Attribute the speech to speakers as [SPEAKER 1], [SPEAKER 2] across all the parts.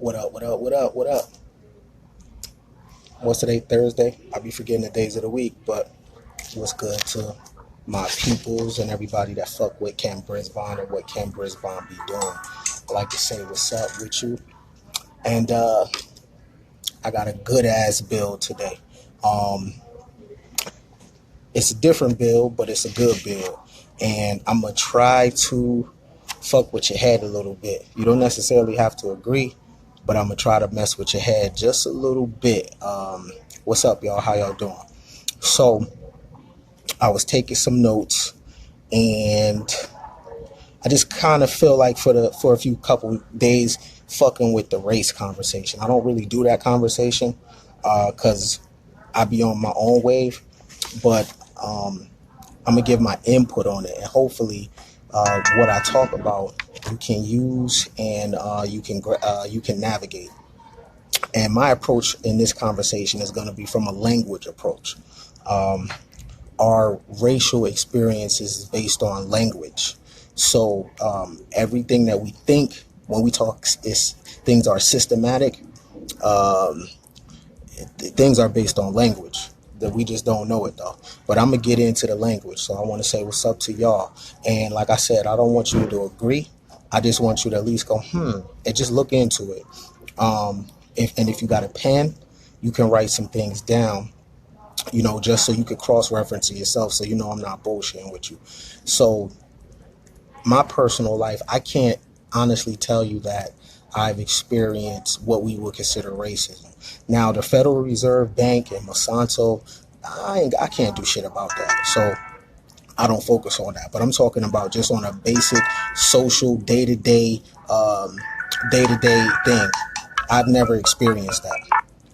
[SPEAKER 1] What up, what up, what up, what up? What's today? Thursday? I'll be forgetting the days of the week, but what's good to my peoples and everybody that fuck with Can Brisbon and what Can Brisbon be doing. I like to say what's up with you. And I got a good ass build today. Um, it's a different build, but it's a good build. And I'm going to try to fuck with your head a little bit. You don't necessarily have to agree, but I'm going to try to mess with your head just a little bit. What's up, y'all? How y'all doing? So I was taking some notes, and I just kind of feel like for a few couple days fucking with the race conversation. I don't really do that conversation because I be on my own wave, but I'm gonna give my input on it, and hopefully, what I talk about you can use and you can navigate. And my approach in this conversation is going to be from a language approach. Um, our racial experience is based on language, so everything that we think when we talk is things are systematic. Um, Things are based on language that we just don't know it though. But I'm gonna get into the language, so I want to say what's up to y'all. And like I said, I don't want you to agree. I just want you to at least go and just look into it. If you got a pen, you can write some things down. Just so you could cross reference it yourself, so I'm not bullshitting with you. So my personal life, I can't honestly tell you that I've experienced what we would consider racism. Now, the Federal Reserve Bank and Monsanto, I can't do shit about that. So I don't focus on that. But I'm talking about just on a basic social day-to-day thing. I've never experienced that.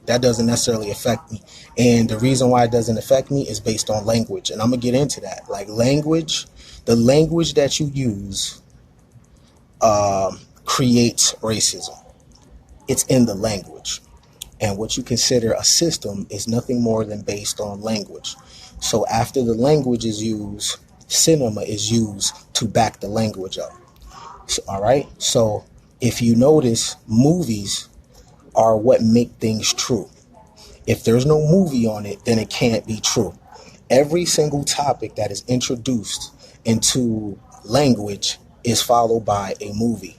[SPEAKER 1] That doesn't necessarily affect me. And the reason why it doesn't affect me is based on language. And I'm going to get into that. Like language, the language that you use creates racism. It's in the language. And what you consider a system is nothing more than based on language. So after the language is used, cinema is used to back the language up. So, all right. So if you notice, movies are what make things true. If there's no movie on it, then it can't be true. Every single topic that is introduced into language is followed by a movie.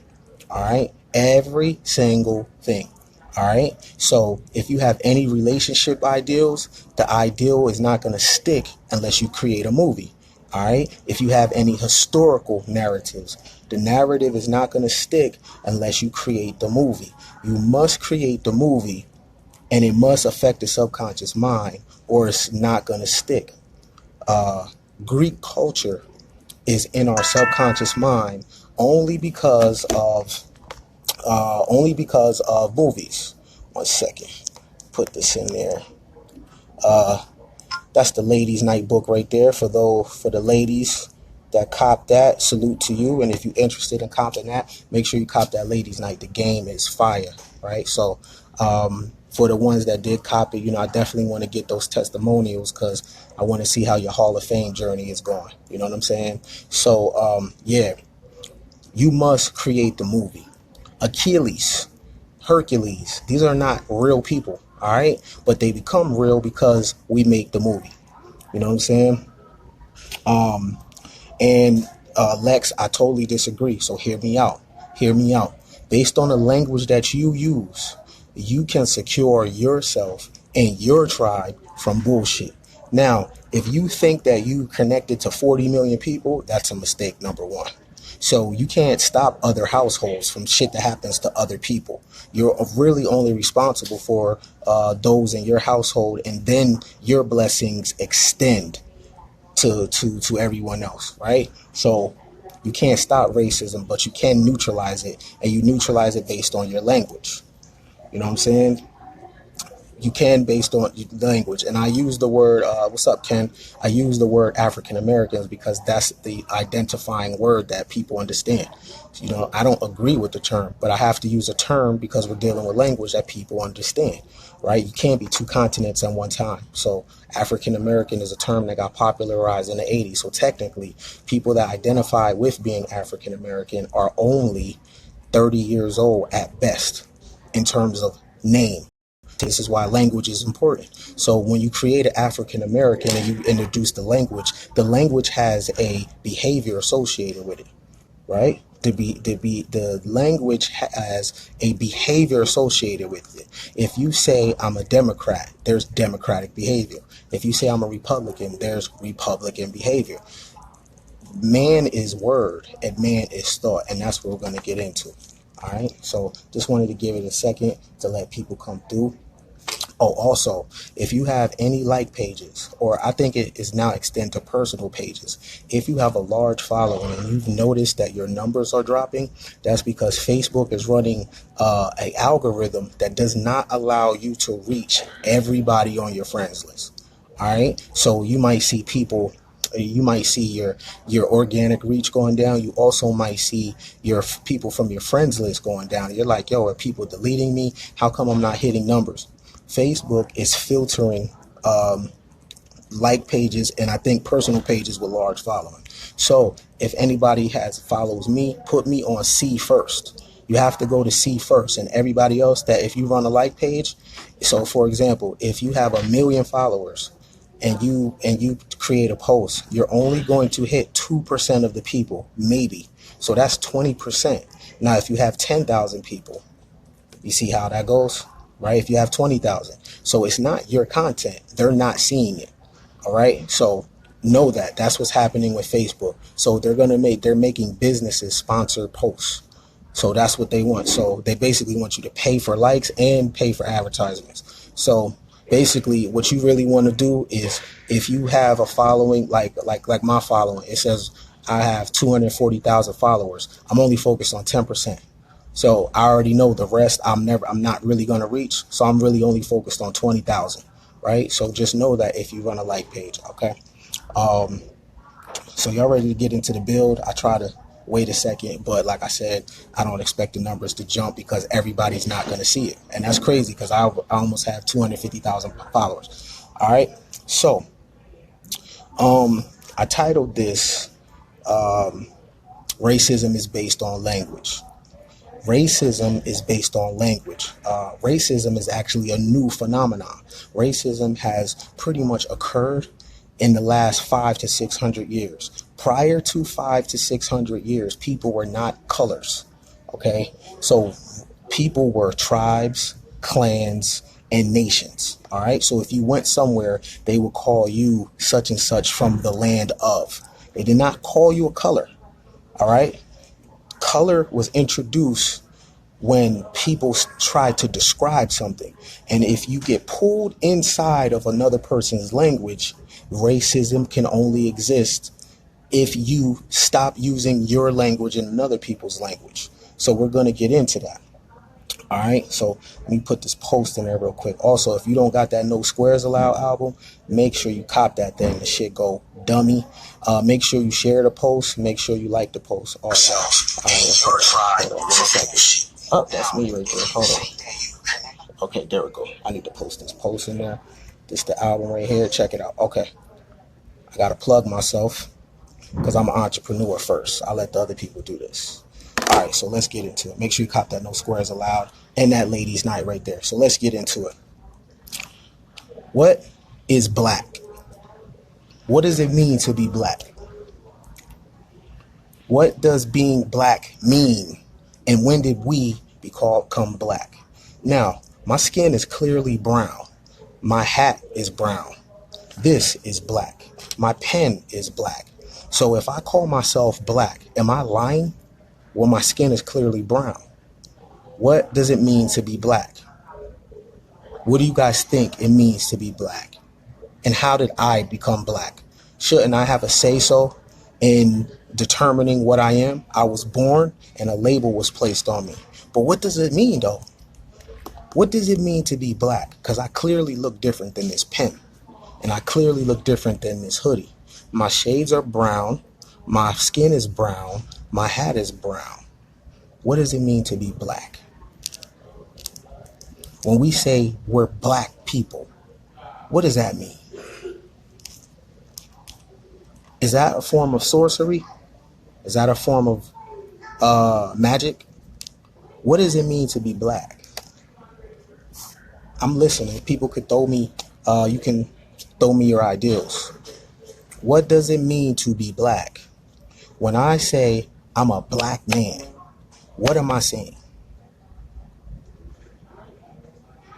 [SPEAKER 1] All right. Every single thing. All right. So if you have any relationship ideals, the ideal is not going to stick unless you create a movie. All right. If you have any historical narratives, the narrative is not going to stick unless you create the movie. You must create the movie, and it must affect the subconscious mind, or it's not going to stick. Greek culture is in our subconscious mind only because of movies. 1 second, put this in there. That's the ladies' night book right there. For the ladies that cop that, salute to you. And if you're interested in copping that, make sure you cop that ladies' night. The game is fire, right? So for the ones that did cop it, I definitely want to get those testimonials because I want to see how your Hall of Fame journey is going. You know what I'm saying? So yeah, you must create the movie. Achilles, Hercules, these are not real people, all right? But they become real because we make the movie. You know what I'm saying? And Lex, I totally disagree. So hear me out. Hear me out. Based on the language that you use, you can secure yourself and your tribe from bullshit. Now, if you think that you connected to 40 million people, that's a mistake, number one. So you can't stop other households from shit that happens to other people. You're really only responsible for those in your household, and then your blessings extend to everyone else, right? So you can't stop racism, but you can neutralize it, and you neutralize it based on your language. You know what I'm saying? You can based on language. And I use the word, what's up, Ken? I use the word African Americans because that's the identifying word that people understand. I don't agree with the term, but I have to use a term because we're dealing with language that people understand, right? You can't be two continents at one time. So African American is a term that got popularized in the 80s. So technically, people that identify with being African American are only 30 years old at best. in terms of name. This is why language is important. So when you create an African American and you introduce the language has a behavior associated with it, right? The language has a behavior associated with it. If you say I'm a Democrat, there's Democratic behavior. If you say I'm a Republican, there's Republican behavior. Man is word and man is thought, and that's what we're going to get into. All right, so just wanted to give it a second to let people come through. Oh, also, if you have any like pages, or I think it is now extend to personal pages, if you have a large following and you've noticed that your numbers are dropping, that's because Facebook is running an algorithm that does not allow you to reach everybody on your friends list. All right, so you might see your organic reach going down. You also might see your people from your friends list going down. You're like, yo, are people deleting me? How come I'm not hitting numbers? Facebook is filtering like pages and I think personal pages with large following. So if anybody follows me, put me on C first. You have to go to C first, and everybody else that if you run a like page. So for example, if you have 1 million followers and you create a post, you're only going to hit 2% of the people, maybe. So that's 20%. Now if you have 10,000 people, you see how that goes, right? If you have 20,000, so it's not your content. They're not seeing it. All right. So know that that's what's happening with Facebook. So they're making businesses sponsor posts. So that's what they want. So they basically want you to pay for likes and pay for advertisements. So basically what you really want to do is, if you have a following, like my following, it says I have 240,000 followers. I'm only focused on 10%. So I already know the rest I'm not really going to reach. So I'm really only focused on 20,000, right? So just know that if you run a like page, okay? So y'all ready to get into the build? I try to wait a second, but like I said, I don't expect the numbers to jump because everybody's not going to see it. And that's crazy because I almost have 250,000 followers. All right. So, I titled this, Racism is Based on Language. Racism is based on language. Racism is actually a new phenomenon. Racism has pretty much occurred in the last 500 to 600 years. Prior to 500 to 600 years, people were not colors. Okay, so people were tribes, clans, and nations. All right, so if you went somewhere, they would call you such and such from the land of. They did not call you a color. All right. Color was introduced when people try to describe something. And if you get pulled inside of another person's language, racism can only exist if you stop using your language in another people's language. So we're going to get into that. All right, so let me put this post in there real quick. Also, if you don't got that No Squares Allowed album, make sure you cop that thing. The shit go dummy. Make sure you share the post. Make sure you like the post. Also, all right, hold on 1 second. Oh, that's me right there. Hold on. Okay, there we go. I need to post this post in there. This the album right here. Check it out. Okay, I gotta plug myself because I'm an entrepreneur first. I let the other people do this. All right, so let's get into it. Make sure you cop that No Squares Allowed and that Ladies Night right there. So let's get into it. What is black? What does it mean to be black? What does being black mean? And when did we become black? Now, my skin is clearly brown. My hat is brown. This is black. My pen is black. So if I call myself black, am I lying? Well, my skin is clearly brown. What does it mean to be black? What do you guys think it means to be black? And how did I become black? Shouldn't I have a say-so in determining what I am? I was born and a label was placed on me. But what does it mean, though? What does it mean to be black? Because I clearly look different than this pen. And I clearly look different than this hoodie. My shades are brown. My skin is brown. My hat is brown. What does it mean to be black? When we say we're black people, what does that mean? Is that a form of sorcery? Is that a form of magic? What does it mean to be black? I'm listening. People could throw me, you can throw me your ideals. What does it mean to be black? When I say I'm a black man, what am I saying?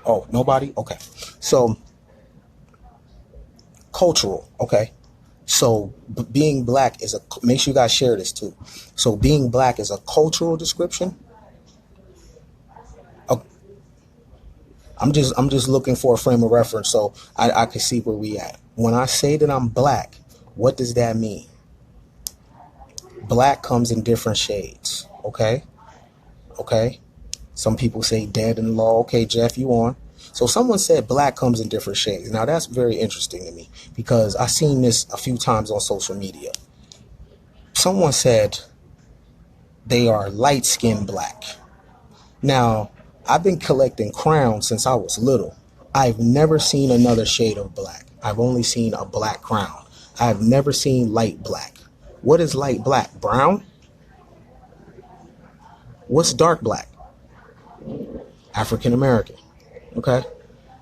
[SPEAKER 1] Oh, nobody? Okay. So, cultural. Okay. So, being black is make sure you guys share this too. So, being black is a cultural description. Oh, I'm just looking for a frame of reference so I can see where we at. When I say that I'm black, what does that mean? Black comes in different shades. Okay. Okay. Some people say dead in the law. Okay, Jeff, you on. So someone said black comes in different shades. Now that's very interesting to me because I've seen this a few times on social media. Someone said they are light-skinned black. Now, I've been collecting crowns since I was little. I've never seen another shade of black. I've only seen a black crown. I've never seen light black. What is light black? Brown? What's dark black? African American. Okay.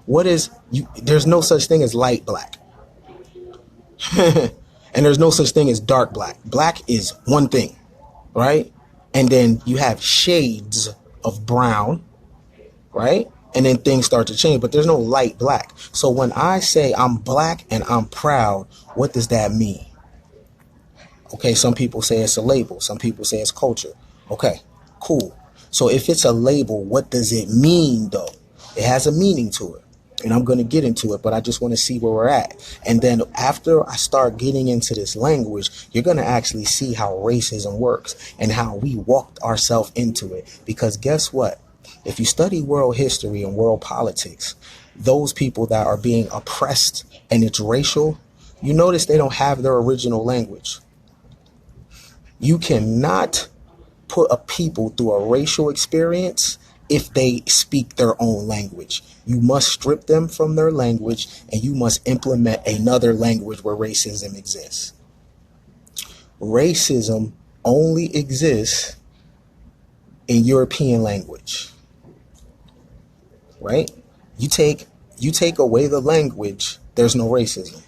[SPEAKER 1] What is you? There's no such thing as light black. And there's no such thing as dark black. Black is one thing, right? And then you have shades of brown, right? And then things start to change, but there's no light black. So when I say I'm black and I'm proud, what does that mean? Okay, some people say it's a label. Some people say it's culture. Okay, cool. So if it's a label, what does it mean though? It has a meaning to it. And I'm going to get into it, but I just want to see where we're at. And then after I start getting into this language, you're going to actually see how racism works and how we walked ourselves into it. Because guess what? If you study world history and world politics, those people that are being oppressed and it's racial, you notice they don't have their original language. You cannot put a people through a racial experience if they speak their own language. You must strip them from their language and you must implement another language where racism exists. Racism only exists in European language, right? You take away the language, there's no racism.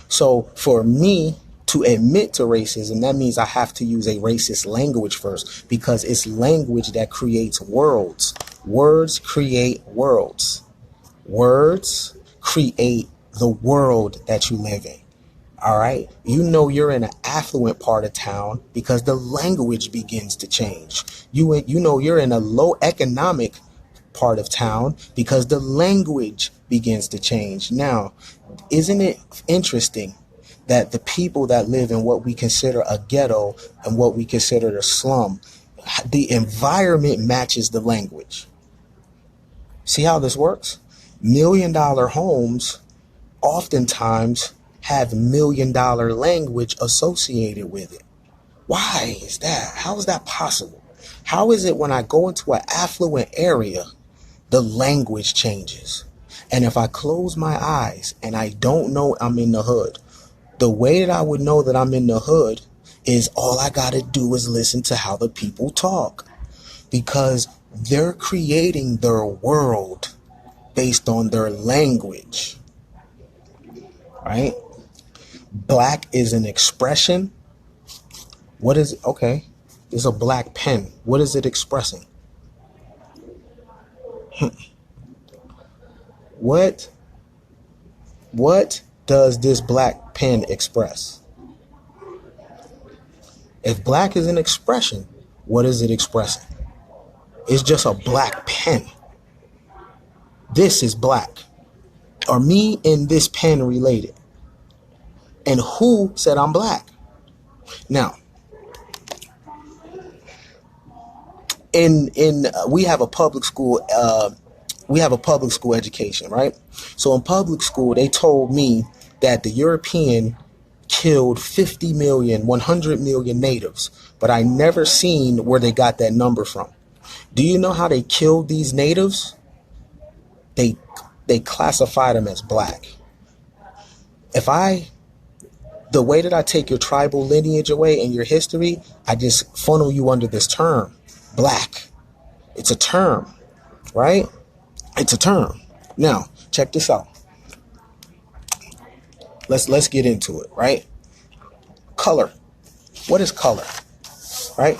[SPEAKER 1] So for me to admit to racism, that means I have to use a racist language first because it's language that creates worlds. Words create worlds. Words create the world that you live in. All right. You know you're in an affluent part of town because the language begins to change. You know you're in a low economic part of town because the language begins to change. Now, isn't it interesting that the people that live in what we consider a ghetto and what we consider a slum, the environment matches the language? See how this works? $1 million homes oftentimes have $1 million language associated with it. Why is that? How is that possible? How is it when I go into an affluent area, the language changes? And if I close my eyes and I don't know I'm in the hood, the way that I would know that I'm in the hood is all I got to do is listen to how the people talk, because they're creating their world based on their language, right? Black is an expression. What is it? Okay. It's a black pen. What is it expressing? What does this black pen express? If black is an expression, what is it expressing? It's just a black pen. This is black. Are me and this pen related? And who said I'm black? Now, we have a public school education, right? So in public school, they told me that the European killed 50 million, 100 million natives, but I never seen where they got that number from. Do you know how they killed these natives? They classified them as black. The way that I take your tribal lineage away and your history, I just funnel you under this term, black. It's a term, right? It's a term. Now, check this out. Let's get into it, right? Color. What is color? Right?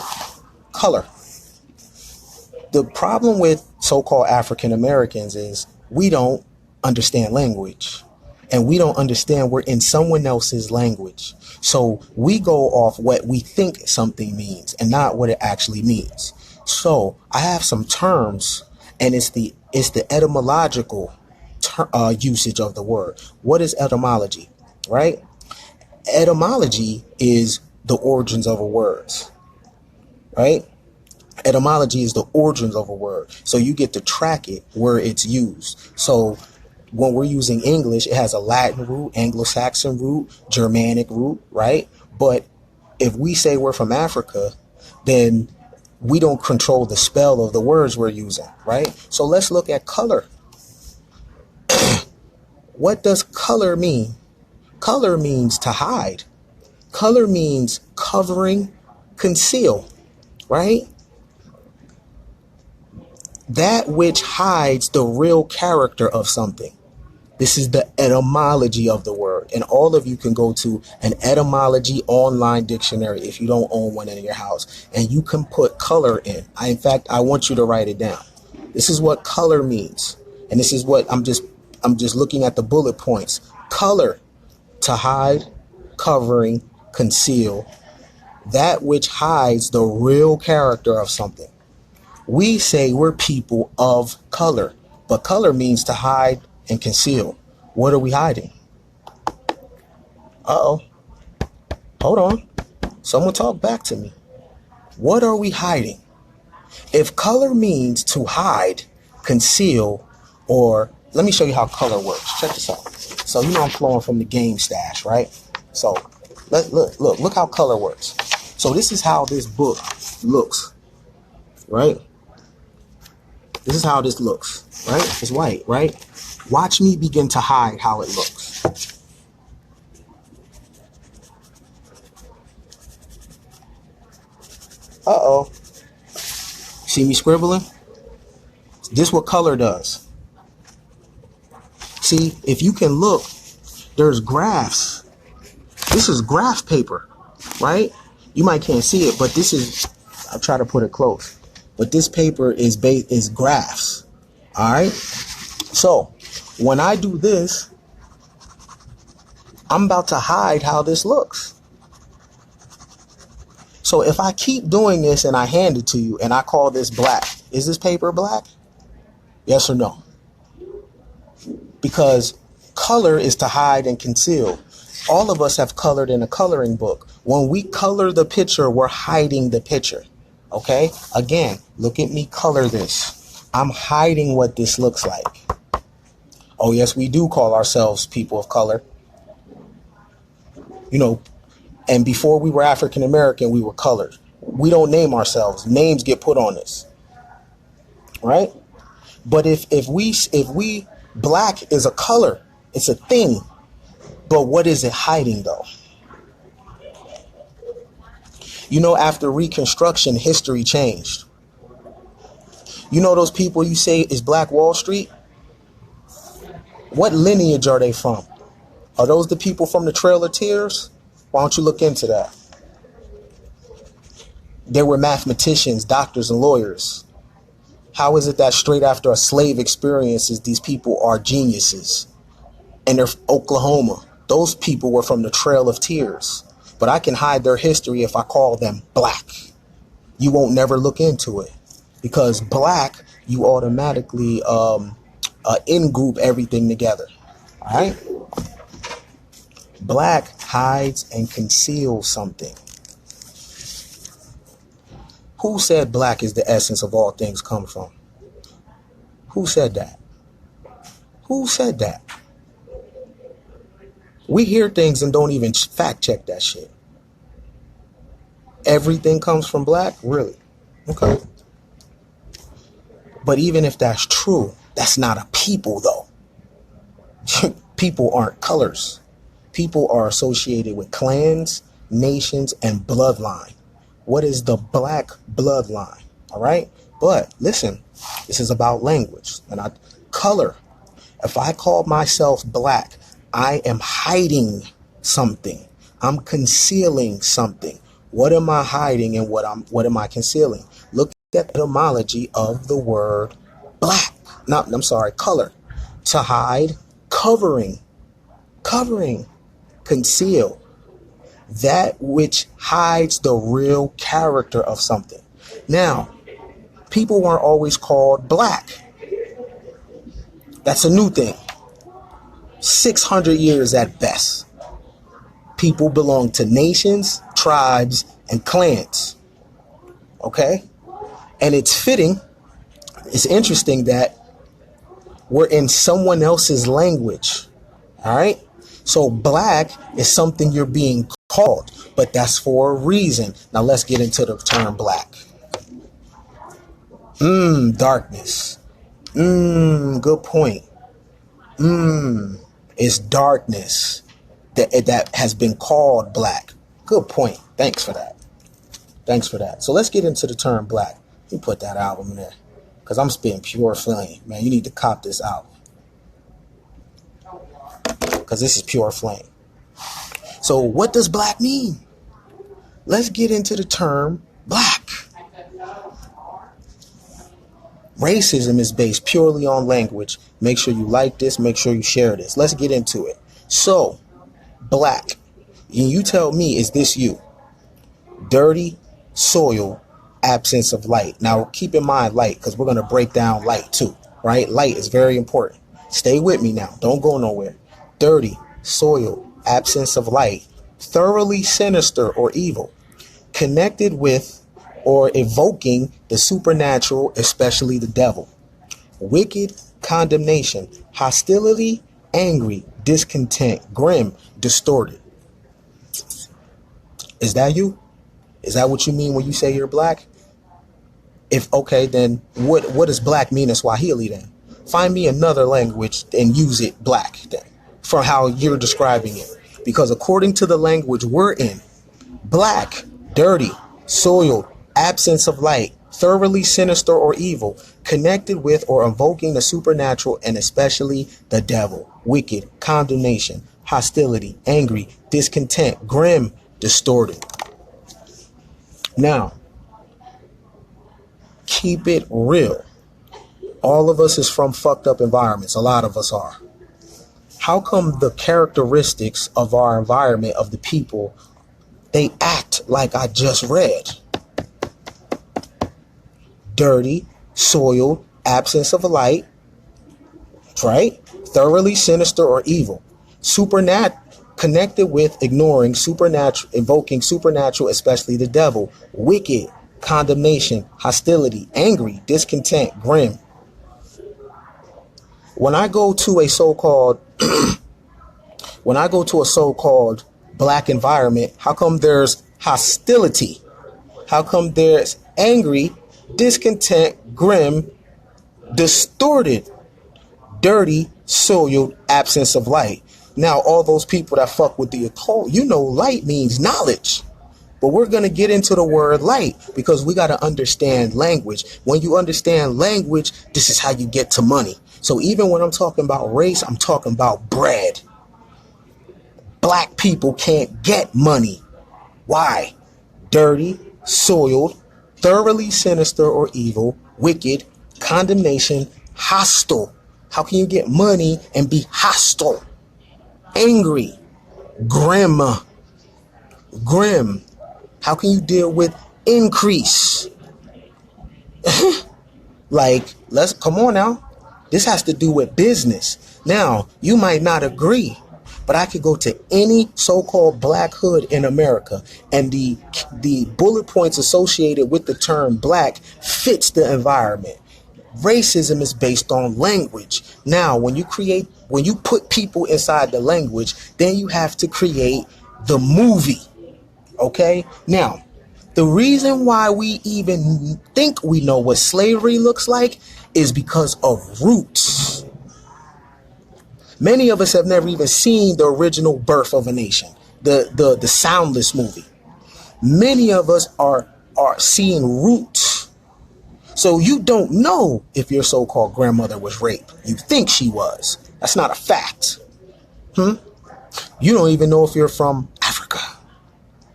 [SPEAKER 1] Color. The problem with so-called African Americans is we don't understand language, and we don't understand we're in someone else's language. So we go off what we think something means and not what it actually means. So I have some terms, and it's the etymological usage of the word. What is etymology, right? Etymology is the origins of a word, right? Etymology is the origins of a word. So you get to track it where it's used. So when we're using English, it has a Latin root, Anglo-Saxon root, Germanic root, right? But if we say we're from Africa, then we don't control the spell of the words we're using, right? So let's look at color. What does color mean? Color means to hide. Color means covering, conceal, right? That which hides the real character of something. This is the etymology of the word. And all of you can go to an etymology online dictionary if you don't own one in your house. And you can put color in. In fact, I want you to write it down. This is what color means. And this is what I'm just looking at the bullet points. Color, to hide, covering, conceal. That which hides the real character of something. We say we're people of color, but color means to hide and conceal. What are we hiding? Uh-oh. Hold on. Someone talk back to me. What are we hiding? If color means to hide, conceal, or let me show you how color works. Check this out. So I'm flowing from the game stash, right? So look how color works. So this is how this book looks, right? This is how this looks, right? It's white, right? Watch me begin to hide how it looks. Uh-oh. See me scribbling? This is what color does. See, if you can look, there's graphs. This is graph paper, right? You might can't see it, but this is, I'll try to put it close. But this paper is graphs. All right. So when I do this, I'm about to hide how this looks. So if I keep doing this and I hand it to you and I call this black, is this paper black? Yes or no? Because color is to hide and conceal. All of us have colored in a coloring book. When we color the picture, we're hiding the picture. Okay, again, look at me color this. I'm hiding what this looks like. Oh, yes, we do call ourselves people of color. And before we were African American, we were colored. We don't name ourselves. Names get put on us. Right? But if we black is a color, it's a thing. But what is it hiding though? After Reconstruction, history changed. Those people you say is Black Wall Street? What lineage are they from? Are those the people from the Trail of Tears? Why don't you look into that? They were mathematicians, doctors, and lawyers. How is it that straight after a slave experiences, these people are geniuses? And they're Oklahoma. Those people were from the Trail of Tears. But I can hide their history if I call them black. You won't never look into it. Because black, you automatically in-group everything together. All right? Black hides and conceals something. Who said black is the essence of all things come from? Who said that? Who said that? We hear things and don't even fact check that shit. Everything comes from black? Really? Okay. But even if that's true, that's not a people though. People aren't colors. People are associated with clans, nations, and bloodline. What is the black bloodline? All right. But listen, this is about language. And Color. If I call myself black, I am hiding something. I'm concealing something. What am I hiding and what am I concealing? Look at the etymology of the word black. No, I'm sorry, color. To hide, covering, conceal. That which hides the real character of something. Now, people weren't always called black. That's a new thing. 600 years at best. People belong to nations, tribes, and clans. Okay? And it's fitting, it's interesting that we're in someone else's language. All right? So black is something you're being called, but that's for a reason. Now let's get into the term black. Darkness. Good point. It's darkness that has been called black. Good point. Thanks for that. So let's get into the term black. Let me put that album in there, because I'm spitting pure flame. Man, you need to cop this out, because this is pure flame. So what does black mean? Let's get into the term black. Racism is based purely on language. Make sure you like this. Make sure you share this. Let's get into it. So, black. And you tell me, is this you? Dirty, soil, absence of light. Now, keep in mind light, because we're going to break down light too, right? Light is very important. Stay with me now. Don't go nowhere. Dirty, soil, absence of light. Thoroughly sinister or evil. Connected with or evoking the supernatural, especially the devil. Wicked, condemnation, hostility, angry, discontent, grim, distorted. Is that you? Is that what you mean when you say you're black? If okay, then what does black mean in Swahili then? Find me another language and use it black then, for how you're describing it. Because according to the language we're in, black, dirty, soiled, absence of light, thoroughly sinister or evil, connected with or invoking the supernatural and especially the devil, wicked, condemnation, hostility, angry, discontent, grim, distorted. Now, keep it real. All of us is from fucked up environments. A lot of us are. How come the characteristics of our environment, of the people, they act like I just read? Dirty, soiled, absence of light, right? Thoroughly sinister or evil. Connected with, ignoring, supernatural, invoking supernatural, especially the devil. Wicked, condemnation, hostility, angry, discontent, grim. When I go to a so-called black environment, how come there's hostility? How come there's angry, discontent, grim, distorted, dirty, soiled, absence of light? Now, all those people that fuck with the occult, light means knowledge. But we're going to get into the word light because we got to understand language. When you understand language, this is how you get to money. So even when I'm talking about race, I'm talking about bread. Black people can't get money. Why? Dirty, soiled, thoroughly sinister or evil, wicked, condemnation, hostile. How can you get money and be hostile? Angry, grim. How can you deal with increase? Let's come on now. This has to do with business. Now, you might not agree, but I could go to any so-called black hood in America, and the bullet points associated with the term black fits the environment. Racism is based on language. Now, when you put people inside the language, then you have to create the movie. Okay? Now, the reason why we even think we know what slavery looks like is because of roots. Many of us have never even seen the original Birth of a Nation, the soundless movie. Many of us are seeing roots. So you don't know if your so-called grandmother was raped. You think she was. That's not a fact. You don't even know if you're from Africa.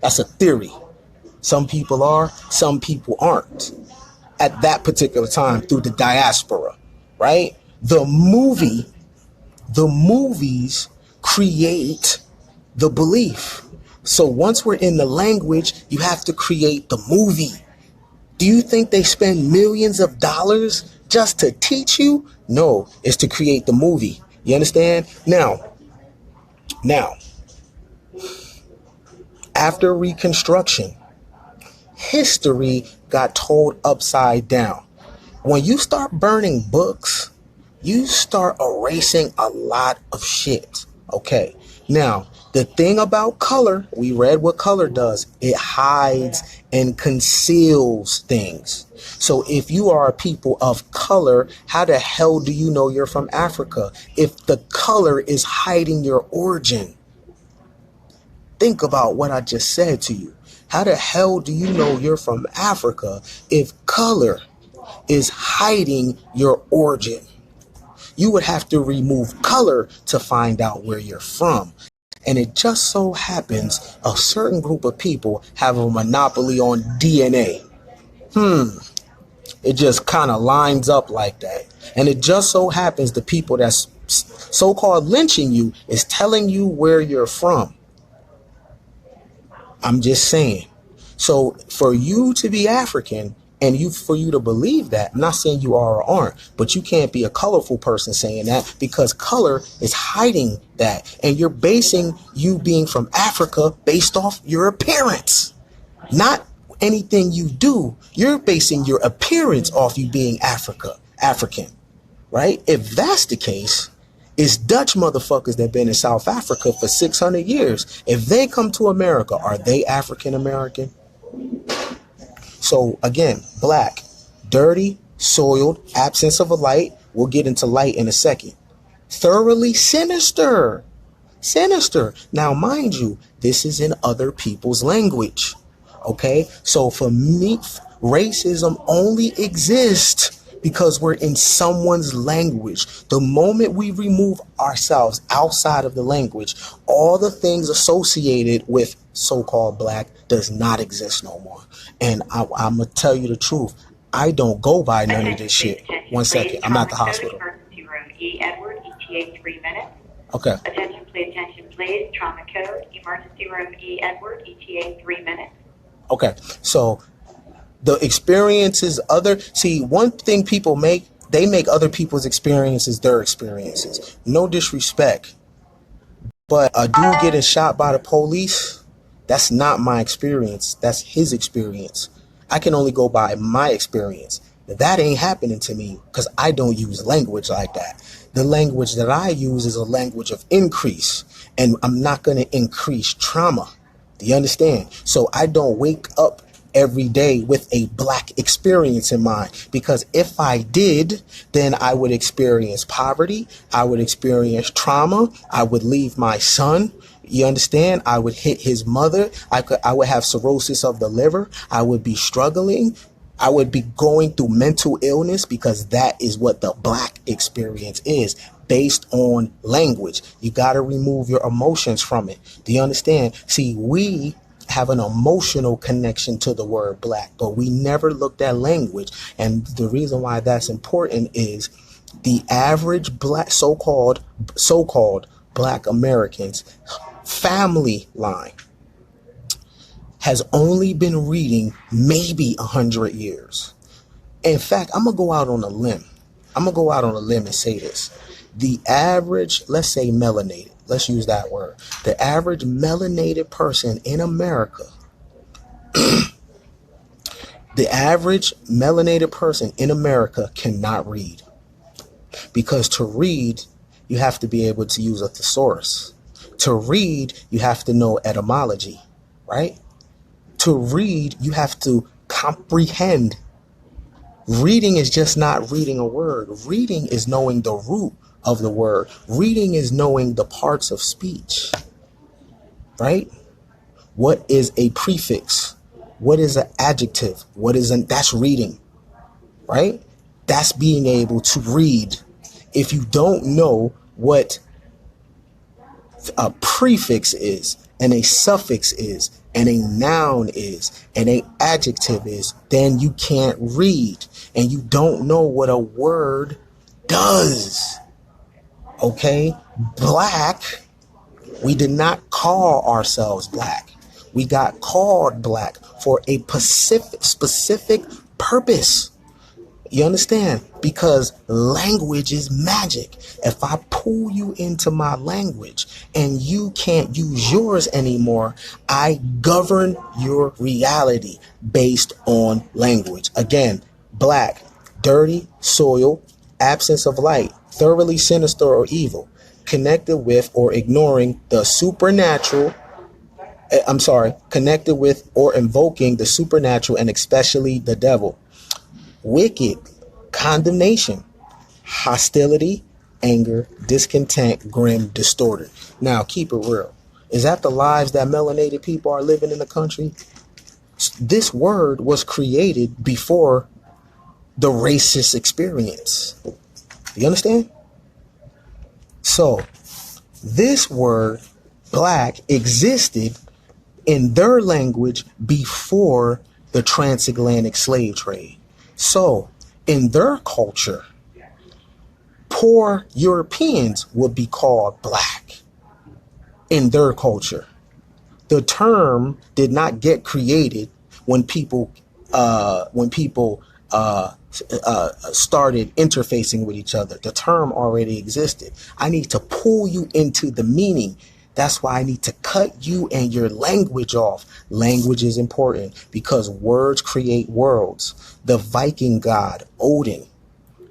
[SPEAKER 1] That's a theory. Some people are, some people aren't. At that particular time through the diaspora, right? The movies create the belief. So once we're in the language, you have to create the movie. Do you think they spend millions of dollars just to teach you? No, it's to create the movie. You understand? Now, after Reconstruction, history got told upside down. When you start burning books, you start erasing a lot of shit. Okay. Now, the thing about color, we read what color does. It hides and conceals things. So if you are a people of color, how the hell do you know you're from Africa if the color is hiding your origin? Think about what I just said to you. How the hell do you know you're from Africa if color is hiding your origin? You would have to remove color to find out where you're from. And it just so happens a certain group of people have a monopoly on DNA. It just kind of lines up like that. And it just so happens the people that's so-called lynching you is telling you where you're from. I'm just saying. So for you to be African and for you to believe that, I'm not saying you are or aren't, but you can't be a colorful person saying that because color is hiding that. And you're basing you being from Africa based off your appearance, not anything you do. You're basing your appearance off you being African, right? If that's the case, it's Dutch motherfuckers that been in South Africa for 600 years. If they come to America, are they African American? So again, black, dirty, soiled, absence of a light. We'll get into light in a second. Thoroughly sinister. Sinister. Now, mind you, this is in other people's language. Okay? So for me, racism only exists because we're in someone's language. The moment we remove ourselves outside of the language, all the things associated with so-called black does not exist no more. And I'm going to tell you the truth. I don't go by none of this shit. 1 second. I'm at the hospital.
[SPEAKER 2] Emergency room E. Edward, ETA 3 minutes.
[SPEAKER 1] Okay.
[SPEAKER 2] Attention please. Trauma code. Emergency room E. Edward, ETA 3 minutes.
[SPEAKER 1] Okay. So the experiences one thing people make other people's experiences their experiences. No disrespect, but a dude getting shot by the police, that's not my experience. That's his experience. I can only go by my experience. That ain't happening to me because I don't use language like that. The language that I use is a language of increase, and I'm not going to increase trauma. Do you understand? So I don't wake up every day with a black experience in mind, because if I did, then I would experience poverty, I would experience trauma, I would leave my son, you understand, I would hit his mother, I would have cirrhosis of the liver, I would be struggling, I would be going through mental illness, because that is what the black experience is, based on language. You got to remove your emotions from it. Do you understand? See, we have an emotional connection to the word black, but we never looked at language. And the reason why that's important is the average black, so-called black Americans family line has only been reading maybe 100 years. In fact, I'm going to go out on a limb. And say this. The average, let's say melanated, let's use that word. The average melanated person in America, cannot read. Because to read, you have to be able to use a thesaurus. To read, you have to know etymology, right? To read, you have to comprehend. Reading is just not reading a word. Reading is knowing the root of the word. Reading is knowing the parts of speech, right? What is a prefix? What is an adjective? That's reading, right? That's being able to read. If you don't know what a prefix is, and a suffix is, and a noun is, and a adjective is, then you can't read, and you don't know what a word does. Okay? Black, we did not call ourselves black. We got called black for a specific purpose. You understand? Because language is magic. If I pull you into my language and you can't use yours anymore, I govern your reality based on language. Again, black, dirty, soil, absence of light, thoroughly sinister or evil, connected with or ignoring the supernatural. Connected with or invoking the supernatural and especially the devil. Wicked, condemnation, hostility, anger, discontent, grim, distorted. Now, keep it real. Is that the lives that melanated people are living in the country? This word was created before the racist experience. You understand? So, this word, black, existed in their language before the transatlantic slave trade. So, in their culture, poor Europeans would be called black in their culture. The term did not get created when people started interfacing with each other. The term already existed. I need to pull you into the meaning. That's why I need to cut you and your language off. Language is important because words create worlds. The Viking god, Odin,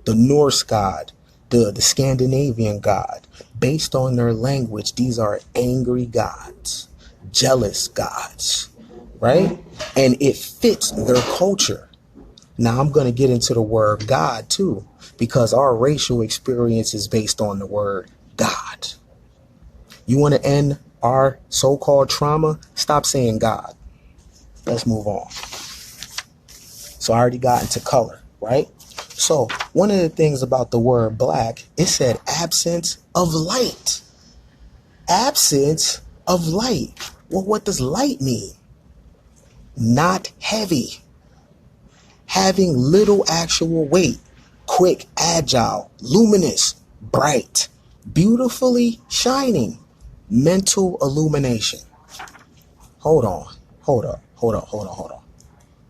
[SPEAKER 1] the Norse god, the Scandinavian god. Based on their language, these are angry gods, jealous gods, right? And it fits their culture. Now I'm going to get into the word God too, because our racial experience is based on the word God. You want to end our so-called trauma? Stop saying God. Let's move on. So I already got into color, right? So one of the things about the word black, it said absence of light. Absence of light. Well, what does light mean? Not heavy. Having little actual weight. Quick, agile, luminous, bright, beautifully shining. Mental illumination. Hold on. Hold on.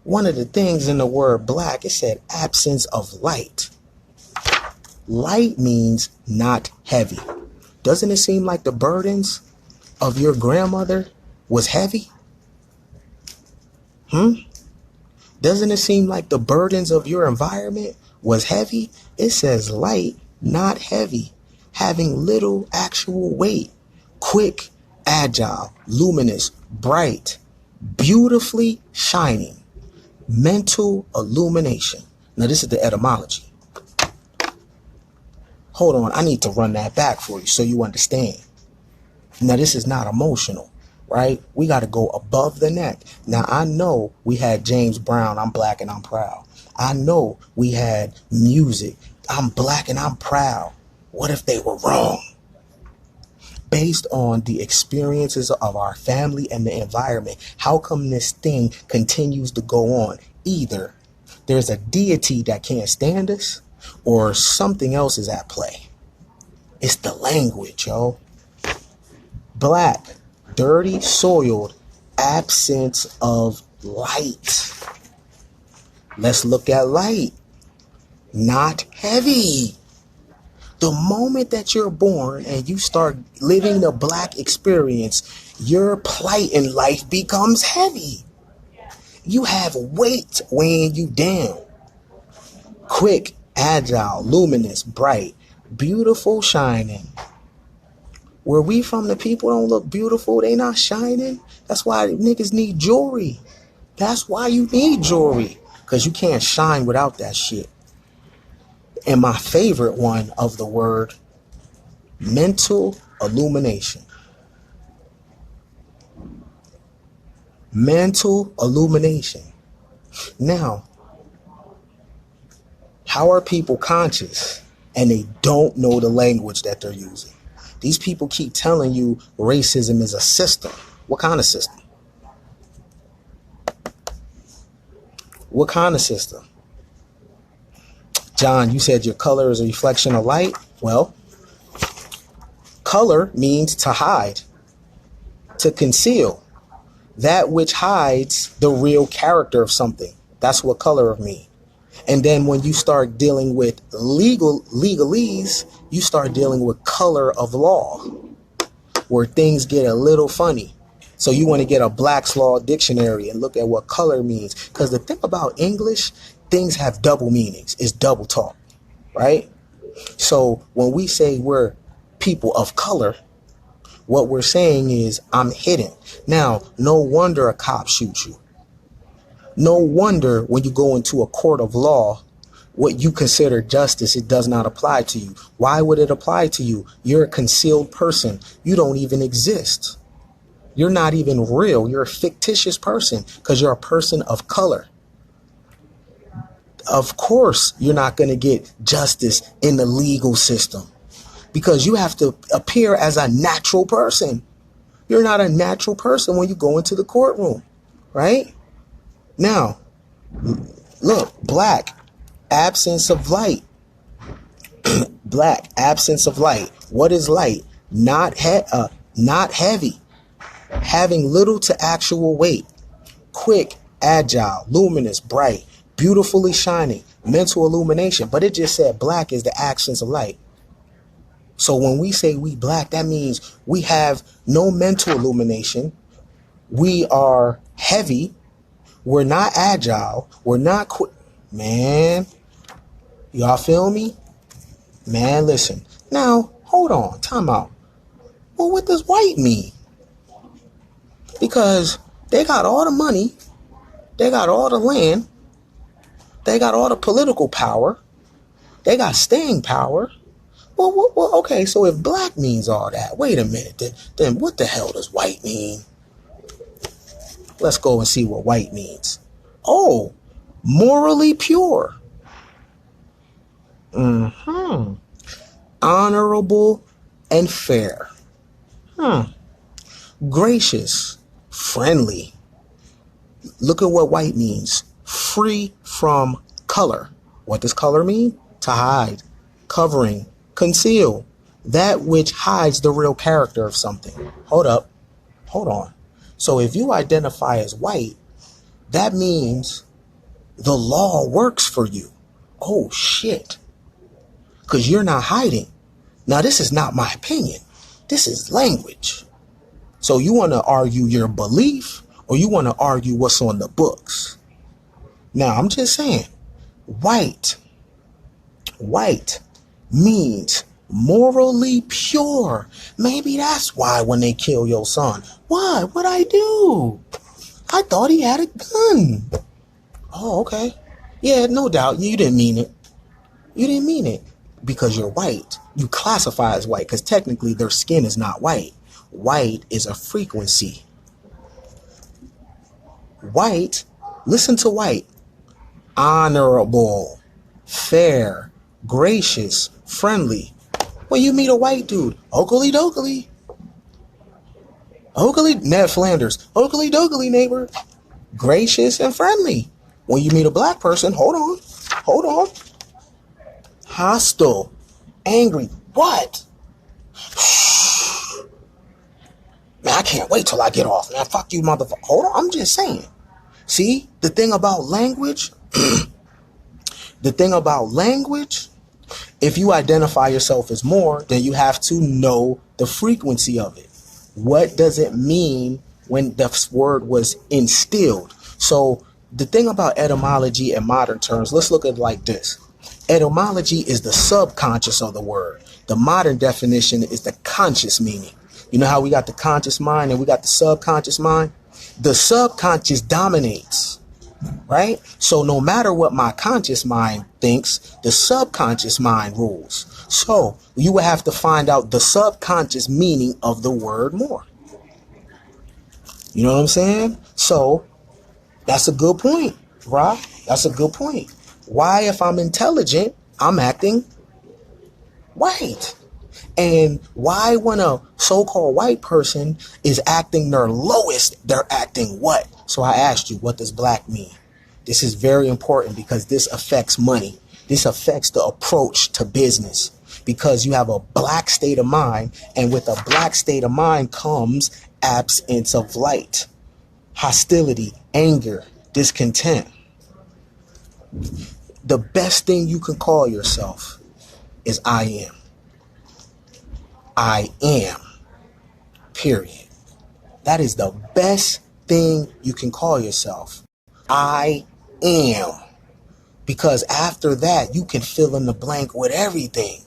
[SPEAKER 1] One of the things in the word black, it said absence of light. Light means not heavy. Doesn't it seem like the burdens of your grandmother was heavy? Doesn't it seem like the burdens of your environment was heavy? It says light, not heavy. Having little actual weight. Quick, agile, luminous, bright, beautifully shining. Mental illumination. Now this is the etymology. Hold on, I need to run that back for you so you understand. Now this is not emotional, right? We got to go above the neck. Now I know we had James Brown, I'm black and I'm proud. I know we had music, I'm black and I'm proud. What if they were wrong? Based on the experiences of our family and the environment, how come this thing continues to go on? Either there's a deity that can't stand us, or something else is at play. It's the language, yo. Black, dirty, soiled, absence of light. Let's look at light. Not heavy. The moment that you're born and you start living the black experience, your plight in life becomes heavy. You have weight weighing you down. Quick, agile, luminous, bright, beautiful, shining. Where we from, the people don't look beautiful, they not shining. That's why niggas need jewelry. That's why you need jewelry. Because you can't shine without that shit. And my favorite one of the word, mental illumination. Mental illumination. Now, How are people conscious and they don't know the language that they're using? These people keep telling you racism is a system. What kind of system? What kind of system? John, you said your color is a reflection of light. Well, color means to hide, to conceal, that which hides the real character of something. That's what color means. And then when you start dealing with legalese, you start dealing with color of law, where things get a little funny. So you want to get a Black's Law dictionary and look at what color means. Because the thing about English, things have double meanings. It's double talk, right? So when we say we're people of color, what we're saying is I'm hidden. Now, no wonder a cop shoots you. No wonder when you go into a court of law, what you consider justice, it does not apply to you. Why would it apply to you? You're a concealed person. You don't even exist. You're not even real. You're a fictitious person because you're a person of color. Of course, you're not going to get justice in the legal system because you have to appear as a natural person. You're not a natural person when you go into the courtroom, right? Now, look, black, absence of light. Black, absence of light. What is light? Not heavy. Having little to actual weight. Quick, agile, luminous, bright, beautifully shining, mental illumination. But it just said black is the absence of light. So when we say we black, that means we have no mental illumination. We are heavy. We're not agile. We're not quick. Man, y'all feel me? Man, listen. Now, hold on. Time out. Well, what does white mean? Because they got all the money. They got all the land. They got all the political power. They got staying power. Well, okay, so if black means all that, wait a minute. Then what the hell does white mean? Let's go and see what white means. Oh, morally pure. Honorable and fair. Gracious, friendly. Look at what white means. Free from color. What does color mean? To hide, covering, conceal. That which hides the real character of something. Hold up. Hold on. So if you identify as white, that means the law works for you. Oh, shit. Because you're not hiding. Now, this is not my opinion. This is language. So you want to argue your belief or you want to argue what's on the books? Now, I'm just saying, white means morally pure. Maybe that's why when they kill your son, what would I do? I thought he had a gun. Oh, okay. Yeah, no doubt. You didn't mean it. You didn't mean it because you're white. You classify as white because technically their skin is not white. White is a frequency. White, listen to white. Honorable, fair, gracious, friendly. When you meet a white dude, oakley dokley. Oakley, Ned Flanders, oakley dokley neighbor. Gracious and friendly. When you meet a black person, hold on. Hostile, angry. What? Man, I can't wait till I get off. Man, fuck you, motherfucker. Hold on, I'm just saying. See, the thing about language, if you identify yourself as more, then you have to know the frequency of it. What does it mean when the word was instilled? So the thing about etymology in modern terms, let's look at it like this. Etymology is the subconscious of the word. The modern definition is the conscious meaning. You know how we got the conscious mind and we got the subconscious mind? The subconscious dominates, right? So no matter what my conscious mind thinks, the subconscious mind rules. So you would have to find out the subconscious meaning of the word more. You know what I'm saying? So that's a good point, Rob. That's a good point. Why, if I'm intelligent, I'm acting white? And why, when a so-called white person is acting their lowest, they're acting what? So I asked you, what does black mean? This is very important because this affects money. This affects the approach to business because you have a black state of mind, and with a black state of mind comes absence of light, hostility, anger, discontent. The best thing you can call yourself is I am. I am. Period. That is the best thing you can call yourself. I am. Because after that, you can fill in the blank with everything.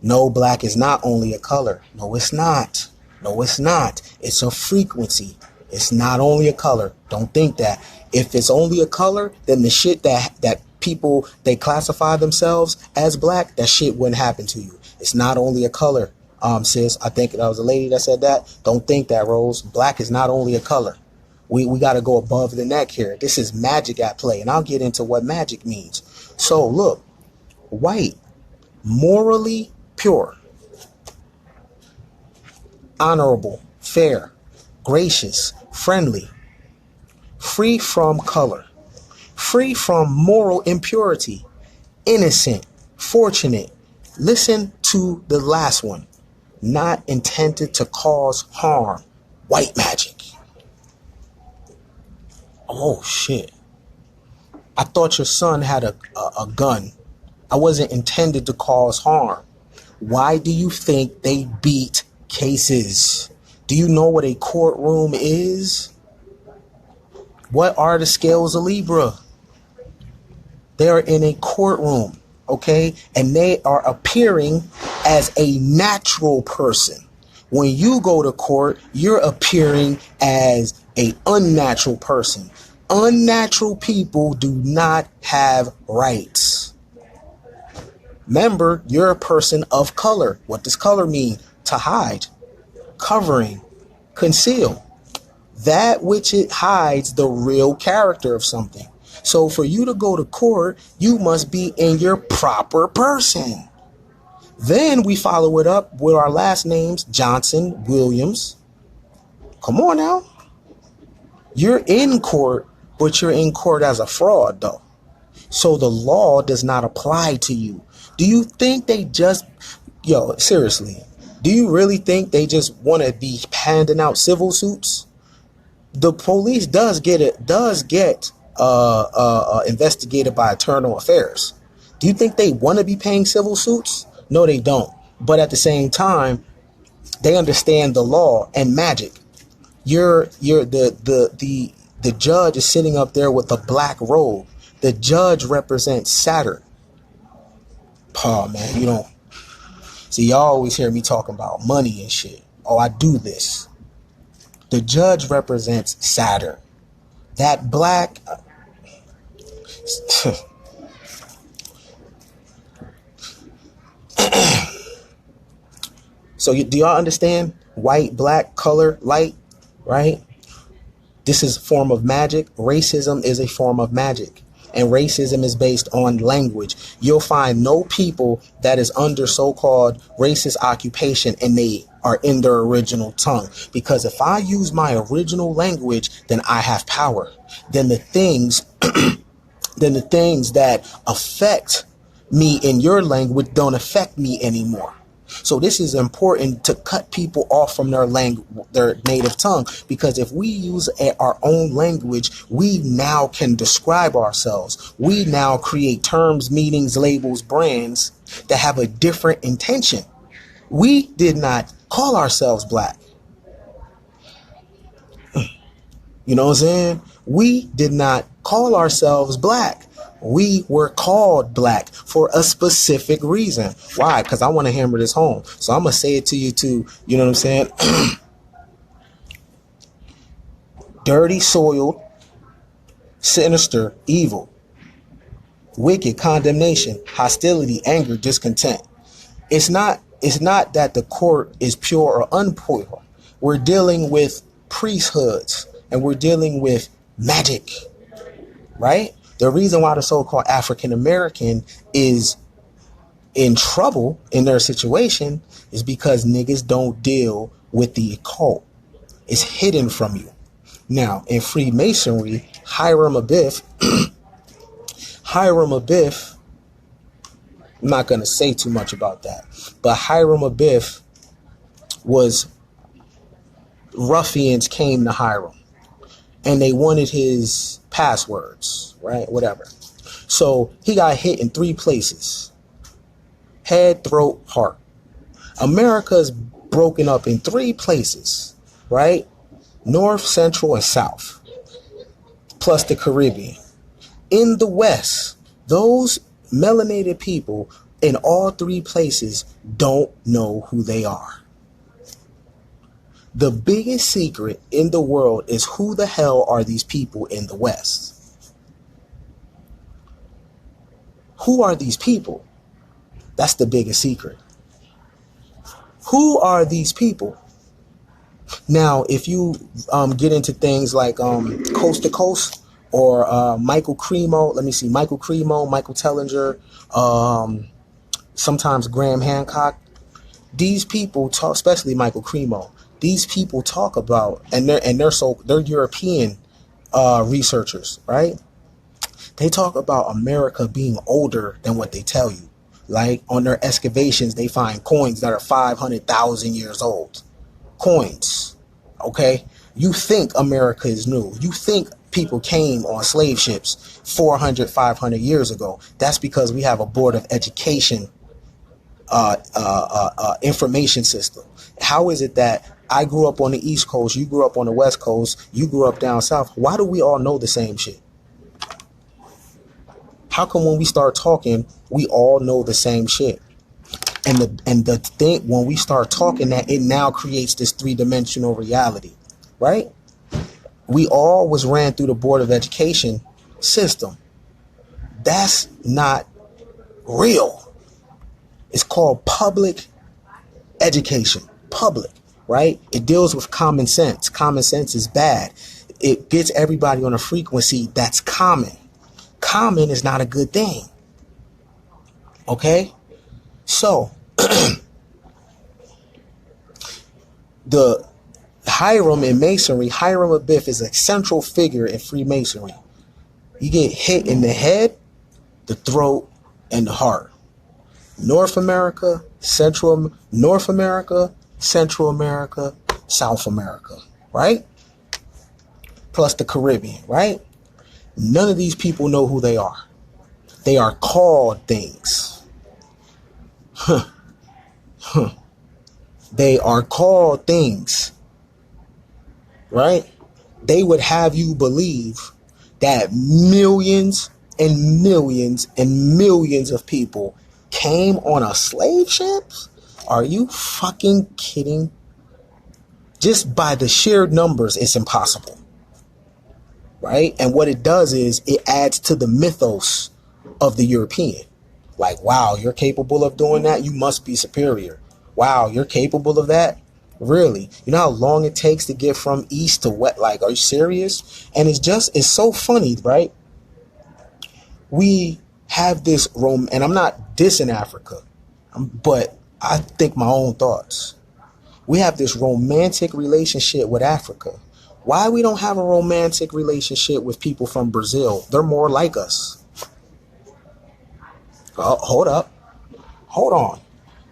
[SPEAKER 1] No, black is not only a color. No, it's not. No, it's not. It's a frequency. It's not only a color. Don't think that. If it's only a color, then the shit that people, they classify themselves as black, that shit wouldn't happen to you. It's not only a color, sis. I think that was a lady that said that. Don't think that, Rose. Black is not only a color. We got to go above the neck here. This is magic at play, and I'll get into what magic means. So look, white, morally pure, honorable, fair, gracious, friendly, free from color, free from moral impurity, innocent, fortunate. Listen to the last one. Not intended to cause harm. White magic. Oh, shit. I thought your son had a gun. I wasn't intended to cause harm. Why do you think they beat cases? Do you know what a courtroom is? What are the scales of Libra? They are in a courtroom, okay? And they are appearing as a natural person. When you go to court, you're appearing as an unnatural person. Unnatural people do not have rights. Remember, you're a person of color. What does color mean? To hide, covering, conceal. That which it hides the real character of something. So for you to go to court, you must be in your proper person. Then we follow it up with our last names, Johnson, Williams. Come on now. You're in court, but you're in court as a fraud, though. So the law does not apply to you. Do you think they just, seriously, do you really think they just want to be handing out civil suits? The police does get investigated by Internal Affairs. Do you think they want to be paying civil suits? No, they don't. But at the same time, they understand the law and magic. The judge is sitting up there with a black robe. The judge represents Saturn. Oh man, you don't see, y'all always hear me talking about money and shit. Oh, I do this. The judge represents Saturn. That black so do y'all understand? White, black, color, light, right? This is a form of magic. Racism is a form of magic. And racism is based on language. You'll find no people that is under so-called racist occupation and they are in their original tongue. Because if I use my original language, then I have power. Then the things that affect me in your language don't affect me anymore. So this is important to cut people off from their native tongue, because if we use our own language, we now can describe ourselves. We now create terms, meanings, labels, brands that have a different intention. We did not call ourselves black. You know what I'm saying? We did not call ourselves black. We were called black for a specific reason. Why? Because I want to hammer this home. So I'm going to say it to you too. You know what I'm saying? Dirty, soiled, sinister, evil, wicked, condemnation, hostility, anger, discontent. It's not that the court is pure or unpure. We're dealing with priesthoods and we're dealing with magic, right? The reason why the so-called African American is in trouble in their situation is because niggas don't deal with the occult. It's hidden from you. Now, in Freemasonry, Hiram Abiff, I'm not going to say too much about that, but Hiram Abiff was, ruffians came to Hiram and they wanted his passwords, right? Whatever. So he got hit in 3 places: head, throat, heart. America's broken up in 3 places, right? North, Central, and South, plus the Caribbean. In the West, those melanated people in all 3 places don't know who they are. The biggest secret in the world is who the hell are these people in the West? Who are these people? That's the biggest secret. Who are these people? Now, if you get into things like Coast to Coast or Michael Cremo, Michael Cremo, Michael Tellinger, sometimes Graham Hancock, these people talk, especially Michael Cremo, these people talk about, and they're European researchers, right? They talk about America being older than what they tell you. Like on their excavations, they find coins that are 500,000 years old. Coins, okay? You think America is new. You think people came on slave ships 400, 500 years ago. That's because we have a board of education information system. How is it that I grew up on the East Coast, you grew up on the West Coast, you grew up down South? Why do we all know the same shit? How come when we start talking, we all know the same shit? And the thing, when we start talking, that it now creates this 3-dimensional reality, right? We all was ran through the Board of Education system. That's not real. It's called public education. Public, right? It deals with common sense. Common sense is bad. It gets everybody on a frequency that's common. Common is not a good thing. Okay? So, the Hiram in Masonry, Hiram Abiff is a central figure in Freemasonry. You get hit in the head, the throat, and the heart. North America, Central America, South America, right? Plus the Caribbean, right? None of these people know who they are. They are called things. They are called things, right? They would have you believe that millions and millions and millions of people came on a slave ship? Are you fucking kidding? Just by the sheer numbers, it's impossible, right? And what it does is it adds to the mythos of the European. Like, wow, you're capable of doing that? You must be superior. Wow, you're capable of that? Really? You know how long it takes to get from east to west? Like, are you serious? And it's so funny, right? We have this and I'm not dissing Africa, but I think my own thoughts. We have this romantic relationship with Africa. Why we don't have a romantic relationship with people from Brazil? They're more like us. Oh, hold up. Hold on.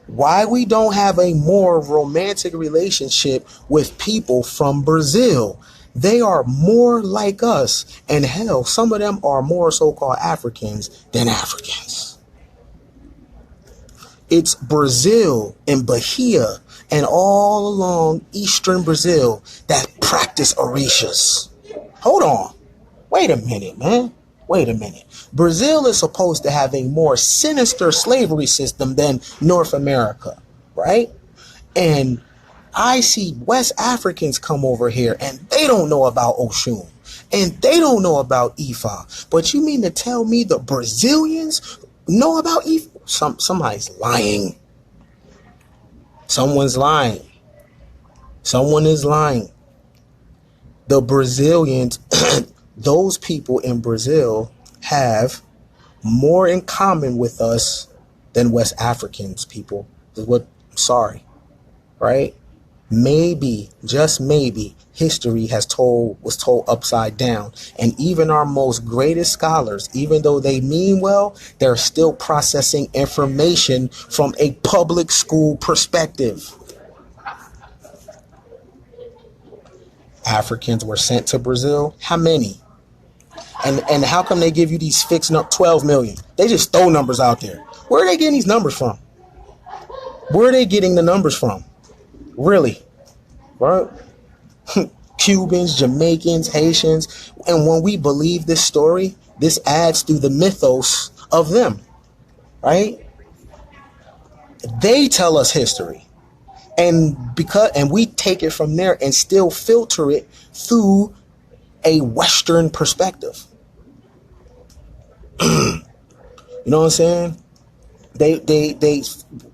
[SPEAKER 1] Why we don't have a more romantic relationship with people from Brazil? They are more like us. And hell, some of them are more so-called Africans than Africans. It's Brazil and Bahia and all along eastern Brazil that practice orishas. Hold on. Wait a minute, man. Wait a minute. Brazil is supposed to have a more sinister slavery system than North America, right? And I see West Africans come over here and they don't know about Oshun and they don't know about Ifa. But you mean to tell me the Brazilians know about Ifa? Somebody's lying. Someone's lying. Someone is lying. The Brazilians, those people in Brazil have more in common with us than West Africans, people. Is what, sorry, right? Maybe, just maybe, history was told upside down. And even our most greatest scholars, even though they mean well, they're still processing information from a public school perspective. Africans were sent to Brazil. How many? And how come they give you these fixed 12 million? They just throw numbers out there. Where are they getting these numbers from? Where are they getting the numbers from? Really? Right? Cubans, Jamaicans, Haitians. And when we believe this story, this adds to the mythos of them. Right? They tell us history. And we take it from there and still filter it through a Western perspective. You know what I'm saying? They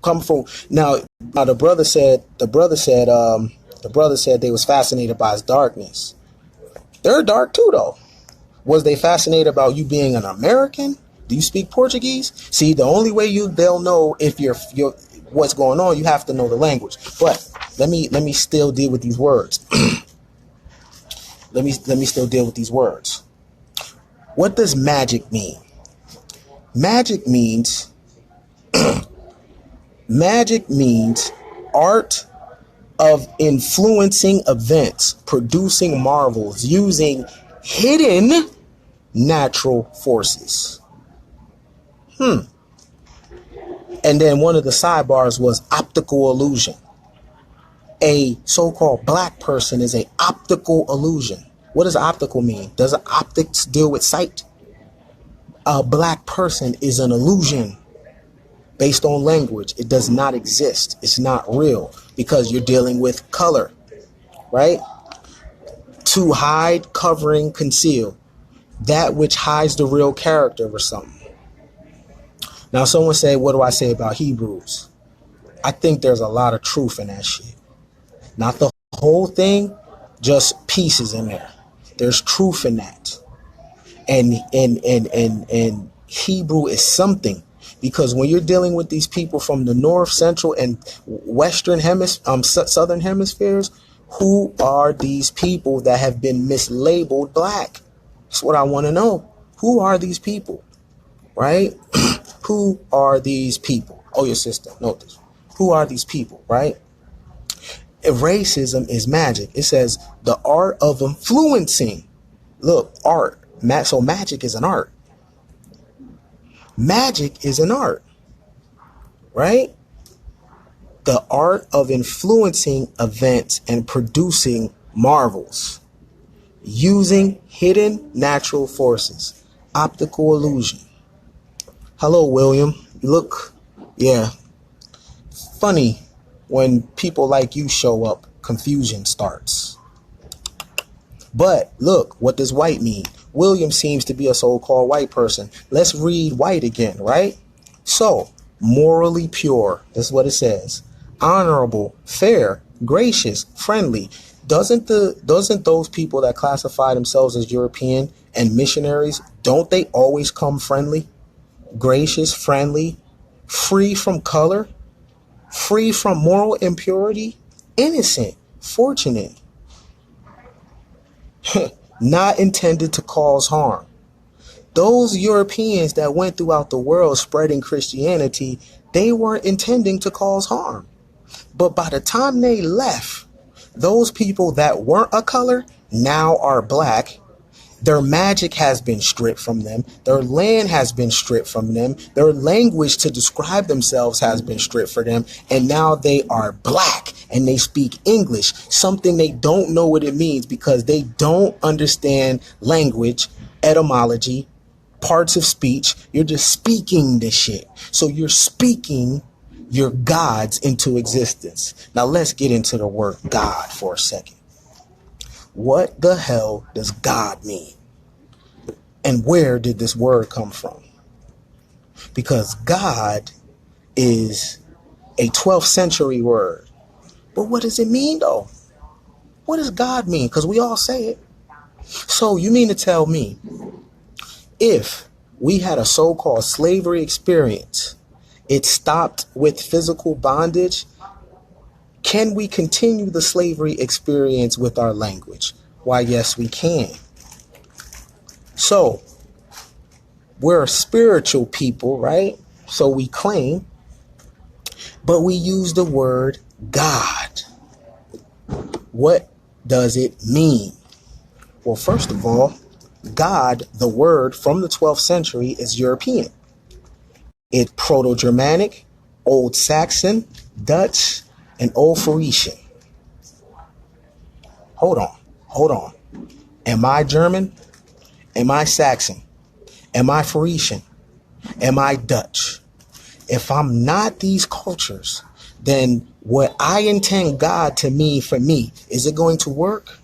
[SPEAKER 1] come from now. The brother said they was fascinated by his darkness. They're dark too, though. Was they fascinated about you being an American? Do you speak Portuguese? See, the only way they'll know if you're what's going on, you have to know the language. But let me still deal with these words. let me still deal with these words. What does magic mean? Magic means art of influencing events, producing marvels, using hidden natural forces. And then one of the sidebars was optical illusion. A so-called black person is a optical illusion. What does optical mean? Does optics deal with sight? A black person is an illusion based on language. It does not exist. It's not real because you're dealing with color, right? To hide, covering, conceal. That which hides the real character or something. Now, someone say, what do I say about Hebrews? I think there's a lot of truth in that shit. Not the whole thing, just pieces in there. There's truth in that. And Hebrew is something, because when you're dealing with these people from the north, central, and western southern hemispheres, who are these people that have been mislabeled black? That's what I want to know. Who are these people? Right? Who are these people? Oh, your sister. Note this. Who are these people? Right? Racism is magic. It says the art of influencing. Look, art. So magic is an art. Magic is an art. Right? The art of influencing events and producing marvels. Using hidden natural forces. Optical illusion. Hello, William. You look, yeah. Funny when people like you show up, confusion starts. But look, what does white mean? William seems to be a so-called white person. Let's read white again, right? So, morally pure. That's what it says. Honorable, fair, gracious, friendly. Doesn't those people that classify themselves as European and missionaries, don't they always come friendly? Gracious, friendly, free from color, free from moral impurity, innocent, fortunate, not intended to cause harm. Those Europeans that went throughout the world spreading Christianity, they weren't intending to cause harm. But by the time they left, those people that weren't a color now are black. Their magic has been stripped from them. Their land has been stripped from them. Their language to describe themselves has been stripped from them. And now they are black and they speak English, something they don't know what it means because they don't understand language, etymology, parts of speech. You're just speaking this shit. So you're speaking your gods into existence. Now let's get into the word God for a second. What the hell does God mean? And where did this word come from? Because God is a 12th century word. But what does it mean though? What does God mean? Because we all say it. So you mean to tell me if We had a so-called slavery experience. It stopped with physical bondage. Can we continue the slavery experience with our language? Why, yes, we can. So, we're a spiritual people, right? So we claim, but we use the word God. What does it mean? Well, first of all, God, the word from the 12th century, is European. It's Proto-Germanic, Old Saxon, Dutch, and Old Phoenician. Hold on. Am I German? Am I Saxon? Am I Phoenician? Am I Dutch? If I'm not these cultures, then what I intend God to mean for me, is it going to work?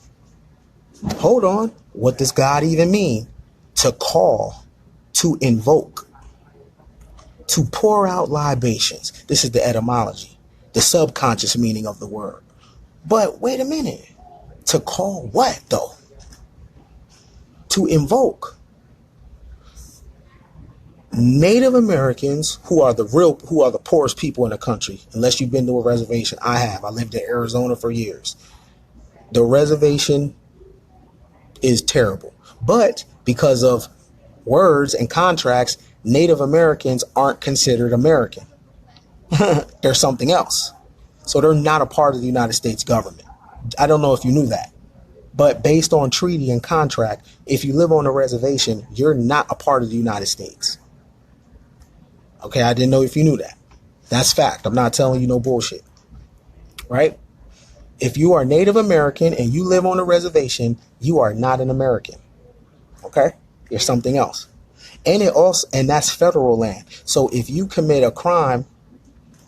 [SPEAKER 1] Hold on. What does God even mean? To call, to invoke, to pour out libations. This is the etymology, the subconscious meaning of the word. But wait a minute. To call what though? To invoke. Native Americans, who are the poorest people in the country, unless you've been to a reservation. I have. I lived in Arizona for years. The reservation is terrible. But because of words and contracts, Native Americans aren't considered American. They're something else. So they're not a part of the United States government. I don't know if you knew that. But based on treaty and contract, if you live on a reservation, you're not a part of the United States. Okay, I didn't know if you knew that. That's fact. I'm not telling you no bullshit. Right? If you are Native American and you live on a reservation, you are not an American. Okay? You're something else. And that's federal land. So if you commit a crime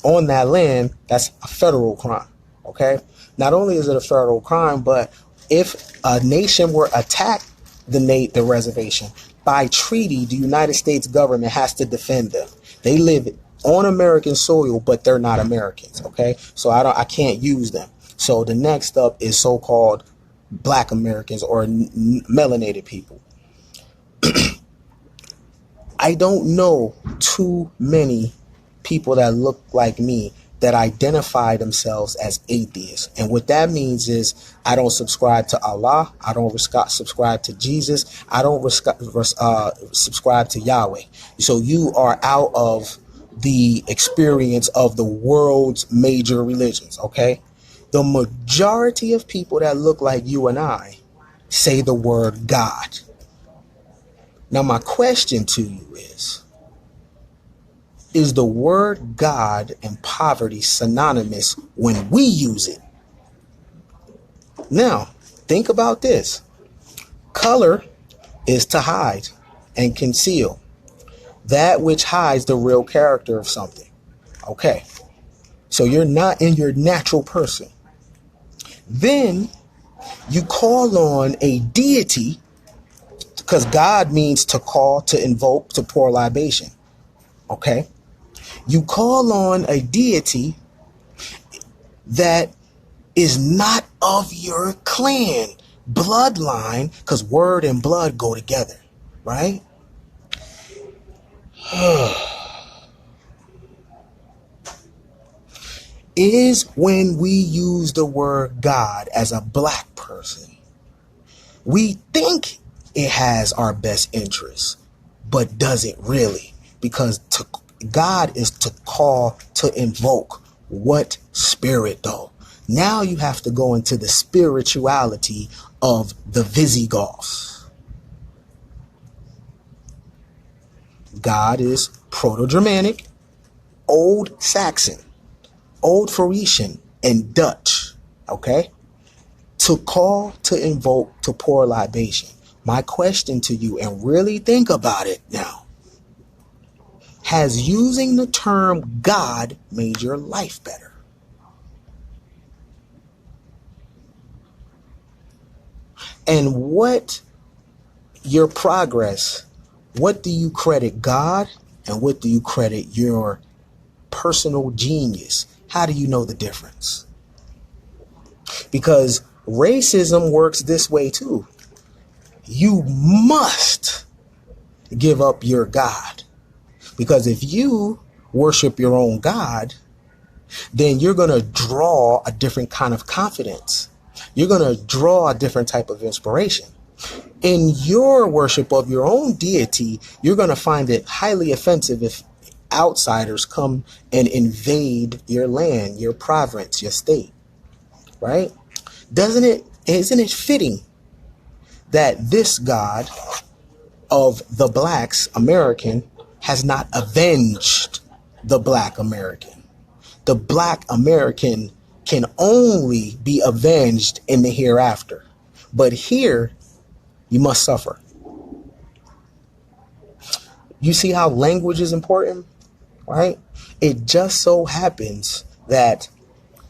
[SPEAKER 1] on that land, that's a federal crime. Okay? Not only is it a federal crime, but if a nation were attack the reservation, by treaty, the United States government has to defend them. They live on American soil, but they're not Americans. Okay, so I can't use them. So the next up is so-called Black Americans or melanated people. I don't know too many people that look like me that identify themselves as atheists. And what that means is I don't subscribe to Allah. I don't subscribe to Jesus. I don't subscribe to Yahweh. So you are out of the experience of the world's major religions, okay? The majority of people that look like you and I say the word God. Now, my question to you is the word God and poverty synonymous when we use it? Now, think about this. Color is to hide and conceal. That which hides the real character of something. Okay. So you're not in your natural person. Then you call on a deity, because God means to call, to invoke, to pour libation. Okay. You call on a deity that is not of your clan, bloodline, because word and blood go together, right? Is when we use the word God as a black person, we think it has our best interests, but does it really? Because God is to call, to invoke. What spirit though? Now you have to go into the spirituality of the Visigoths. God is Proto-Germanic, Old Saxon, Old Phoenician, and Dutch. Okay? To call, to invoke, to pour libation. My question to you, and really think about it now. Has using the term God made your life better? And what your progress, what do you credit God and what do you credit your personal genius? How do you know the difference? Because racism works this way too. You must give up your God. Because if you worship your own God, then you're going to draw a different kind of confidence. You're going to draw a different type of inspiration. In your worship of your own deity, you're going to find it highly offensive if outsiders come and invade your land, your province, your state, right? Isn't it fitting that this God of the blacks, American, has not avenged the black American? The black American can only be avenged in the hereafter. But here, you must suffer. You see how language is important, right? It just so happens that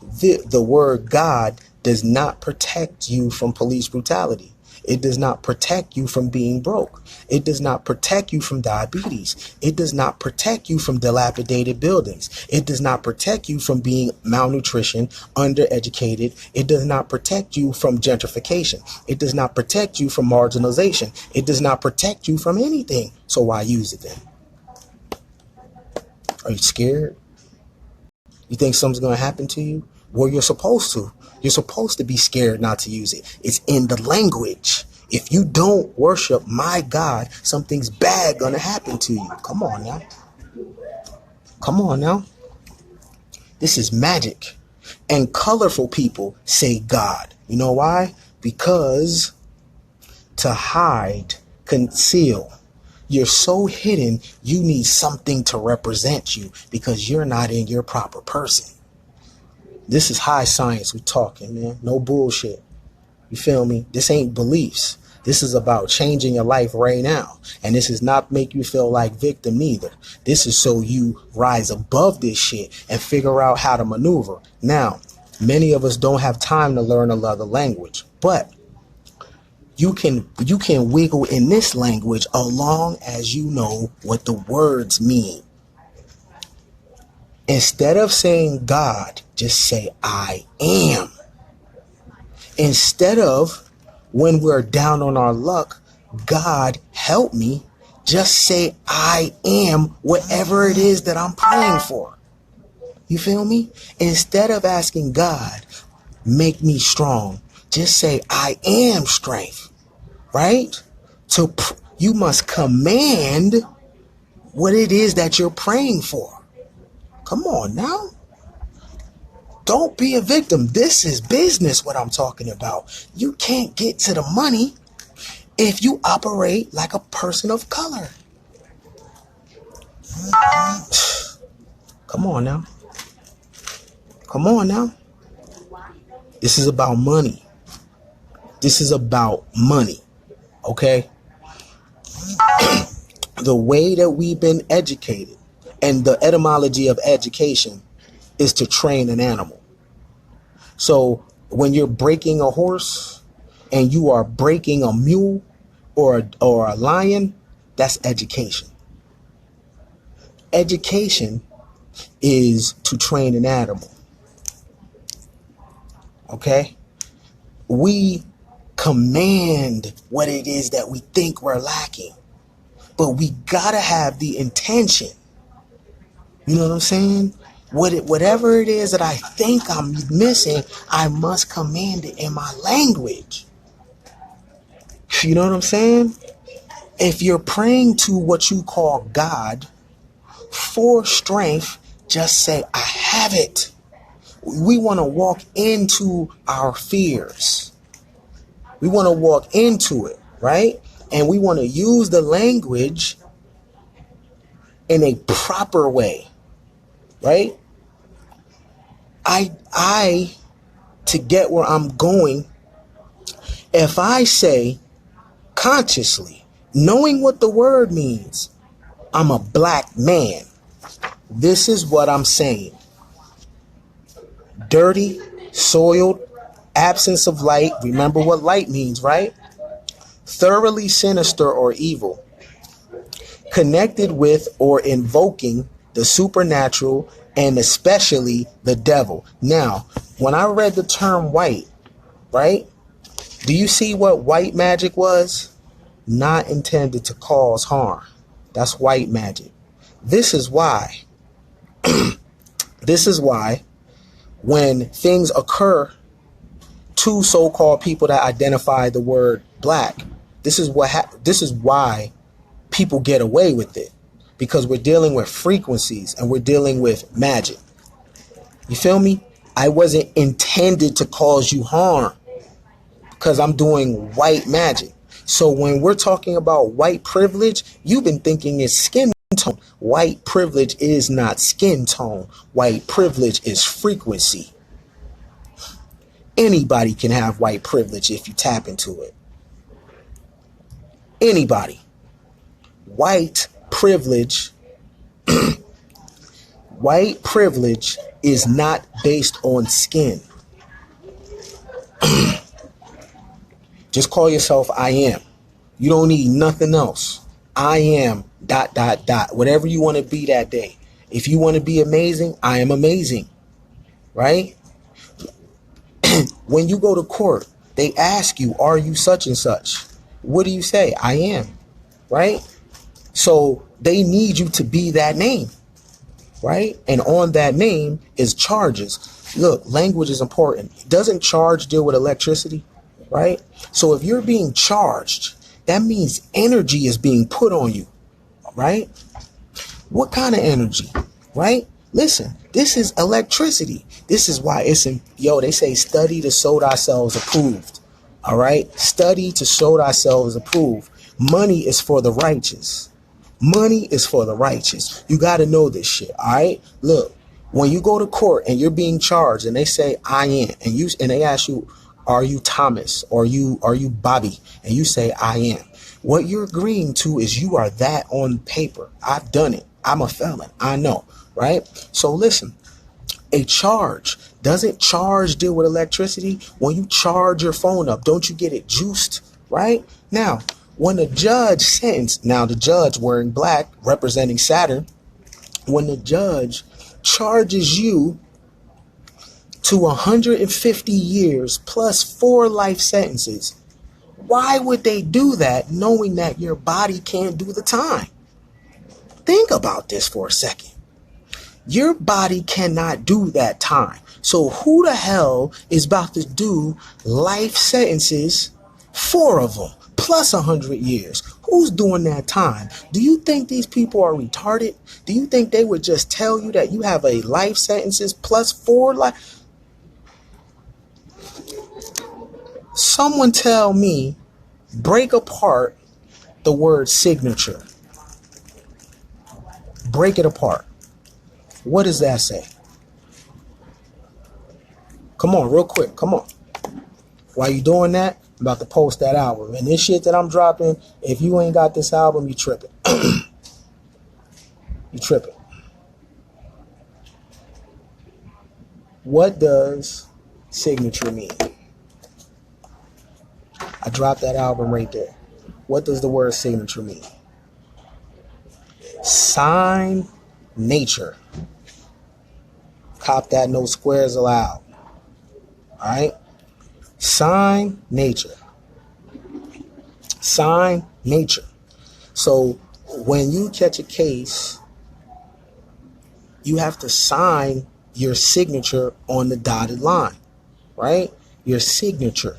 [SPEAKER 1] the word God does not protect you from police brutality. It does not protect you from being broke. It does not protect you from diabetes. It does not protect you from dilapidated buildings. It does not protect you from being malnutrition, undereducated. It does not protect you from gentrification. It does not protect you from marginalization. It does not protect you from anything. So why use it then? Are you scared? You think something's going to happen to you? Well, you're supposed to. You're supposed to be scared not to use it. It's in the language. If you don't worship my God, something's bad going to happen to you. Come on now. Come on now. This is magic. And colorful people say God. You know why? Because to hide, conceal. You're so hidden, you need something to represent you because you're not in your proper person. This is high science we're talking, man. No bullshit. You feel me? This ain't beliefs. This is about changing your life right now. And this is not make you feel like victim neither. This is so you rise above this shit and figure out how to maneuver. Now, many of us don't have time to learn another language, but you can wiggle in this language as long as you know what the words mean. Instead of saying God, just say I am. Instead of when we're down on our luck, God help me, just say I am whatever it is that I'm praying for. You feel me? Instead of asking God, make me strong, just say I am strength, right? So you must command what it is that you're praying for. Come on now. Don't be a victim. This is business, what I'm talking about. You can't get to the money if you operate like a person of color. Come on now. Come on now. This is about money. This is about money. Okay? The way that we've been educated, and the etymology of education is to train an animal. So when you're breaking a horse and you are breaking a mule or a lion, that's education. Education is to train an animal. Okay? We command what it is that we think we're lacking, but we gotta have the intention. You know what I'm saying? Whatever it is that I think I'm missing, I must command it in my language. You know what I'm saying? If you're praying to what you call God for strength, just say, I have it. We want to walk into our fears. We want to walk into it, right? And we want to use the language in a proper way, right? I to get where I'm going, if I say consciously, knowing what the word means, I'm a black man. This is what I'm saying. Dirty, soiled, absence of light. Remember what light means, right? Thoroughly sinister or evil. Connected with or invoking the supernatural and especially the devil. Now, when I read the term white, right? Do you see what white magic was? Not intended to cause harm. That's white magic. This is why. This is why when things occur to so-called people that identify the word black, this is why people get away with it, because we're dealing with frequencies and we're dealing with magic. You feel me? I wasn't intended to cause you harm because I'm doing white magic. So when we're talking about white privilege, you've been thinking it's skin tone. White privilege is not skin tone. White privilege is frequency. Anybody can have white privilege if you tap into it. Anybody. White privilege white privilege is not based on skin. Just call yourself I am. You don't need nothing else. I am ... Whatever you want to be that day. If you want to be amazing, I am amazing. Right? When you go to court, they ask you, are you such and such? What do you say? I am. Right? So they need you to be that name. Right? And on that name is charges. Look, language is important. Doesn't charge deal with electricity? Right? So if you're being charged, that means energy is being put on you. Right? What kind of energy? Right? Listen, this is electricity. This is why they say study to show thyself approved. All right? Study to show thyself approved. Money is for the righteous. Money is for the righteous. You got to know this shit. All right? Look, when you go to court and you're being charged and they say I am, and they ask you, are you Thomas, or are you Bobby, and you say I am, what you're agreeing to is you are that on paper. I've done it. I'm a felon. I know. Right? So listen, a charge. Doesn't charge deal with electricity? When you charge your phone up, don't you get it juiced? Right? Now, when the judge sentenced, now the judge wearing black representing Saturn, when the judge charges you to 150 years plus 4 life sentences, why would they do that knowing that your body can't do the time? Think about this for a second. Your body cannot do that time. So who the hell is about to do life sentences, 4 of them, plus 100 years? Who's doing that time? Do you think these people are retarded? Do you think they would just tell you that you have a life sentences plus 4 life? Someone tell me, break apart the word signature. Break it apart. What does that say? Come on, real quick. Come on. While you doing that, I'm about to post that album. And this shit that I'm dropping, if you ain't got this album, you tripping. You tripping. What does signature mean? I dropped that album right there. What does the word signature mean? Sign nature. Cop that, no squares allowed. Alright? Sign nature. Sign nature. So when you catch a case, you have to sign your signature on the dotted line. Right? Your signature.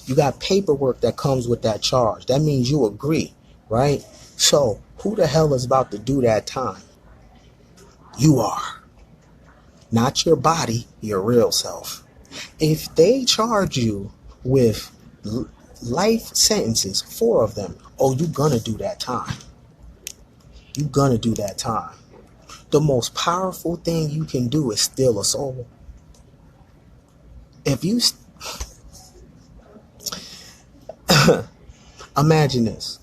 [SPEAKER 1] You got paperwork that comes with that charge. That means you agree. Right? So who the hell is about to do that time? You are. Not your body, your real self. If they charge you with life sentences, 4 of them, oh, you're gonna do that time. You're gonna do that time. The most powerful thing you can do is steal a soul. If you imagine this.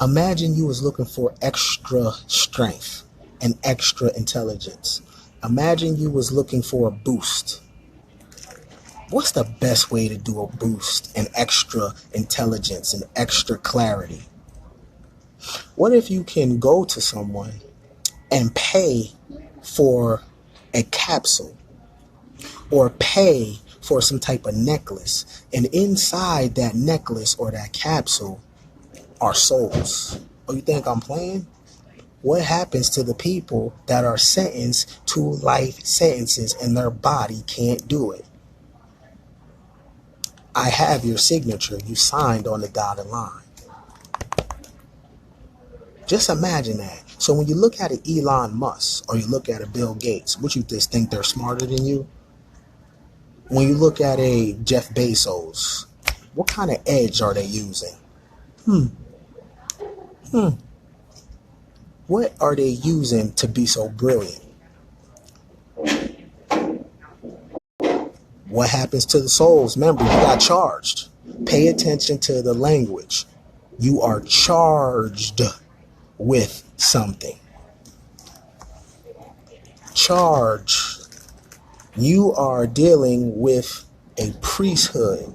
[SPEAKER 1] Imagine you was looking for extra strength and extra intelligence. Imagine you was looking for a boost. What's the best way to do a boost and extra intelligence and extra clarity? What if you can go to someone and pay for a capsule or pay for some type of necklace, and inside that necklace or that capsule are souls? Oh, you think I'm playing? What happens to the people that are sentenced to life sentences and their body can't do it? I have your signature. You signed on the dotted line. Just imagine that. So when you look at an Elon Musk or you look at a Bill Gates, what you just think they're smarter than you? When you look at a Jeff Bezos, what kind of edge are they using? Hmm. What are they using to be so brilliant? What happens to the souls? Remember, you got charged. Pay attention to the language. You are charged with something. Charge. You are dealing with a priesthood.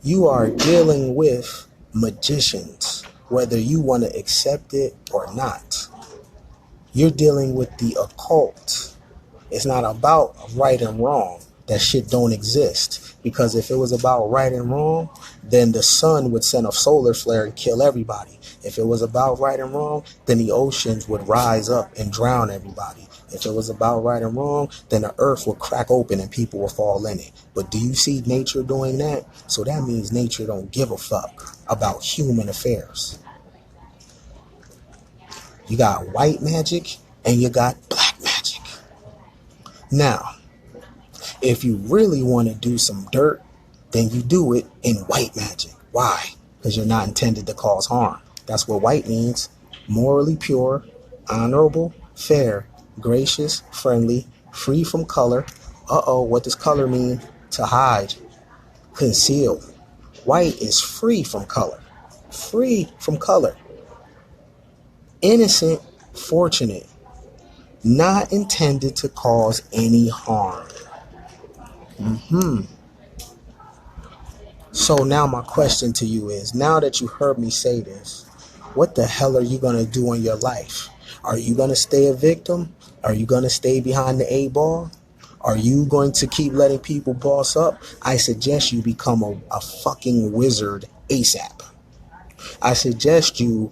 [SPEAKER 1] You are dealing with magicians, whether you want to accept it or not. You're dealing with the occult. It's not about right and wrong. That shit don't exist. Because if it was about right and wrong, then the sun would send a solar flare and kill everybody. If it was about right and wrong, then the oceans would rise up and drown everybody. If it was about right and wrong, then the earth would crack open and people will fall in it. But do you see nature doing that? So that means nature don't give a fuck about human affairs. You got white magic and you got black magic. Now, if you really want to do some dirt, then you do it in white magic. Why? Because you're not intended to cause harm. That's what white means. Morally pure, honorable, fair, gracious, friendly, free from color. Uh-oh, what does color mean? To hide, conceal. White is free from color. Free from color. Innocent, fortunate. Not intended to cause any harm. So now my question to you is, now that you heard me say this, what the hell are you going to do in your life? Are you going to stay a victim? Are you going to stay behind the 8 ball? Are you going to keep letting people boss up? I suggest you become a fucking wizard ASAP. I suggest you,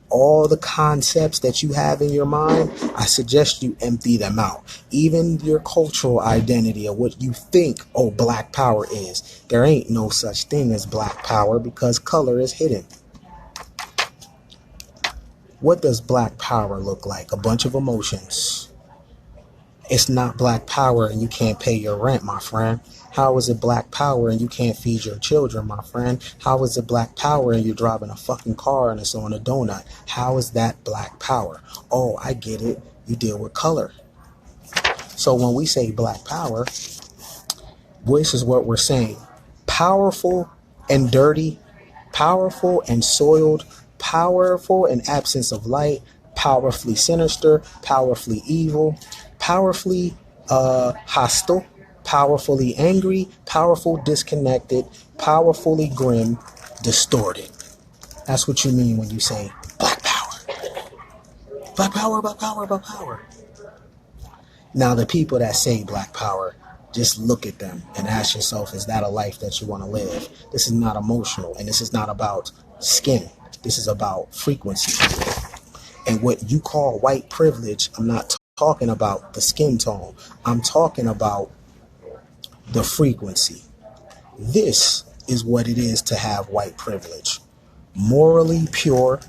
[SPEAKER 1] all the concepts that you have in your mind, I suggest you empty them out. Even your cultural identity of what you think, oh, black power is. There ain't no such thing as black power because color is hidden. What does black power look like? A bunch of emotions. It's not black power and you can't pay your rent, my friend. How is it black power and you can't feed your children, my friend? How is it black power and you're driving a fucking car and it's on a donut? How is that black power? Oh, I get it. You deal with color. So when we say black power, this is what we're saying. Powerful and dirty, powerful and soiled, powerful in absence of light, powerfully sinister, powerfully evil, powerfully hostile, powerfully angry, powerful disconnected, powerfully grim, distorted. That's what you mean when you say black power. Black power, black power, black power. Now the people that say black power, just look at them and ask yourself, is that a life that you want to live? This is not emotional and this is not about skin. This is about frequency. And what you call white privilege, I'm not talking about the skin tone. I'm talking about the frequency. This is what it is to have white privilege. Morally pure,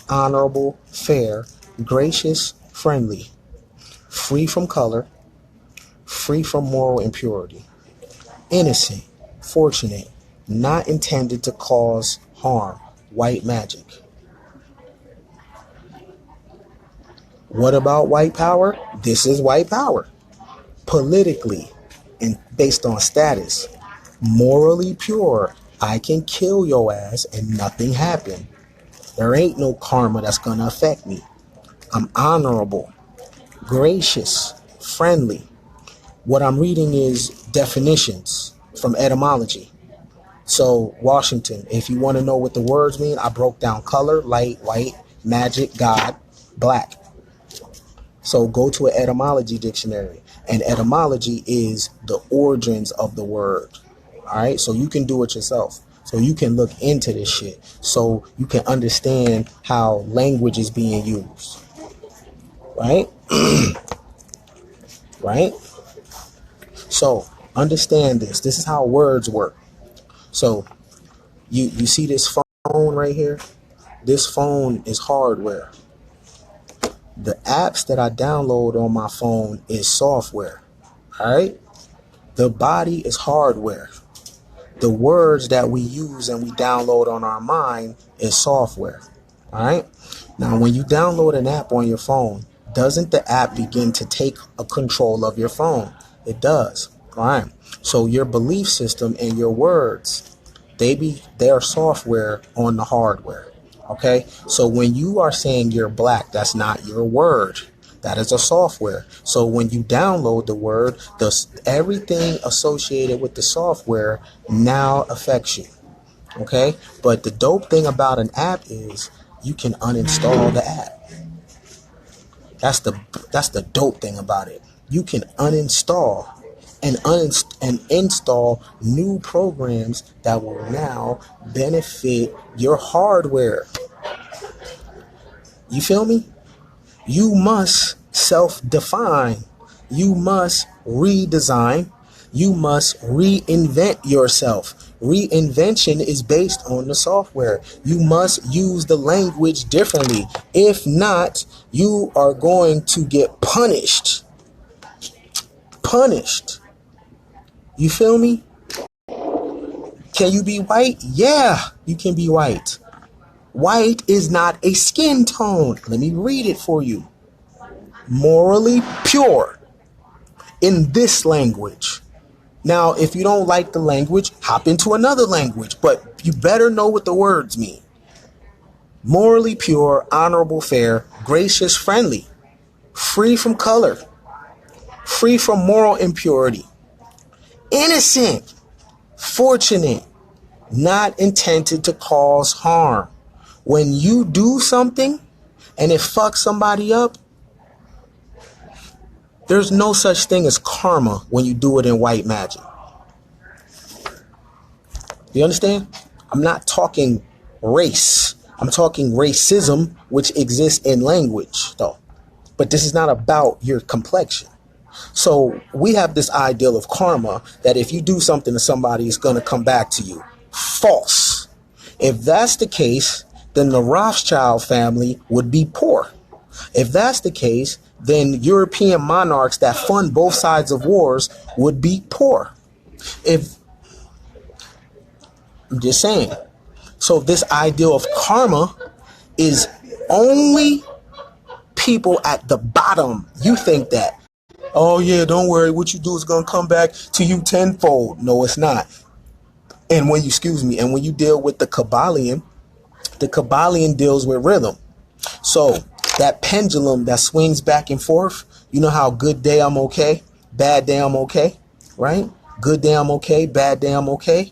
[SPEAKER 1] honorable, fair, gracious, friendly, free from color, free from moral impurity, innocent, fortunate, not intended to cause harm, white magic. What about white power? This is white power. Politically and based on status, morally pure, I can kill your ass and nothing happen. There ain't no karma that's gonna affect me. I'm honorable, gracious, friendly. What I'm reading is definitions from etymology. So, Washington, if you want to know what the words mean, I broke down color, light, white, magic, God, black. So go to an etymology dictionary. And etymology is the origins of the word. All right, so you can do it yourself. So you can look into this shit. So you can understand how language is being used. Right? Right? So understand this. This is how words work. So you see this phone right here? This phone is hardware. The apps that I download on my phone is software. All right? The body is hardware. The words that we use and we download on our mind is software. All right? Now, when you download an app on your phone, doesn't the app begin to take a control of your phone? It does. All right. So your belief system and your words, they are software on the hardware. Okay? So when you are saying you're black, that's not your word. That is a software. So when you download the word, everything associated with the software now affects you. Okay? But the dope thing about an app is you can uninstall the app. That's the dope thing about it. You can uninstall and install new programs that will now benefit your hardware. You feel me? You must self-define. You must redesign. You must reinvent yourself. Reinvention is based on the software. You must use the language differently. If not, you are going to get punished. Punished. You feel me? Can you be white? Yeah, you can be white. White is not a skin tone. Let me read it for you. Morally pure in this language. Now, if you don't like the language, hop into another language, but you better know what the words mean. Morally pure, honorable, fair, gracious, friendly, free from color, free from moral impurity, innocent, fortunate, not intended to cause harm. When you do something and it fucks somebody up, there's no such thing as karma when you do it in white magic. You understand? I'm not talking race. I'm talking racism, which exists in language, though. But this is not about your complexion. So we have this ideal of karma that if you do something to somebody, it's going to come back to you. False. If that's the case, then the Rothschild family would be poor. If that's the case, then European monarchs that fund both sides of wars would be poor. I'm just saying. So this ideal of karma is only people at the bottom. You think that, oh yeah, don't worry, what you do is going to come back to you tenfold. No, it's not. And when you deal with the Kabbalion deals with rhythm. So that pendulum that swings back and forth, you know how good day I'm okay, bad day I'm okay, right? Good day I'm okay, bad day I'm okay.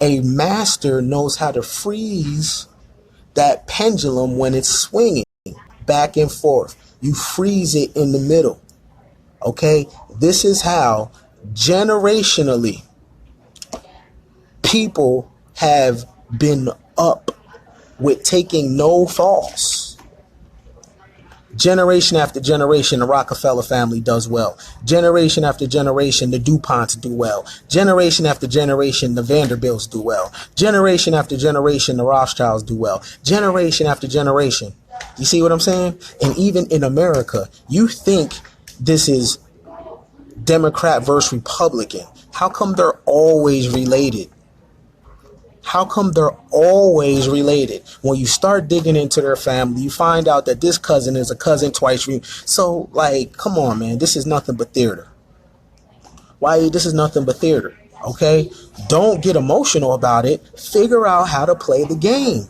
[SPEAKER 1] A master knows how to freeze that pendulum when it's swinging back and forth. You freeze it in the middle. Okay? This is how generationally people have been up with taking no falls. Generation after generation, the Rockefeller family does well. Generation after generation, the DuPonts do well. Generation after generation, the Vanderbilts do well. Generation after generation, the Rothschilds do well. Generation after generation. You see what I'm saying? And even in America, you think this is Democrat versus Republican. How come they're always related? How come they're always related? When you start digging into their family, you find out that this cousin is a cousin twice. So, like, come on, man. This is nothing but theater. Why? This is nothing but theater. Okay? Don't get emotional about it. Figure out how to play the game.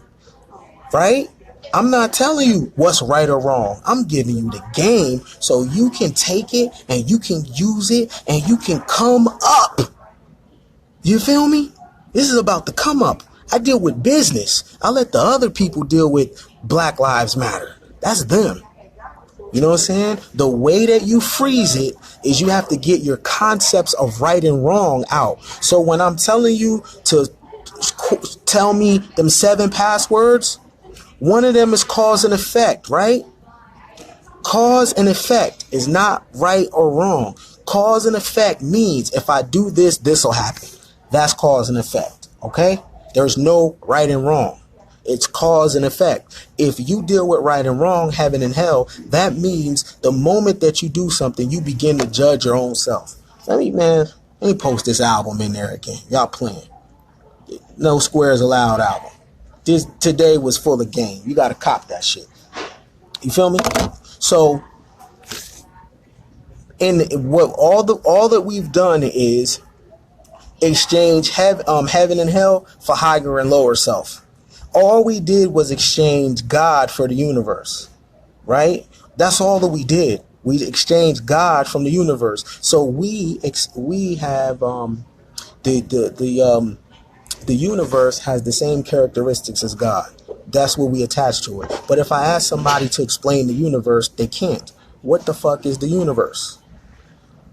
[SPEAKER 1] Right? I'm not telling you what's right or wrong. I'm giving you the game so you can take it and you can use it and you can come up. You feel me? This is about the come up. I deal with business. I let the other people deal with Black Lives Matter. That's them. You know what I'm saying? The way that you freeze it is you have to get your concepts of right and wrong out. So when I'm telling you to Tell me them 7 passwords. One of them is cause and effect, right? Cause and effect is not right or wrong. Cause and effect means if I do this, this will happen. That's cause and effect, okay? There's no right and wrong. It's cause and effect. If you deal with right and wrong, heaven and hell, that means the moment that you do something, you begin to judge your own self. Let me post this album in there again. Y'all playing. No squares allowed album. This today was full of game. You gotta cop that shit. You feel me? So, in what all that we've done is exchange heaven and hell for higher and lower self. All we did was exchange God for the universe, right? That's all that we did. We exchanged God from the universe. So we have the universe has the same characteristics as God. That's what we attach to it. But if I ask somebody to explain the universe, they can't. What the fuck is the universe?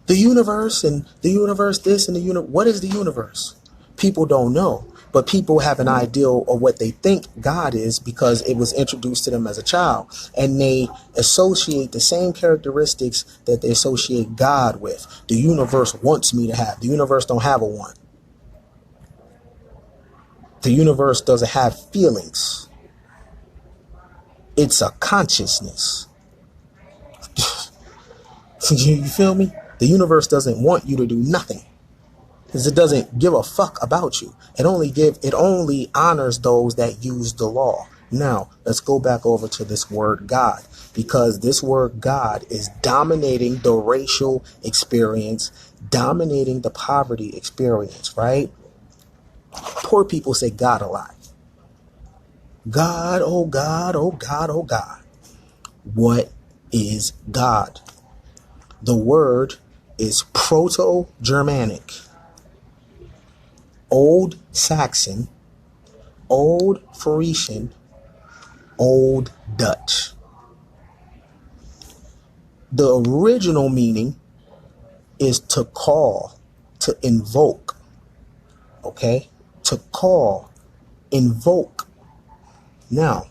[SPEAKER 1] The universe and the universe this and the universe. What is the universe? People don't know. But people have an ideal of what they think God is because it was introduced to them as a child. And they associate the same characteristics that they associate God with. The universe wants me to have. The universe don't have a want. The universe doesn't have feelings. It's a consciousness. You feel me? The universe doesn't want you to do nothing. Because it doesn't give a fuck about you. It only honors those that use the law. Now, let's go back over to this word God. Because this word God is dominating the racial experience, dominating the poverty experience, right? Poor people say God a lot. God, oh God, oh God, oh God. What is God? The word is Proto-Germanic, Old Saxon, Old Frisian, Old Dutch. The original meaning is to call, to invoke. Okay? To call, invoke. Now,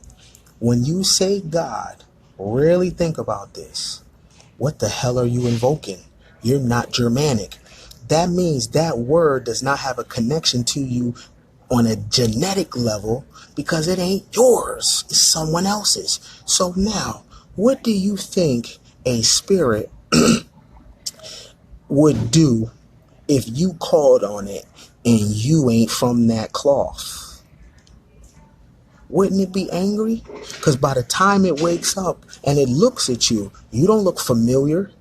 [SPEAKER 1] when you say God, really think about this. What the hell are you invoking? You're not Germanic. That means that word does not have a connection to you on a genetic level because it ain't yours. It's someone else's. So now, what do you think a spirit would do if you called on it and you ain't from that cloth? Wouldn't it be angry? Because by the time it wakes up and it looks at you, you don't look familiar.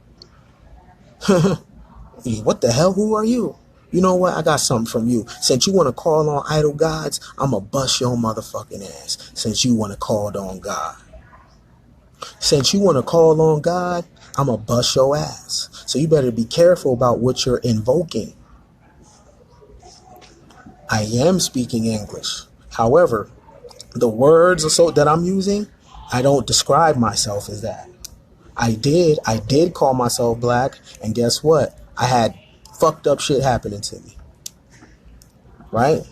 [SPEAKER 1] What the hell? Who are you? You know what? I got something from you. Since you want to call on idol gods, I'm going to bust your motherfucking ass. Since you want to call on God. Since you want to call on God, I'm going to bust your ass. So you better be careful about what you're invoking. I am speaking English. However, the words that I'm using, I don't describe myself as that. I did call myself black, and guess what? I had fucked up shit happening to me. Right?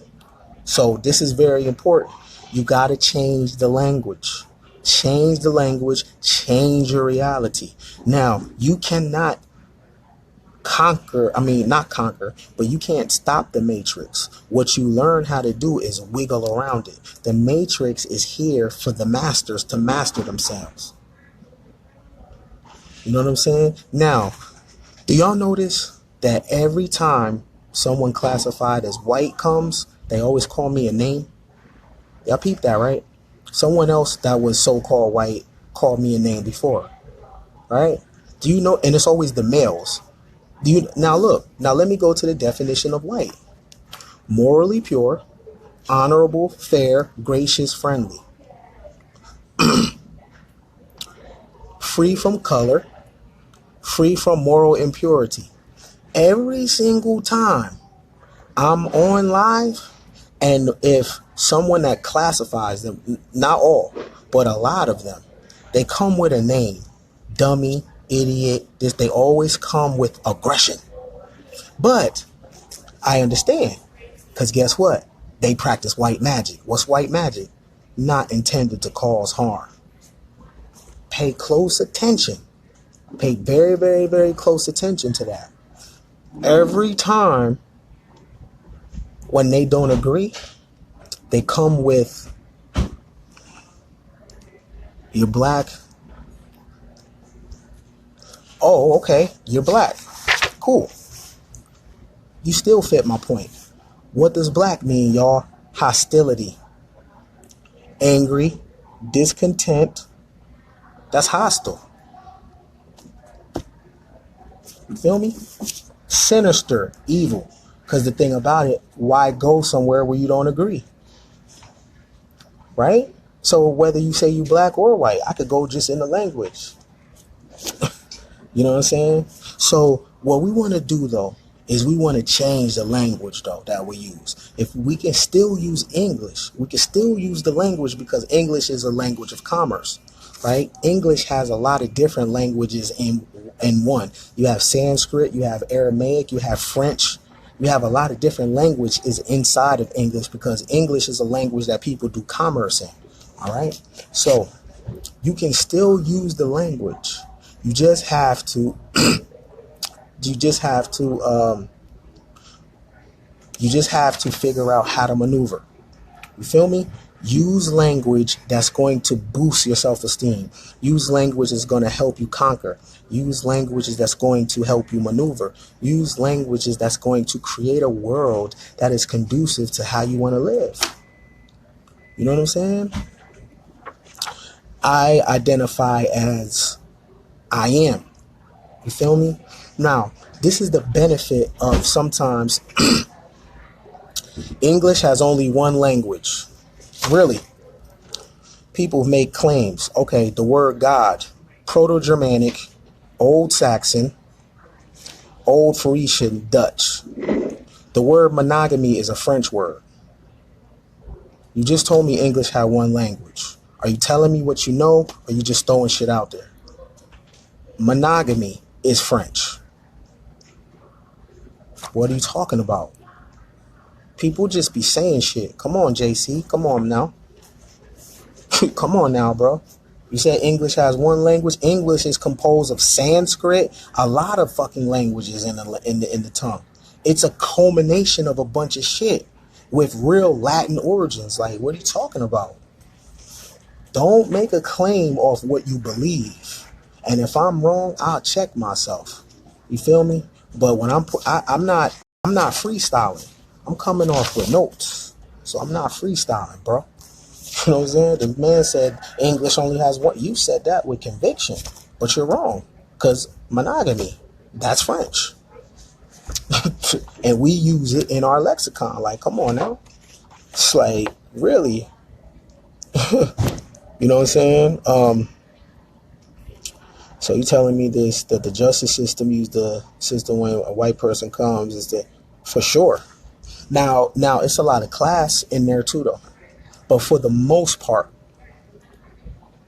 [SPEAKER 1] So this is very important. You got to change the language. Change the language, change your reality. Now, you cannot not conquer, but you can't stop the matrix. What you learn how to do is wiggle around it. The matrix is here for the masters to master themselves. You know what I'm saying? Now, do y'all notice that every time someone classified as white comes, they always call me a name? Y'all peep that, right? Someone else that was so-called white called me a name before, right? Do you know? And it's always the males. Now let me go to the definition of white. Morally pure, honorable, fair, gracious, friendly. Free from color, free from moral impurity. Every single time I'm on live, and if someone that classifies them, not all, but a lot of them, they come with a name. Dummy, idiot, they always come with aggression. But I understand, because guess what? They practice white magic. What's white magic? Not intended to cause harm. Pay close attention. Pay very, very, very close attention to that. Every time when they don't agree, they come with, you're black. Oh, okay, you're black. Cool. You still fit my point. What does black mean, y'all? Hostility. Angry, discontent. That's hostile. You feel me? Sinister, evil. Because the thing about it, why go somewhere where you don't agree? Right? So whether you say you black or white, I could go just in the language. You know what I'm saying? So what we want to do, though, is we want to change the language, though, that we use. If we can still use English, we can still use the language because English is a language of commerce, right? English has a lot of different languages in one. You have Sanskrit, you have Aramaic, you have French. You have a lot of different language is inside of English because English is a language that people do commerce in, all right? So you can still use the language. You just have to figure out how to maneuver. You feel me? Use language that's going to boost your self-esteem. Use language that's going to help you conquer. Use languages that's going to help you maneuver. Use languages that's going to create a world that is conducive to how you want to live. You know what I'm saying? I identify as I am. You feel me? Now, this is the benefit of sometimes English has only one language. Really. People make claims. Okay, the word God, Proto-Germanic, Old Saxon, Old Phoenician, Dutch. The word monogamy is a French word. You just told me English had one language. Are you telling me what you know, or are you just throwing shit out there? Monogamy is French. What are you talking about? People just be saying shit. Come on, JC. Come on now. Come on now, bro. You said English has one language. English is composed of Sanskrit, a lot of fucking languages in the tongue. It's a culmination of a bunch of shit with real Latin origins. Like, what are you talking about? Don't make a claim off what you believe. And if I'm wrong, I'll check myself. You feel me? But when I'm not freestyling. I'm coming off with notes. So I'm not freestyling, bro. You know what I'm saying? The man said English only has one. You said that with conviction, but you're wrong. Because monogamy, that's French. And we use it in our lexicon. Like, come on now. It's like, really? You know what I'm saying? So you telling me this, that the justice system use the system when a white person comes is that for sure. Now it's a lot of class in there too, though. But for the most part,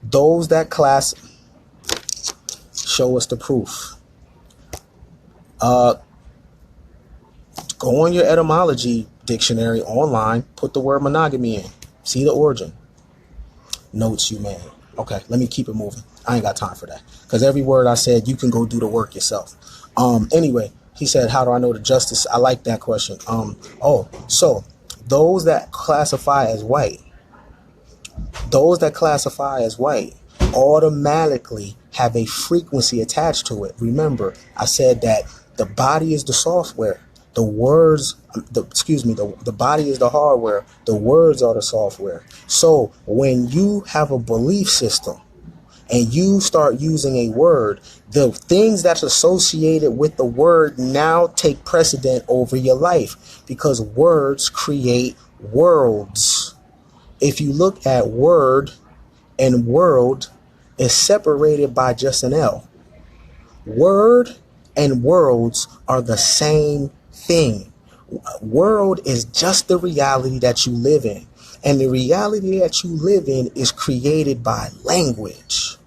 [SPEAKER 1] those that class show us the proof. Go on your etymology dictionary online, put the word monogamy in, see the origin. Notes you made. Okay, let me keep it moving. I ain't got time for that. Because every word I said, you can go do the work yourself. Anyway, he said, how do I know the justice? I like that question. So those that classify as white automatically have a frequency attached to it. Remember, I said that the body is the software. The body is the hardware. The words are the software. So when you have a belief system and you start using a word, the things that's associated with the word now take precedent over your life because words create worlds. If you look at word and world, it's separated by just an L. Word and worlds are the same thing. World is just the reality that you live in. And the reality that you live in is created by language.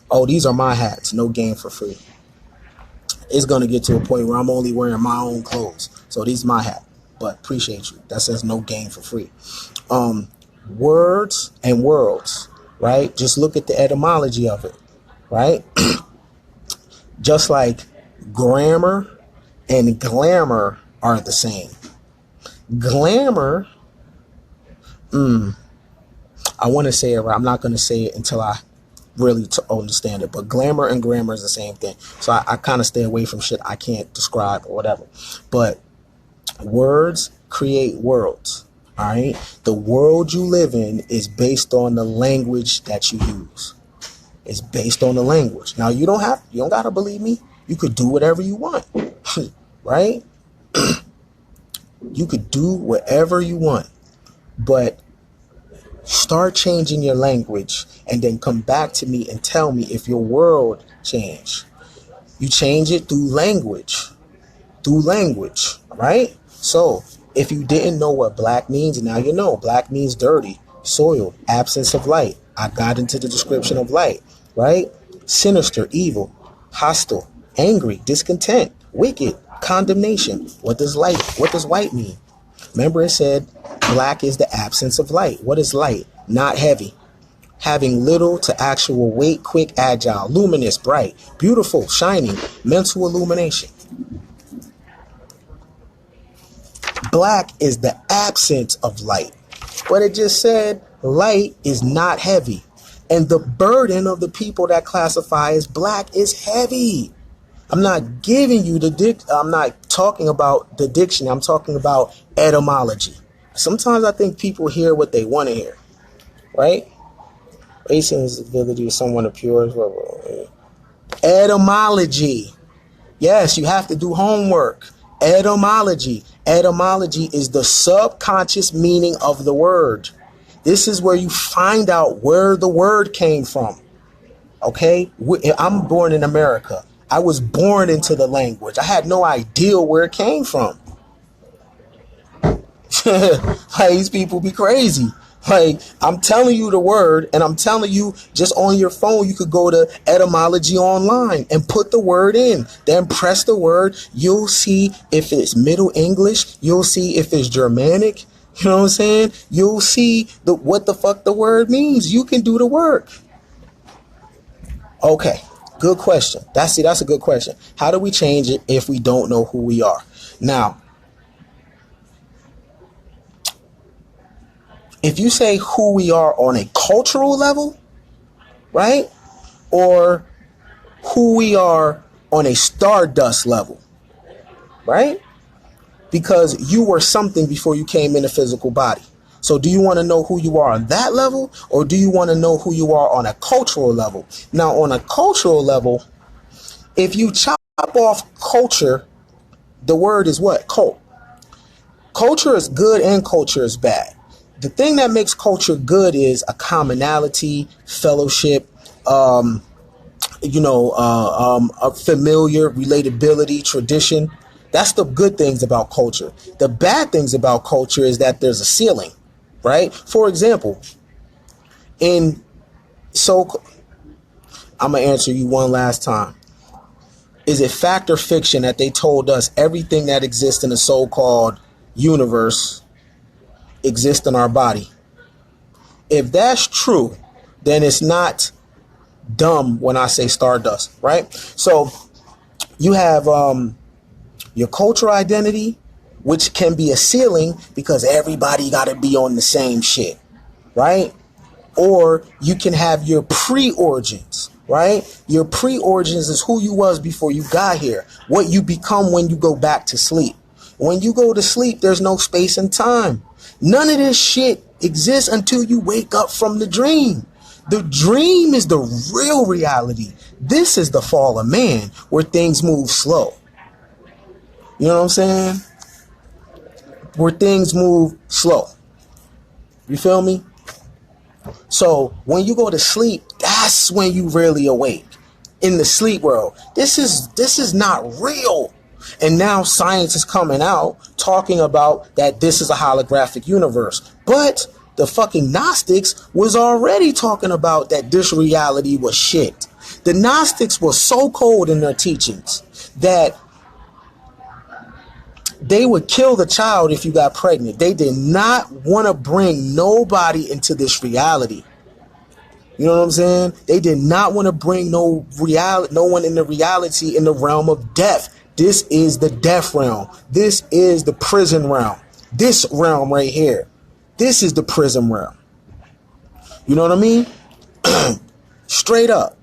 [SPEAKER 1] Oh, these are my hats. No game for free. It's going to get to a point where I'm only wearing my own clothes. So these are my hat. but appreciate you. That says no gain for free. Words and worlds, right? Just look at the etymology of it, right? Just like grammar and glamour are the same. Glamour, I want to say it right. I'm not going to say it until I really understand it. But glamour and grammar is the same thing. So I kind of stay away from shit I can't describe or whatever. But words create worlds. All right. The world you live in is based on the language that you use. It's based on the language. Now you don't gotta believe me. You could do whatever you want. Right? You could do whatever you want. But start changing your language and then come back to me and tell me if your world changed. You change it through language. Right? So if you didn't know what black means, now you know. Black means dirty, soiled, absence of light. I got into the description of light, right? Sinister, evil, hostile, angry, discontent, wicked, condemnation. What does white mean? Remember, it said black is the absence of light. What is light? Not heavy. Having little to actual weight, quick, agile, luminous, bright, beautiful, shining, mental illumination. Black is the absence of light. But it just said light is not heavy. And the burden of the people that classify as black is heavy. I'm not giving you I'm not talking about the dictionary. I'm talking about etymology. Sometimes I think people hear what they want to hear, right? Racing is the ability of someone to pure. Etymology. Yes, you have to do homework. Etymology. Etymology is the subconscious meaning of the word. This is where you find out where the word came from. Okay? I'm born in America. I was born into the language. I had no idea where it came from. Like, these people be crazy. Like, I'm telling you the word, and I'm telling you, just on your phone, you could go to Etymology online and put the word in. Then press the word. You'll see if it's Middle English. You'll see if it's Germanic. You know what I'm saying? You'll see what the fuck the word means. You can do the work. Okay, good question. That's a good question. How do we change it if we don't know who we are? Now, if you say who we are on a cultural level, right? Or who we are on a stardust level, right? Because you were something before you came in a physical body. So do you want to know who you are on that level, or do you want to know who you are on a cultural level? Now, on a cultural level, if you chop off culture, the word is what? Cult. Culture is good and culture is bad. The thing that makes culture good is a commonality, fellowship, a familiar, relatability, tradition. That's the good things about culture. The bad things about culture is that there's a ceiling, right? For example, I'm going to answer you one last time. Is it fact or fiction that they told us everything that exists in the so-called universe exist in our body? If that's true, then it's not dumb when I say stardust, right? So you have your cultural identity, which can be a ceiling because everybody got to be on the same shit, right? Or you can have your pre-origins, right? Your pre-origins is who you was before you got here, what you become when you go back to sleep. When you go to sleep, there's no space and time. None of this shit exists until you wake up from the dream. The dream is the real reality. This is the fall of man, where things move slow. You know what I'm saying? Where things move slow. You feel me? So when you go to sleep, that's when you really awake. In the sleep world, this is not real. And now science is coming out talking about that this is a holographic universe. But the fucking Gnostics was already talking about that this reality was shit. The Gnostics were so cold in their teachings that They would kill the child if you got pregnant. They did not want to bring nobody into this reality. You know what I'm saying? They did not want to bring no one in the reality in the realm of death. This is the death realm. This is the prison realm. This realm right here. This is the prison realm. You know what I mean? Straight up.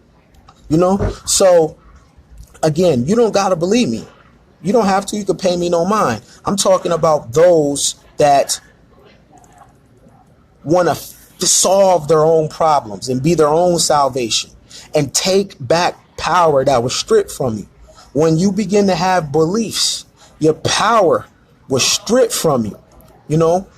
[SPEAKER 1] You know? So, again, you don't got to believe me. You don't have to. You can pay me no mind. I'm talking about those that want to solve their own problems and be their own salvation and take back power that was stripped from you. When you begin to have beliefs, your power was stripped from you. You know,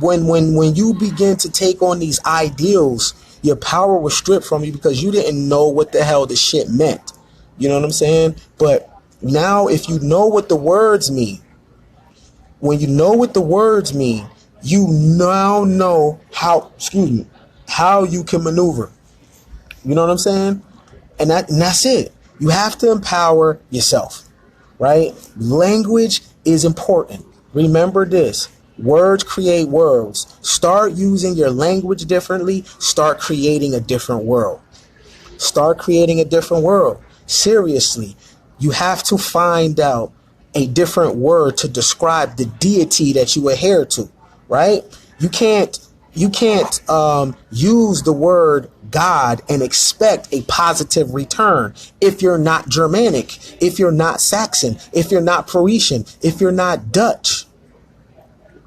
[SPEAKER 1] when you begin to take on these ideals, your power was stripped from you because you didn't know what the hell the shit meant. You know what I'm saying? But now if you know what the words mean, when you know what the words mean, you now know how you can maneuver. You know what I'm saying? And that's it. You have to empower yourself, right? Language is important. Remember this. Words create worlds. Start using your language differently. Start creating a different world. Start creating a different world. Seriously, you have to find out a different word to describe the deity that you adhere to, right? You can't use the word God and expect a positive return if you're not Germanic, if you're not Saxon, if you're not Parisian, if you're not Dutch,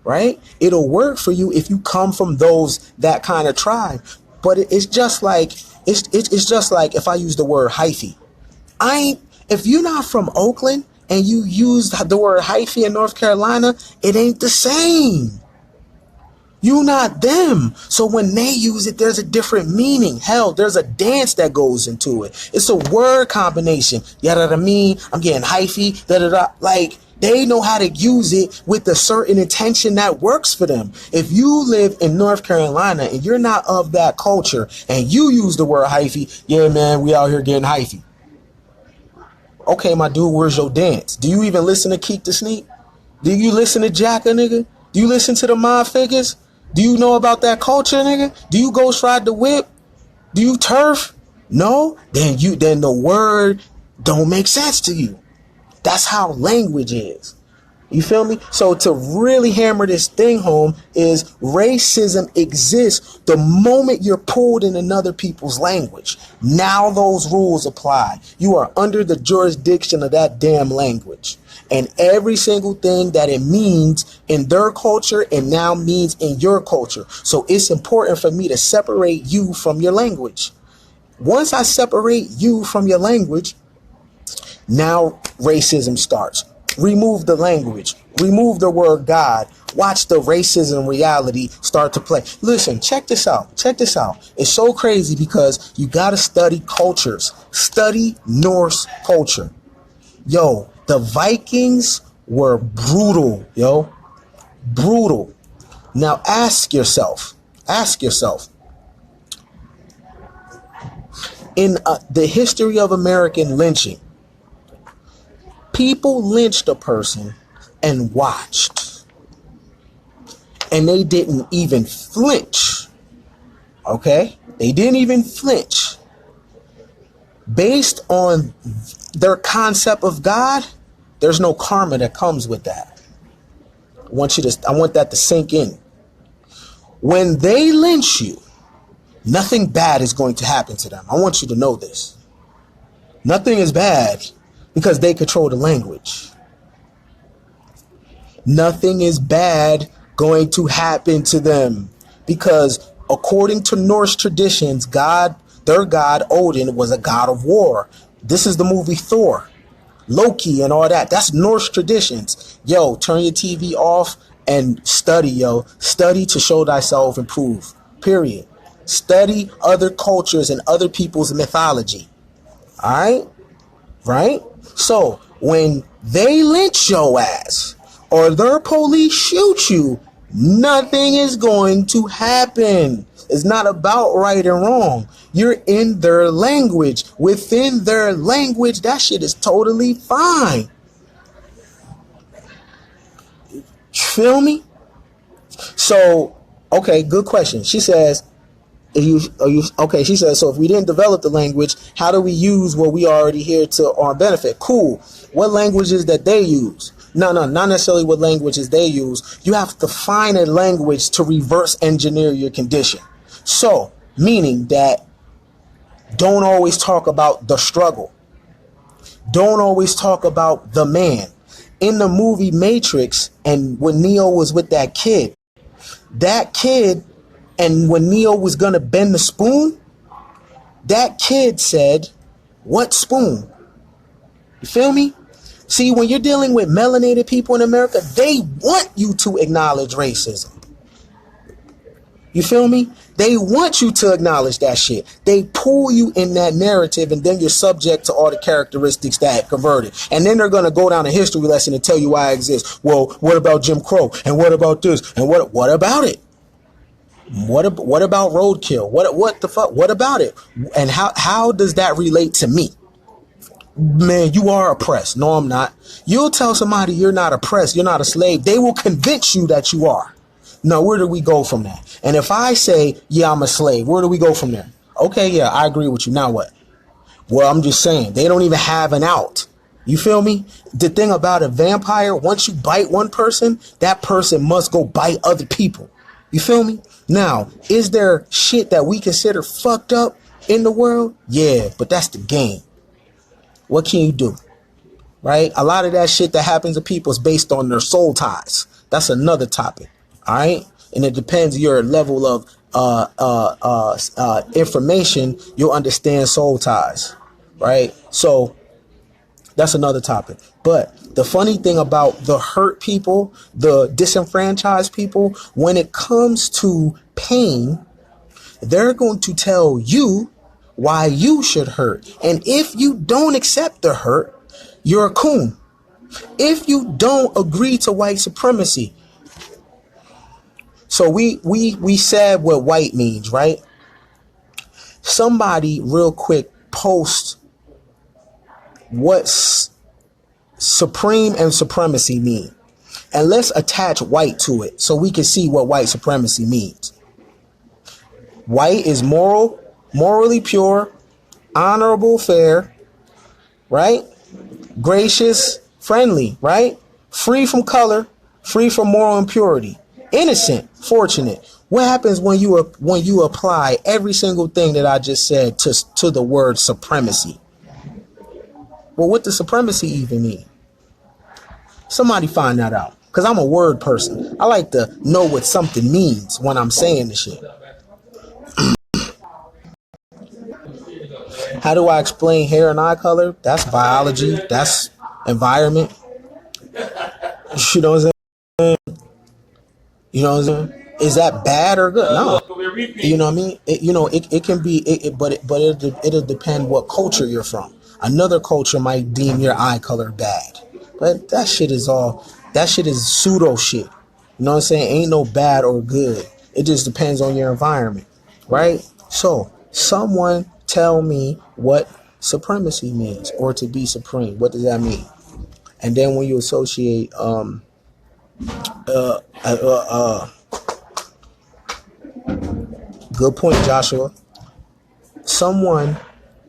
[SPEAKER 1] right? It'll work for you if you come from that kind of tribe. But it's just like if I use the word hyphy. If you're not from Oakland and you use the word hyphy in North Carolina, it ain't the same. You not them. So when they use it, there's a different meaning. Hell, there's a dance that goes into it. It's a word combination. Yada da mean. I'm getting hyphy. Da da da. Like they know how to use it with a certain intention that works for them. If you live in North Carolina and you're not of that culture and you use the word hyphy, yeah, man, we out here getting hyphy. Okay, my dude, where's your dance? Do you even listen to Keek the Sneak? Do you listen to Jacka, nigga? Do you listen to the Mob Figures? Do you know about that culture, nigga? Do you Ghost Ride the Whip? Do you turf? No? Then the word don't make sense to you. That's how language is. You feel me? So to really hammer this thing home is racism exists the moment you're pulled in another people's language. Now those rules apply. You are under the jurisdiction of that damn language. And every single thing that it means in their culture, it now means in your culture. So it's important for me to separate you from your language. Once I separate you from your language, now racism starts. Remove the language. Remove the word God. Watch the racism reality start to play. Listen, check this out. Check this out. It's so crazy because you got to study cultures. Study Norse culture. Yo, the Vikings were brutal, yo. Brutal. Now ask yourself, in the history of American lynching, people lynched a person and watched. And they didn't even flinch. Okay? They didn't even flinch. Based on their concept of God, there's no karma that comes with that. I want that to sink in. When they lynch you, nothing bad is going to happen to them. I want you to know this. Nothing is bad because they control the language. Nothing is bad going to happen to them because according to Norse traditions, their god Odin was a god of war. This is the movie Thor, Loki and all that. That's Norse traditions. Yo, turn your TV off and study, yo. Study to show thyself improve. Period. Study other cultures and other people's mythology. All right? Right? So when they lynch your ass or their police shoot you, nothing is going to happen. It's not about right and wrong. You're in their language. Within their language, that shit is totally fine. feel me? So, okay, good question. She says, okay, she says, so if we didn't develop the language, how do we use what we already hear to our benefit? Cool. What languages that they use? No, not necessarily what languages they use. You have to find a language to reverse engineer your condition. So, meaning that don't always talk about the struggle. Don't always talk about the man. In the movie Matrix, and when Neo was with that kid, and when Neo was going to bend the spoon, that kid said, "What spoon?" You feel me? See, when you're dealing with melanated people in America, they want you to acknowledge racism. You feel me? They want you to acknowledge that shit. They pull you in that narrative, and then you're subject to all the characteristics that converted. And then they're going to go down a history lesson and tell you why I exist. Well, what about Jim Crow? And what about this? And what about it? What about roadkill? What the fuck? What about it? And how does that relate to me? Man, you are oppressed. No, I'm not. You'll tell somebody you're not oppressed, you're not a slave. They will convince you that you are. Now, where do we go from that? And if I say, yeah, I'm a slave, where do we go from there? Okay, yeah, I agree with you. Now what? Well, I'm just saying, they don't even have an out. You feel me? The thing about a vampire, once you bite one person, that person must go bite other people. You feel me? Now, is there shit that we consider fucked up in the world? Yeah, but that's the game. What can you do? Right? A lot of that shit that happens to people is based on their soul ties. That's another topic. All right? And it depends your level of information, you'll understand soul ties. Right? So that's another topic. But the funny thing about the hurt people, the disenfranchised people, when it comes to pain, they're going to tell you why you should hurt. And if you don't accept the hurt, you're a coon. If you don't agree to white supremacy. So we said what white means, right? Somebody real quick post what's supreme and supremacy mean. And let's attach white to it so we can see what white supremacy means. White is moral, morally pure, honorable, fair, right? Gracious, friendly, right? Free from color, free from moral impurity, innocent, fortunate. What happens when you apply every single thing that I just said to the word supremacy? Well, what does supremacy even mean? Somebody find that out. Because I'm a word person. I like to know what something means when I'm saying the shit. How do I explain hair and eye color? That's biology. That's environment. You know what I'm saying? You know what I'm saying? Is that bad or good? No. You know what I mean? It can be, but it'll depend what culture you're from. Another culture might deem your eye color bad. But that shit is pseudo shit. You know what I'm saying? Ain't no bad or good. It just depends on your environment. Right? So, someone tell me what supremacy means, or to be supreme. What does that mean? And then when you associate good point, Joshua. Someone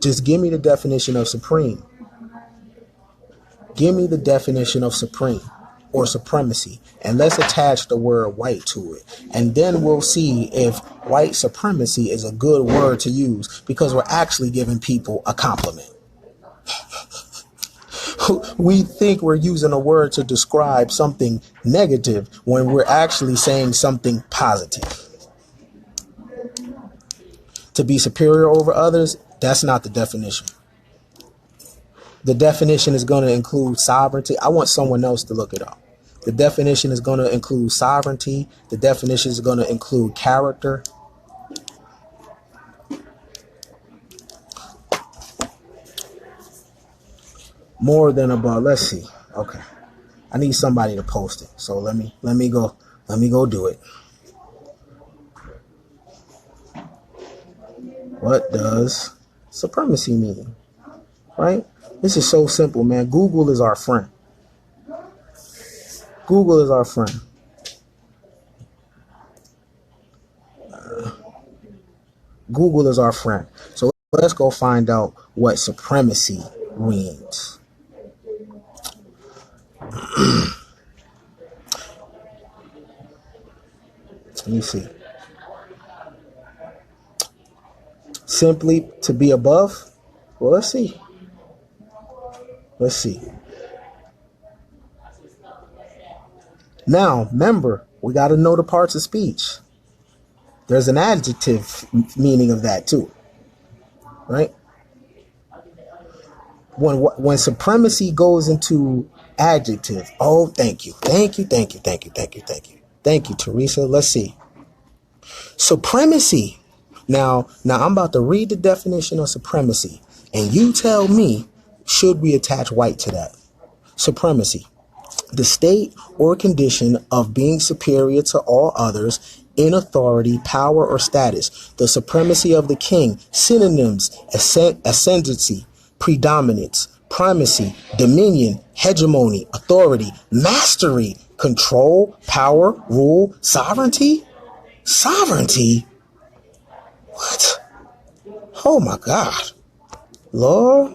[SPEAKER 1] just give me the definition of supreme. Give me the definition of supreme or supremacy, and let's attach the word white to it. And then we'll see if white supremacy is a good word to use, because we're actually giving people a compliment. We think we're using a word to describe something negative when we're actually saying something positive. To be superior over others, that's not the definition. The definition is going to include sovereignty. I want someone else to look it up. The definition is going to include sovereignty. The definition is going to include character. More than above. Let's see. Okay. I need somebody to post it. So let me go do it. What does supremacy mean? Right? This is so simple, man. Google is our friend. Google is our friend. Google is our friend. So let's go find out what supremacy means. Let me see. Simply to be above? Well, let's see. Let's see. Now, remember, we got to know the parts of speech. There's an adjective meaning of that too, right? When supremacy goes into adjective, oh, thank you, Teresa. Let's see. Supremacy. Now I'm about to read the definition of supremacy, and you tell me, should we attach white to that? Supremacy. The state or condition of being superior to all others in authority, power, or status. The supremacy of the king. Synonyms: ascendancy, predominance, primacy, dominion, hegemony, authority, mastery, control, power, rule, sovereignty. Sovereignty? What? Oh my God. Lord.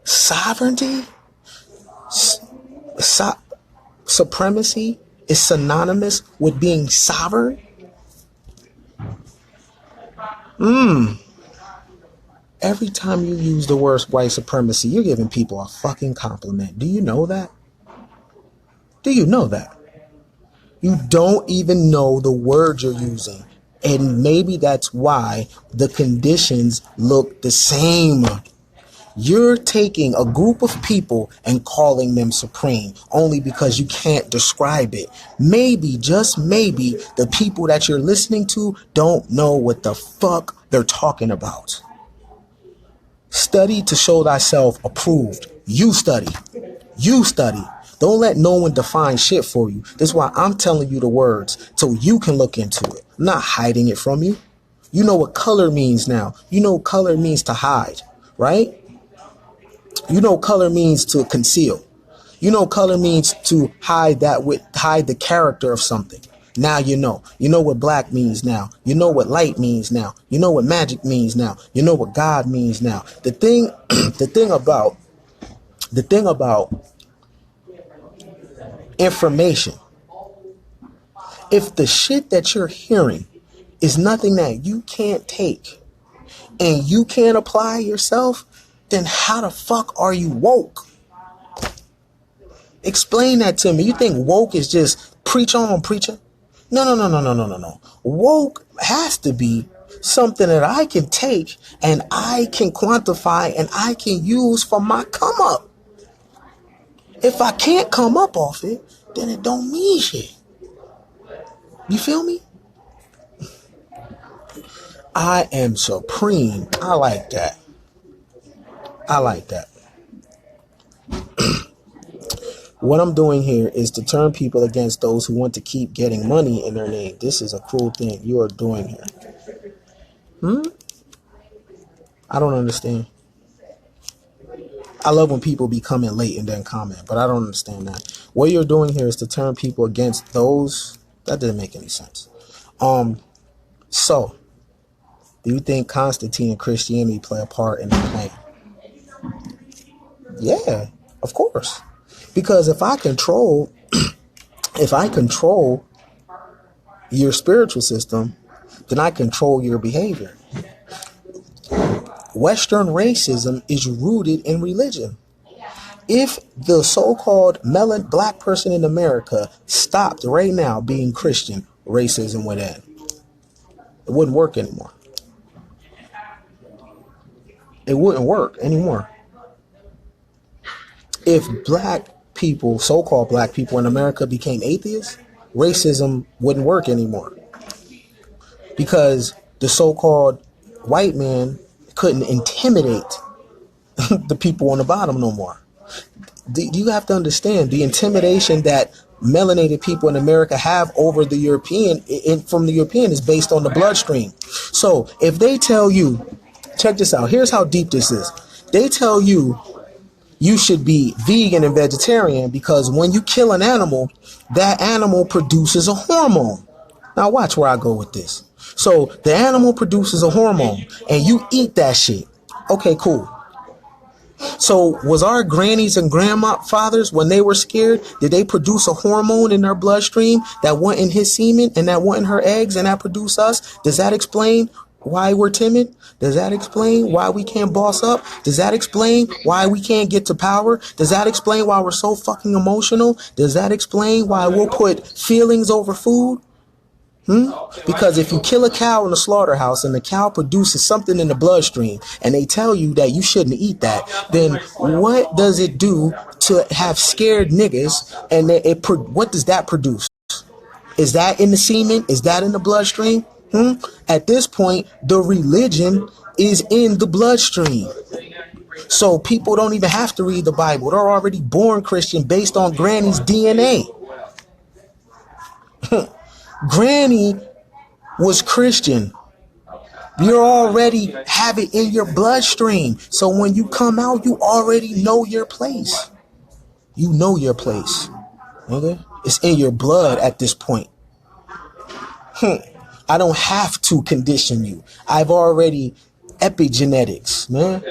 [SPEAKER 1] Sovereignty? Supremacy is synonymous with being sovereign? Every time you use the word white supremacy, you're giving people a fucking compliment. Do you know that? Do you know that? You don't even know the word you're using. And maybe that's why the conditions look the same. You're taking a group of people and calling them supreme only because you can't describe it. Maybe, just maybe, the people that you're listening to don't know what the fuck they're talking about. Study to show thyself approved. You study. You study. Don't let no one define shit for you. That's why I'm telling you the words so you can look into it. I'm not hiding it from you. You know what color means now. You know color means to hide, right? You know color means to conceal. You know color means to hide the character of something. Now you know. You know what black means now. You know what light means now. You know what magic means now. You know what God means now. The thing about information, if the shit that you're hearing is nothing that you can't take and you can't apply yourself, then how the fuck are you woke? Explain that to me. You think woke is just preach on, preacher? No. Woke has to be something that I can take and I can quantify and I can use for my come up. If I can't come up off it, then it don't mean shit. You feel me? I am supreme. I like that. What I'm doing here is to turn people against those who want to keep getting money in their name. This is a cruel thing you are doing here. I don't understand. I love when people be coming late and then comment, but I don't understand that. What you're doing here is to turn people against those. That didn't make any sense. So, do you think Constantine and Christianity play a part in the plan? Yeah, of course. Because if I control your spiritual system, then I control your behavior. Western racism is rooted in religion. If the so-called black person in America stopped right now being Christian, racism would end. It wouldn't work anymore. It wouldn't work anymore. If black people, so-called black people in America became atheists, racism wouldn't work anymore. Because the so-called white man couldn't intimidate the people on the bottom no more. You have to understand the intimidation that melanated people in America have over the European from the European is based on the bloodstream. So if they tell you, check this out, here's how deep this is. They tell you you should be vegan and vegetarian because when you kill an animal, that animal produces a hormone. Now watch where I go with this. So the animal produces a hormone and you eat that shit. Okay, cool. So was our grannies and grandfathers, when they were scared, did they produce a hormone in their bloodstream that went in his semen and that went in her eggs and that produced us? Does that explain why we're timid? Does that explain why we can't boss up? Does that explain why we can't get to power? Does that explain why we're so fucking emotional? Does that explain why we'll put feelings over food? Because if you kill a cow in a slaughterhouse and the cow produces something in the bloodstream and they tell you that you shouldn't eat that, then what does it do to have scared niggas? And what does that produce? Is that in the semen? Is that in the bloodstream? At this point, the religion is in the bloodstream. So people don't even have to read the Bible. They're already born Christian based on Granny's DNA. Granny was Christian. You already have it in your bloodstream. So when you come out, you already know your place. You know your place. Okay? It's in your blood at this point. I don't have to condition you. I've already epigenetics, man.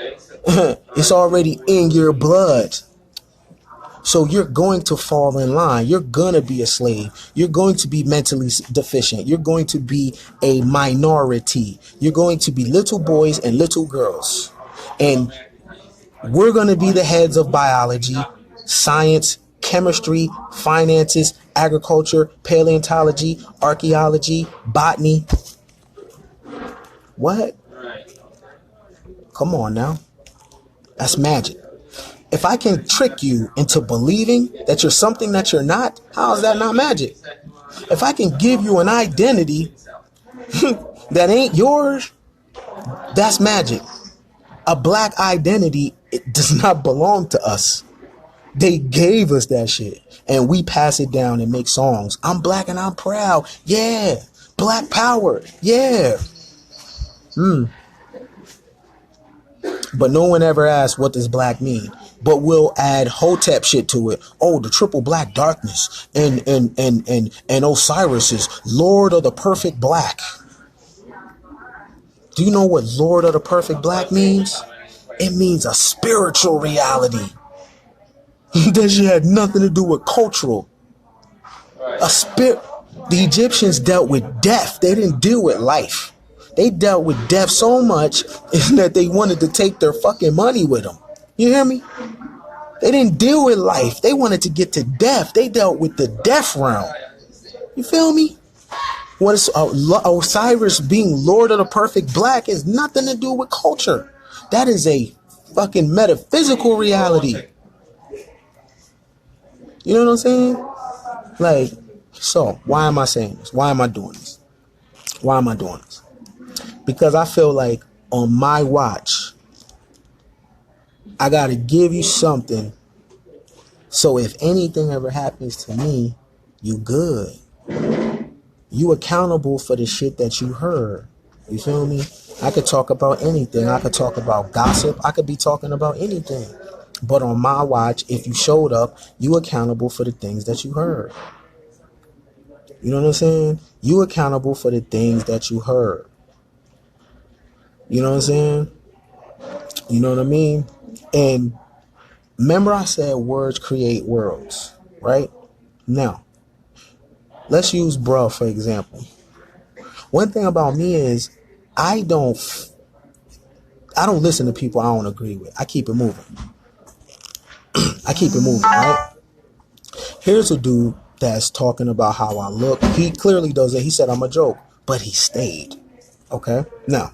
[SPEAKER 1] It's already in your blood. So you're going to fall in line. You're going to be a slave. You're going to be mentally deficient. You're going to be a minority. You're going to be little boys and little girls. And we're going to be the heads of biology, science, chemistry, finances, agriculture, paleontology, archaeology, botany. What? Come on now. That's magic. If I can trick you into believing that you're something that you're not, how is that not magic? If I can give you an identity that ain't yours, that's magic. A black identity, it does not belong to us. They gave us that shit and we pass it down and make songs. I'm black and I'm proud. Yeah. Black power. Yeah. But no one ever asked, what does black mean? But we'll add Hotep shit to it. Oh, the triple black darkness and Osiris is Lord of the perfect black. Do you know what Lord of the perfect black means? It means a spiritual reality. That shit had nothing to do with cultural. The Egyptians dealt with death. They didn't deal with life. They dealt with death so much that they wanted to take their fucking money with them. You hear me? They didn't deal with life. They wanted to get to death. They dealt with the death realm. You feel me? What is Osiris being Lord of the perfect black has nothing to do with culture. That is a fucking metaphysical reality. You know what I'm saying? Like, so why am I saying this? Why am I doing this? Why am I doing this? Because I feel like on my watch, I gotta give you something. So if anything ever happens to me, you good. You accountable for the shit that you heard. You feel me? I could talk about anything. I could talk about gossip. I could be talking about anything. But on my watch, if you showed up, you accountable for the things that you heard. You know what I'm saying? You accountable for the things that you heard. You know what I'm saying? You know what I mean? And remember I said words create worlds, right? Now, let's use bruh for example. One thing about me is I don't listen to people I don't agree with. I keep it moving. I keep it moving, right? Here's a dude that's talking about how I look. He clearly does it. He said I'm a joke, but he stayed. Okay? Now,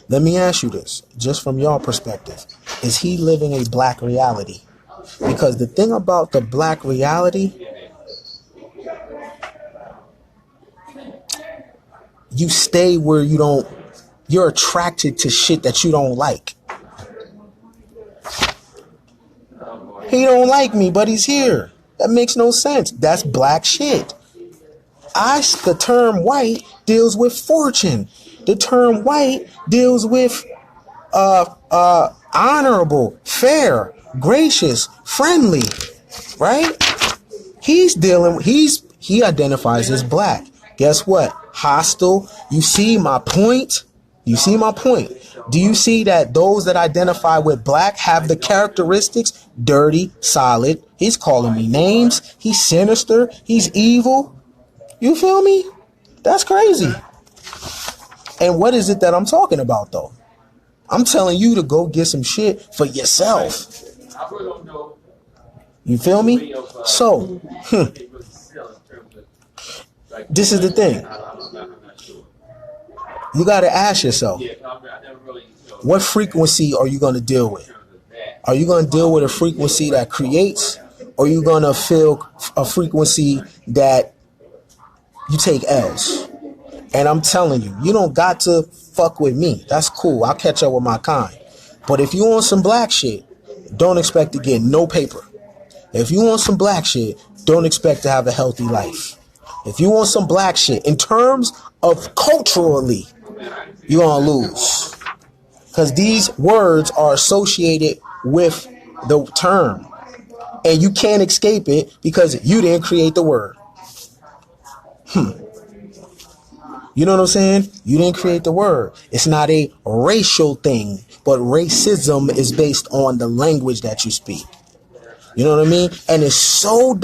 [SPEAKER 1] let me ask you this, just from your perspective. Is he living a black reality? Because the thing about the black reality, you stay where you're attracted to shit that you don't like. He don't like me, but he's here. That makes no sense. That's black shit. The term white deals with fortune. The term white deals with honorable, fair, gracious, friendly, right? He identifies as black. Guess what? Hostile. You see my point? You see my point? Do you see that those that identify with black have the characteristics? Dirty, solid. He's calling me names. He's sinister. He's evil. You feel me? That's crazy. And what is it that I'm talking about though? I'm telling you to go get some shit for yourself. You feel me? So, this is the thing. You got to ask yourself, what frequency are you going to deal with? Are you going to deal with a frequency that creates, or are you going to feel a frequency that you take L's? And I'm telling you, you don't got to fuck with me. That's cool. I'll catch up with my kind. But if you want some black shit, don't expect to get no paper. If you want some black shit, don't expect to have a healthy life. If you want some black shit, in terms of culturally, you're going to lose. Because these words are associated with the term. And you can't escape it because you didn't create the word. You know what I'm saying? You didn't create the word. It's not a racial thing, but racism is based on the language that you speak. You know what I mean? And it's so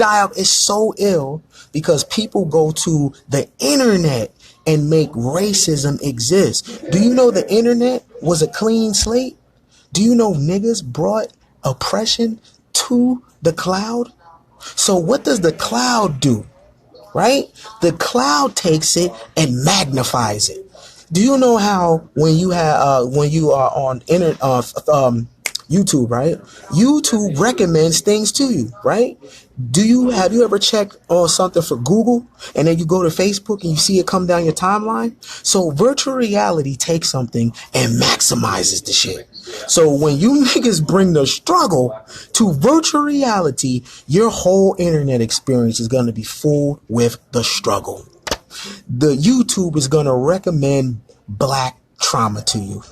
[SPEAKER 1] ill because people go to the internet and make racism exist. Do you know the internet was a clean slate? Do you know niggas brought oppression to the cloud? So what does the cloud do? Right? The cloud takes it and magnifies it. Do you know how when you are on YouTube, right? YouTube recommends things to you, right? Have you ever checked on something for Google and then you go to Facebook and you see it come down your timeline? So virtual reality takes something and maximizes the shit. So when you niggas bring the struggle to virtual reality, your whole internet experience is going to be full with the struggle. The YouTube is going to recommend black trauma to you.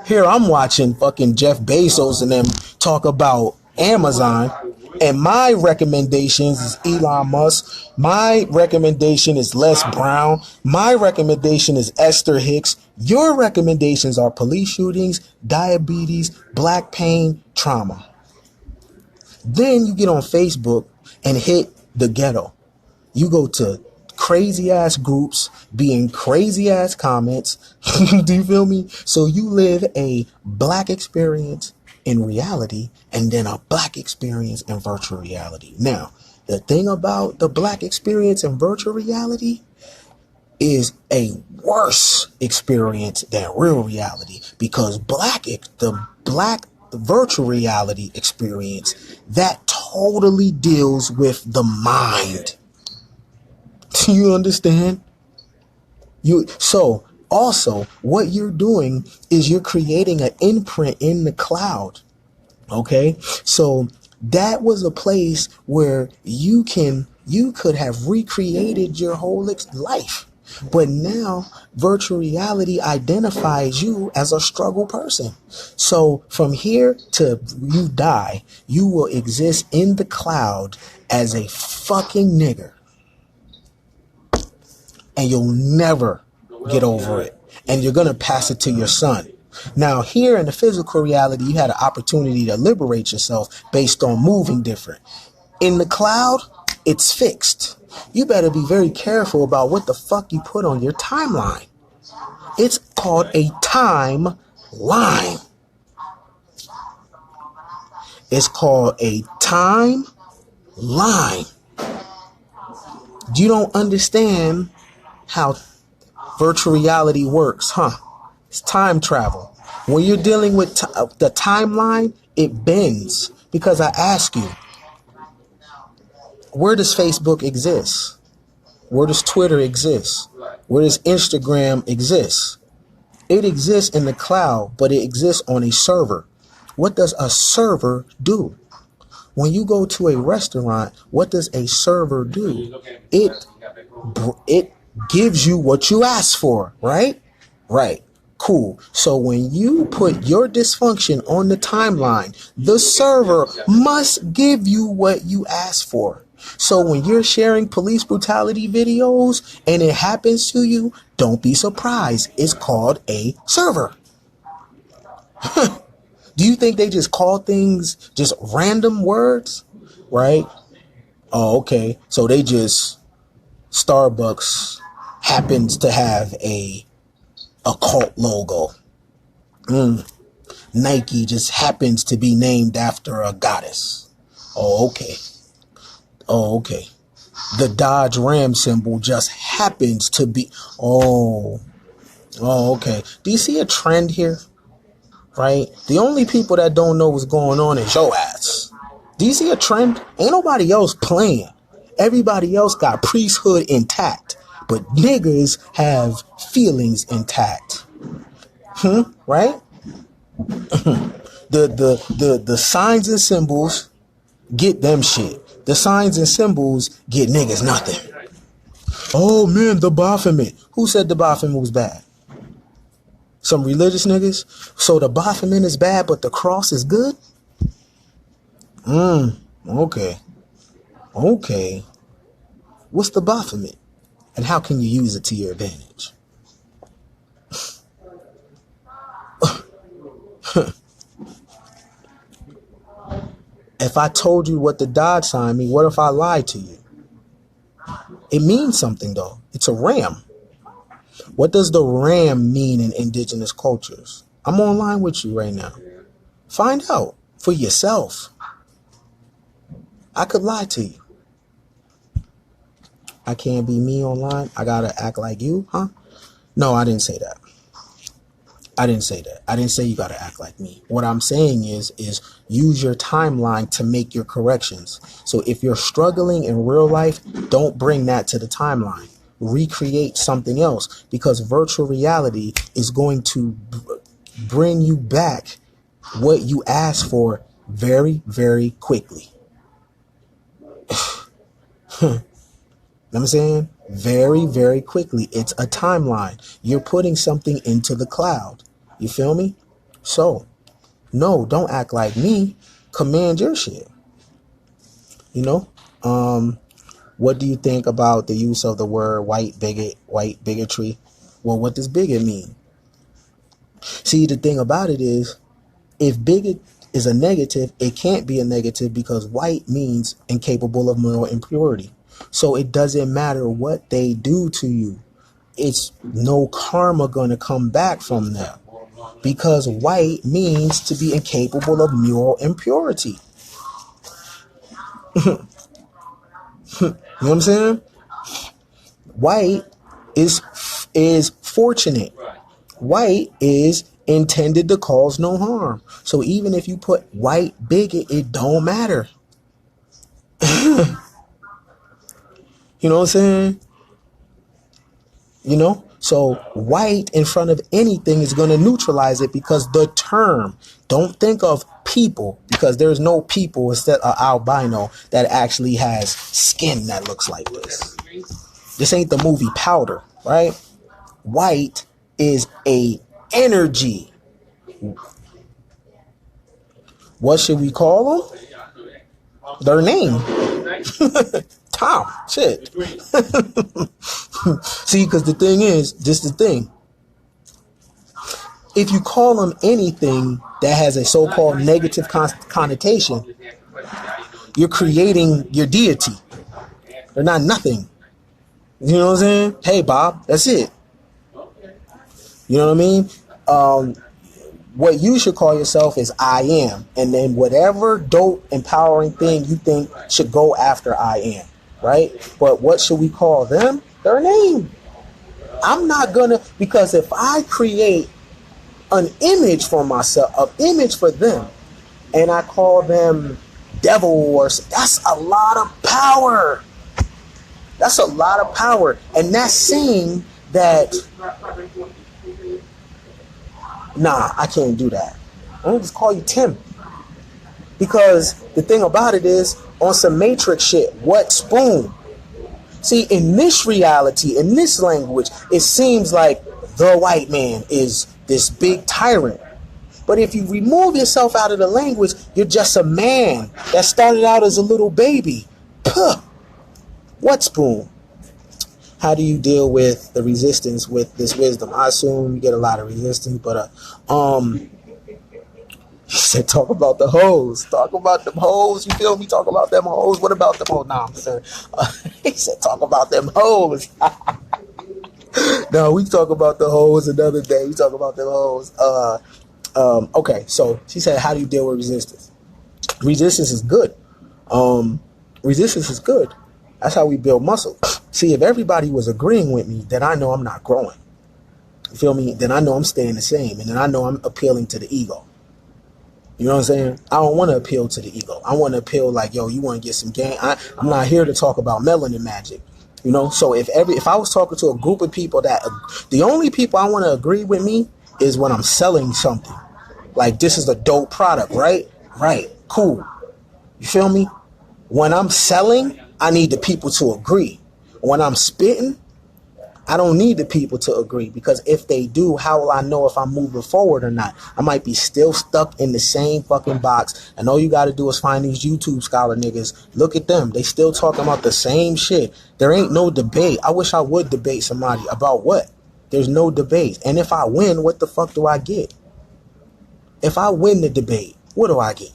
[SPEAKER 1] Here I'm watching fucking Jeff Bezos and them talk about Amazon, and my recommendations is Elon Musk. My recommendation is Les Brown. My recommendation is Esther Hicks. Your recommendations are police shootings, diabetes, black pain, trauma. Then you get on Facebook and hit the ghetto. You go to crazy ass groups, being crazy ass comments. Do you feel me? So you live a black experience in reality and then a black experience in virtual reality. Now, the thing about the black experience in virtual reality is a worse experience than real reality, because the black virtual reality experience, that totally deals with the mind. Do you understand? So also what you're doing is you're creating an imprint in the cloud. Okay. So that was a place where you could have recreated your whole life. But now virtual reality identifies you as a struggle person. So from here to you die, you will exist in the cloud as a fucking nigger. And you'll never get over it. And you're going to pass it to your son. Now, here in the physical reality, you had an opportunity to liberate yourself based on moving different. In the cloud, it's fixed. You better be very careful about what the fuck you put on your timeline. It's called a timeline. It's called a timeline. You don't understand how virtual reality works, huh? It's time travel. When you're dealing with the timeline, it bends. Because I ask you, where does Facebook exist? Where does Twitter exist? Where does Instagram exist? It exists in the cloud, but it exists on a server. What does a server do? When you go to a restaurant, what does a server do? It gives you what you ask for, right? Right. Cool. So when you put your dysfunction on the timeline, the server must give you what you asked for. So when you're sharing police brutality videos and it happens to you, don't be surprised. It's called a server. Do you think they just call things just random words? Right? Oh, okay. So they just, Starbucks happens to have a cult logo. Nike just happens to be named after a goddess. Oh, okay. Oh, okay. The Dodge Ram symbol just happens to be. Oh, okay. Do you see a trend here? Right? The only people that don't know what's going on is your ass. Do you see a trend? Ain't nobody else playing. Everybody else got priesthood intact, but niggas have feelings intact. Right? The signs and symbols get them shit. The signs and symbols get niggas nothing. Oh man, the Baphomet. Who said the Baphomet was bad? Some religious niggas? So the Baphomet is bad, but the cross is good? Okay. Okay. What's the Baphomet? And how can you use it to your advantage? If I told you what the Dodge sign mean, what if I lied to you? It means something though. It's a ram. What does the ram mean in indigenous cultures? I'm online with you right now. Find out for yourself. I could lie to you. I can't be me online. I gotta act like you, huh? No, I didn't say that. I didn't say that. I didn't say you gotta act like me. What I'm saying is use your timeline to make your corrections. So if you're struggling in real life, don't bring that to the timeline. Recreate something else, because virtual reality is going to bring you back what you asked for very, very quickly. You know what I'm saying? Very, very quickly. It's a timeline. You're putting something into the cloud. You feel me? So, no, don't act like me. Command your shit. You know? What do you think about the use of the word white bigot, white bigotry? Well, what does bigot mean? See, the thing about it is, if bigot is a negative, it can't be a negative because white means incapable of moral impurity. So it doesn't matter what they do to you. It's no karma gonna come back from them, because white means to be incapable of moral impurity. You know what I'm saying? White is fortunate. White is intended to cause no harm. So even if you put white bigot, it don't matter. You know what I'm saying? You know? So white in front of anything is going to neutralize it, because the term, don't think of people, because there's no people instead of albino that actually has skin that looks like this. This ain't the movie Powder, right? White is a energy. What should we call them? Their name. Tom. Shit. See, because the thing is, just the thing. If you call them anything that has a so-called negative connotation, you're creating your deity. They're not nothing. You know what I'm saying? Hey, Bob, that's it. You know what I mean? What you should call yourself is I am. And then whatever dope, empowering thing you think should go after I am. Right? But what should we call them? Their name. I'm not gonna, because if I create an image for myself, an image for them, and I call them devil, or that's a lot of power. That's a lot of power. And that's saying that, nah, I can't do that. I'm gonna just call you Tim. Because the thing about it is, on some Matrix shit, what spoon? See, in this reality, in this language, it seems like The white man is this big tyrant. But if you remove yourself out of the language, you're just a man that started out as a little baby. Puh. What spoon? How do you deal with the resistance with this wisdom? I assume you get a lot of resistance, but he said, talk about the hoes. Talk about them hoes. You feel me? Talk about them hoes. What about them hoes? Nah, I'm saying. He said, talk about them hoes. No, we talk about the hoes another day. We talk about them hoes. Okay, so she said, how do you deal with resistance? Resistance is good. Resistance is good. That's how we build muscle. See, if everybody was agreeing with me, then I know I'm not growing. You feel me? Then I know I'm staying the same. And then I know I'm appealing to the ego. You know what I'm saying? I don't want to appeal to the ego. I want to appeal like, yo, you want to get some game. I'm not here to talk about melanin magic. You know, so if I was talking to a group of people that the only people I want to agree with me is when I'm selling something. Like, this is a dope product, right? Right. Cool. You feel me? When I'm selling, I need the people to agree. When I'm spitting, I don't need the people to agree, because if they do, how will I know if I'm moving forward or not? I might be still stuck in the same fucking box, and all you got to do is find these YouTube scholar niggas. Look at them. They still talking about the same shit. There ain't no debate. I wish I would debate somebody about what? There's no debate. And if I win, what the fuck do I get? If I win the debate, what do I get?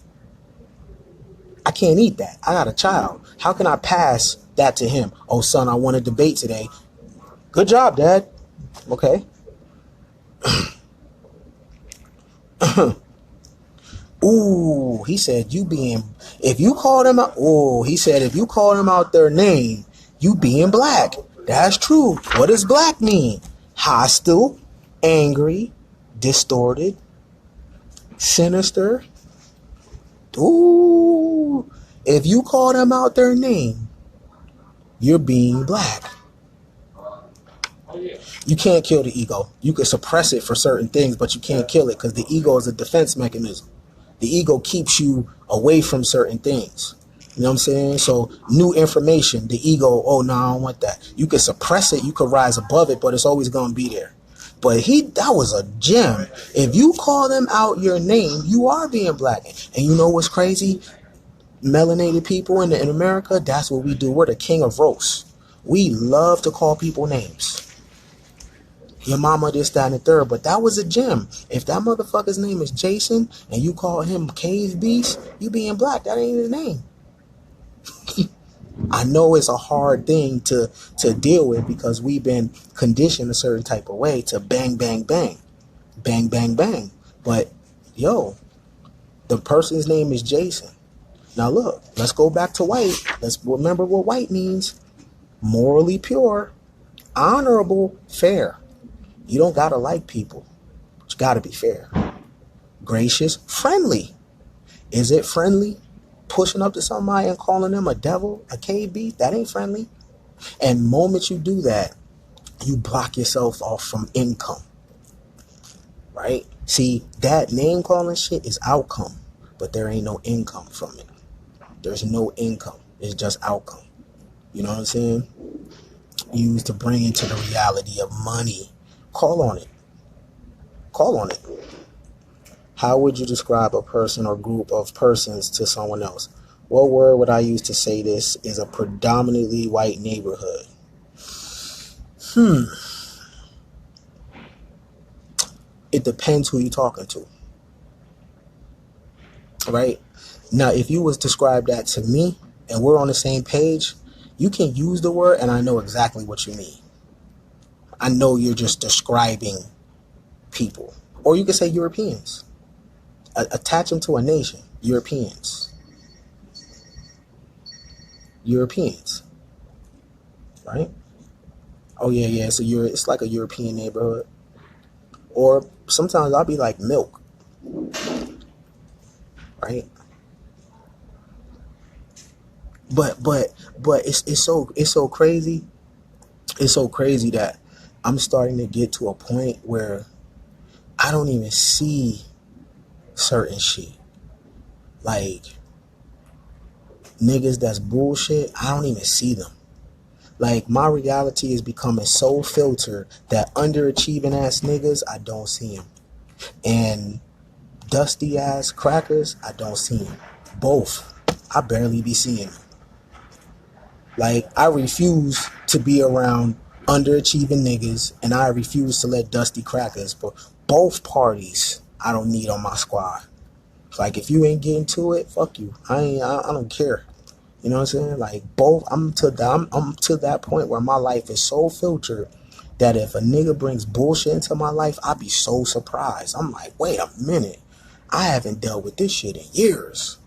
[SPEAKER 1] I can't eat that. I got a child. How can I pass that to him? Oh, son, I won a debate today. Good job, Dad. Okay. Ooh, he said if you call them out, he said if you call them out their name, you being black. That's true. What does black mean? Hostile, angry, distorted, sinister. Ooh, if you call them out their name, you're being black. You can't kill the ego. You can suppress it for certain things, but you can't kill it, because the ego is a defense mechanism. The ego keeps you away from certain things. You know what I'm saying? So new information, the ego, oh no, I don't want that. You can suppress it, you can rise above it, but it's always gonna be there. But that was a gem. If you call them out your name, you are being black. And you know what's crazy? Melanated people in America, that's what we do. We're the king of roast. We love to call people names. Your mama, this, that, and the third. But that was a gem. If that motherfucker's name is Jason and you call him Cave Beast, you being black. That ain't his name. I know it's a hard thing to deal with, because we've been conditioned a certain type of way to bang, bang, bang. Bang, bang, bang. But, yo, the person's name is Jason. Now look, let's go back to white. Let's remember what white means. Morally pure, honorable, fair. You don't gotta like people, but you gotta be fair. Gracious, friendly. Is it friendly? Pushing up to somebody and calling them a devil, a KB? That ain't friendly. And moment you do that, you block yourself off from income. Right? See, that name calling shit is outcome, but there ain't no income from it. There's no income. It's just outcome. You know what I'm saying? Used to bring into the reality of money. Call on it. Call on it. How would you describe a person or group of persons to someone else? What word would I use to say this is a predominantly white neighborhood? It depends who you're talking to. Right? Now, if you was describe that to me and we're on the same page, you can use the word and I know exactly what you mean. I know you're just describing people. Or you could say Europeans. Attach them to a nation. Europeans. Europeans. Right? Oh, yeah. It's like a European neighborhood. Or sometimes I'll be like milk. Right? But it's so crazy. It's so crazy that I'm starting to get to a point where I don't even see certain shit. Like, niggas that's bullshit, I don't even see them. Like, my reality is becoming so filtered that underachieving ass niggas, I don't see them. And dusty ass crackers, I don't see them. Both, I barely be seeing them. Like, I refuse to be around underachieving niggas, and I refuse to let dusty crackers, but both parties I don't need on my squad. Like, if you ain't getting to it, fuck you. I don't care. You know what I'm saying? Like, both, I'm to that point where my life is so filtered that if a nigga brings bullshit into my life, I be so surprised. I'm like, wait a minute. I haven't dealt with this shit in years.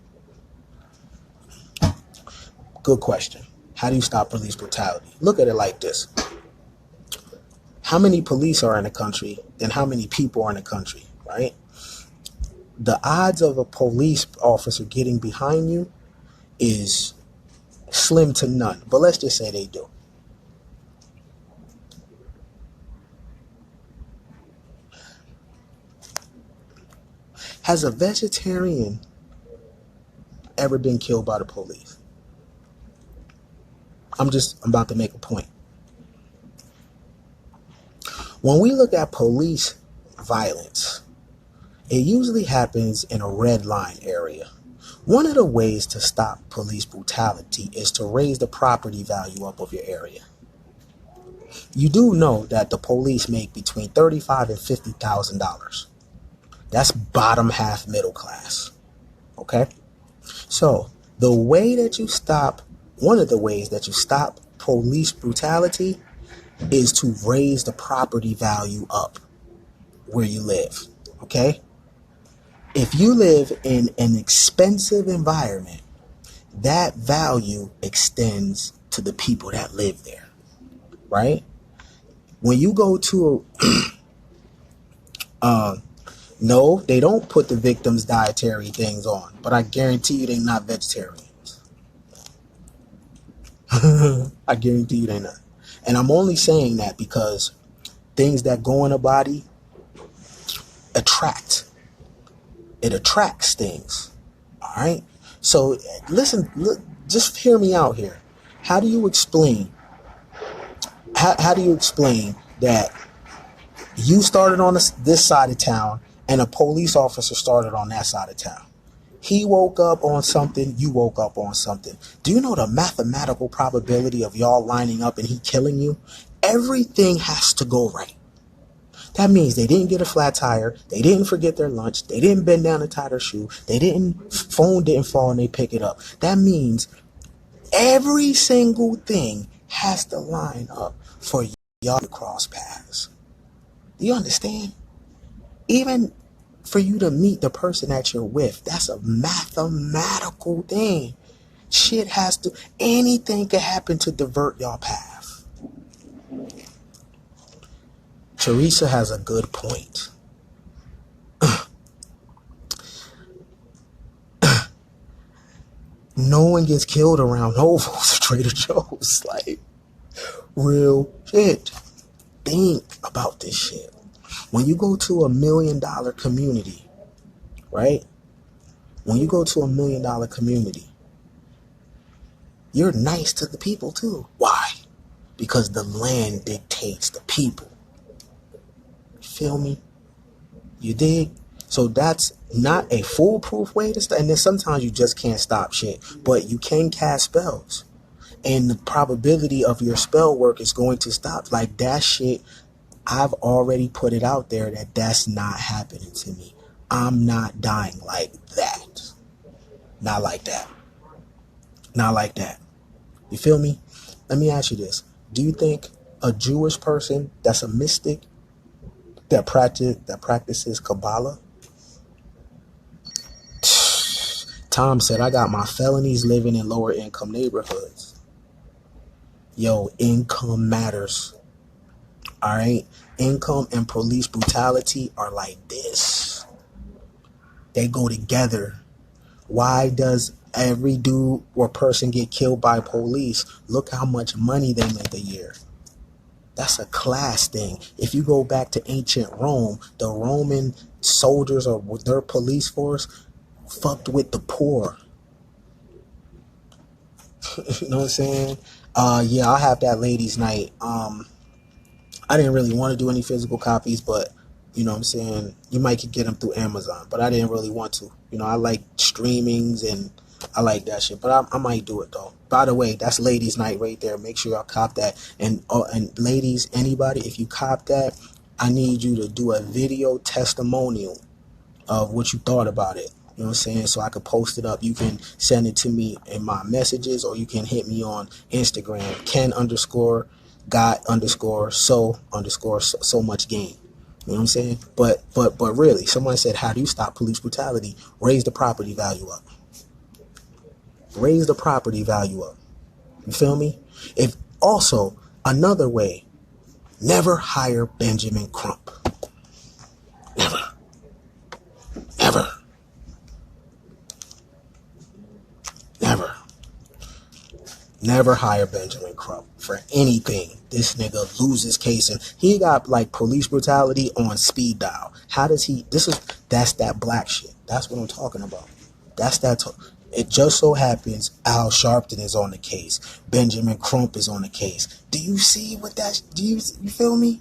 [SPEAKER 1] Good question. How do you stop police brutality? Look at it like this. How many police are in the country and how many people are in the country, right? The odds of a police officer getting behind you is slim to none. But let's just say they do. Has a vegetarian ever been killed by the police? I'm about to make a point. When we look at police violence, it usually happens in a red line area. One of the ways to stop police brutality is to raise the property value up of your area. You do know that the police make between $35,000 and $50,000. That's bottom half middle class. Okay? So, one of the ways that you stop police brutality is to raise the property value up where you live. Okay? If you live in an expensive environment, that value extends to the people that live there. Right? When you go to no, they don't put the victims' dietary things on, but I guarantee you they're not vegetarians. I guarantee you they're not. And I'm only saying that because things that go in a body attract. It attracts things. All right? So listen, just hear me out here. How do you explain that you started on this side of town and a police officer started on that side of town? He woke up on something, you woke up on something. Do you know the mathematical probability of y'all lining up and he killing you? Everything has to go right. That means they didn't get a flat tire, they didn't forget their lunch, they didn't bend down to tie their shoe, phone didn't fall and they pick it up. That means every single thing has to line up for y'all to cross paths. Do you understand? Even for you to meet the person that you're with, that's a mathematical thing. Anything can happen to divert y'all path. Teresa has a good point. No one gets killed around Novos or Trader Joe's. Like, real shit. Think about this shit. When you go to $1 million community, right? When you go to $1 million community, you're nice to the people too. Why? Because the land dictates the people. Feel me? You dig? So that's not a foolproof way to start. And then sometimes you just can't stop shit, but you can cast spells. And the probability of your spell work is going to stop. Like, that shit, I've already put it out there that that's not happening to me. I'm not dying like that. Not like that. Not like that. You feel me? Let me ask you this. Do you think a Jewish person that's a mystic that practices Kabbalah? Tom said, I got my felonies living in lower income neighborhoods. Yo, income matters. All right? Income and police brutality are like this. They go together. Why does every dude or person get killed by police? Look how much money they make a year. That's a class thing. If you go back to ancient Rome, the Roman soldiers or their police force fucked with the poor. You know what I'm saying? Yeah, I'll have that ladies' night. I didn't really want to do any physical copies, but you know what I'm saying, you might could get them through Amazon, but I didn't really want to. You know, I like streamings and I like that shit, but I might do it though. By the way, that's ladies' night right there. Make sure y'all cop that. And ladies, anybody, if you cop that, I need you to do a video testimonial of what you thought about it. You know what I'm saying? So I could post it up. You can send it to me in my messages, or you can hit me on Instagram, Ken underscore got underscore so underscore so much game. You know what I'm saying? But really, someone said, how do you stop police brutality? Raise the property value up. Raise the property value up. You feel me? If also another way, never hire Benjamin Crump. Never. Never. Never. Never hire Benjamin Crump for anything. This nigga loses case, and he got like police brutality on speed dial. How does he? That's that black shit. That's what I'm talking about. That's that. It just so happens Al Sharpton is on the case. Benjamin Crump is on the case. Do you see what that? You feel me?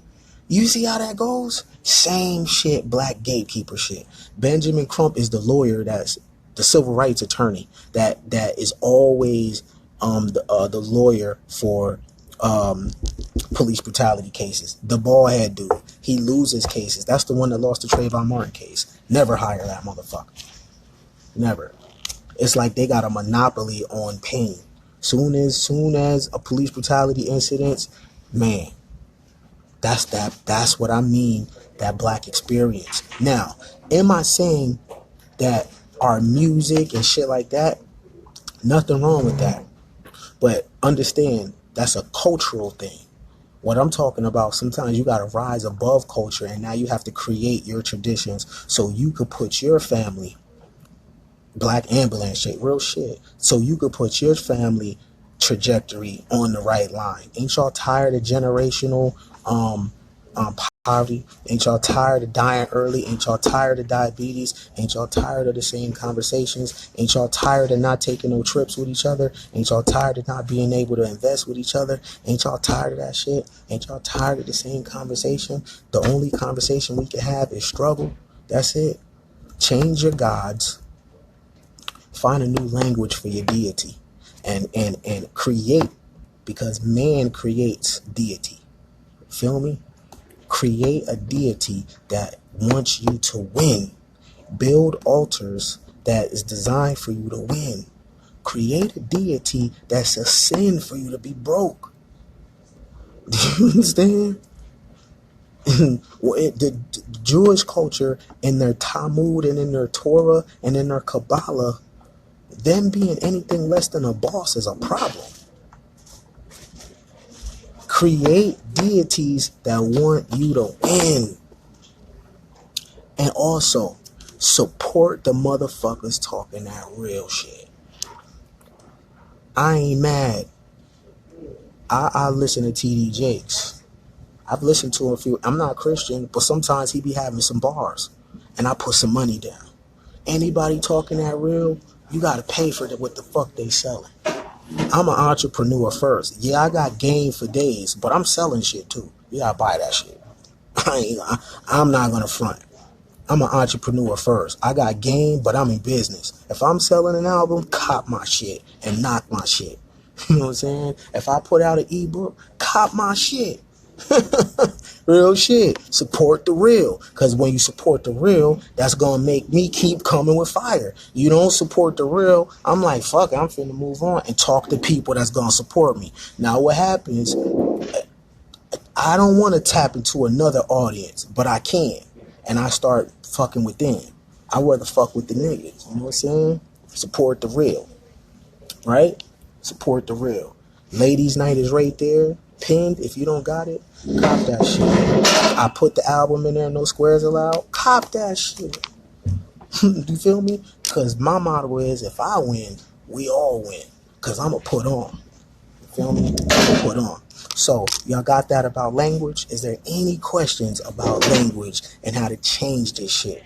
[SPEAKER 1] You see how that goes? Same shit, black gatekeeper shit. Benjamin Crump is the lawyer that's the civil rights attorney that is always the lawyer for police brutality cases. The bald head dude, he loses cases. That's the one that lost the Trayvon Martin case. Never hire that motherfucker. Never. It's like they got a monopoly on pain. Soon as a police brutality incident, man, that's what I mean, that black experience. Now, am I saying that our music and shit like that, nothing wrong with that, but understand that's a cultural thing. What I'm talking about, sometimes you gotta rise above culture, and now you have to create your traditions so you could put your family, black ambulance shit, real shit, so you could put your family trajectory on the right line. Ain't y'all tired of generational poverty? Ain't y'all tired of dying early? Ain't y'all tired of diabetes? Ain't y'all tired of the same conversations? Ain't y'all tired of not taking no trips with each other? Ain't y'all tired of not being able to invest with each other? Ain't y'all tired of that shit? Ain't y'all tired of the same conversation? The only conversation we can have is struggle. That's it. Change your gods. Find a new language for your deity, and create, because man creates deity. Feel me? Create a deity that wants you to win. Build altars that is designed for you to win. Create a deity that's a sin for you to be broke. Do you understand? The Jewish culture, in their Talmud and in their Torah and in their Kabbalah, them being anything less than a boss is a problem. Create deities that want you to win. And also, support the motherfuckers talking that real shit. I ain't mad. I listen to TD Jakes. I've listened to a few. I'm not Christian, but sometimes he be having some bars. And I put some money down. Anybody talking that real, you gotta pay for what the fuck they selling. I'm an entrepreneur first. Yeah, I got game for days, but I'm selling shit too. You gotta buy that shit. I'm not gonna front. I'm an entrepreneur first. I got game, but I'm in business. If I'm selling an album, cop my shit and knock my shit. You know what I'm saying? If I put out an ebook, cop my shit. Real shit. Support the real. Because when you support the real, that's going to make me keep coming with fire. You don't support the real, I'm like, fuck it, I'm finna move on and talk to people that's going to support me. Now what happens, I don't want to tap into another audience, but I can. And I start fucking with them. I rather fuck with the niggas. You know what I'm saying? Support the real. Right? Support the real. Ladies' night is right there. Pinned. If you don't got it, cop that shit. I put the album in there, no squares allowed. Cop that shit. You feel me? Because my motto is, if I win, we all win. Because I'm going to put on. You feel me? I'm going to put on. So, y'all got that about language? Is there any questions about language and how to change this shit?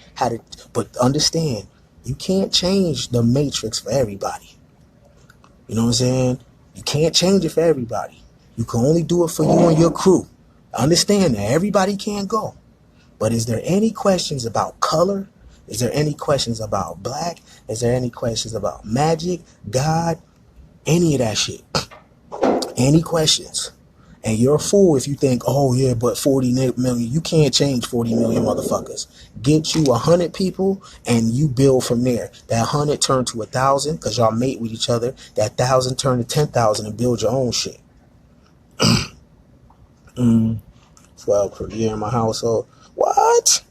[SPEAKER 1] But understand, you can't change the matrix for everybody. You know what I'm saying? You can't change it for everybody. You can only do it for you and your crew. Understand that everybody can't go. But is there any questions about color? Is there any questions about black? Is there any questions about magic, God, any of that shit? Any questions? And you're a fool if you think, oh yeah, but 40 million, you can't change 40 million motherfuckers. Get you 100 people and you build from there. That 100 turn to 1,000 because y'all mate with each other. That 1,000 turn to 10,000 and build your own shit. 12 per year in my household. What?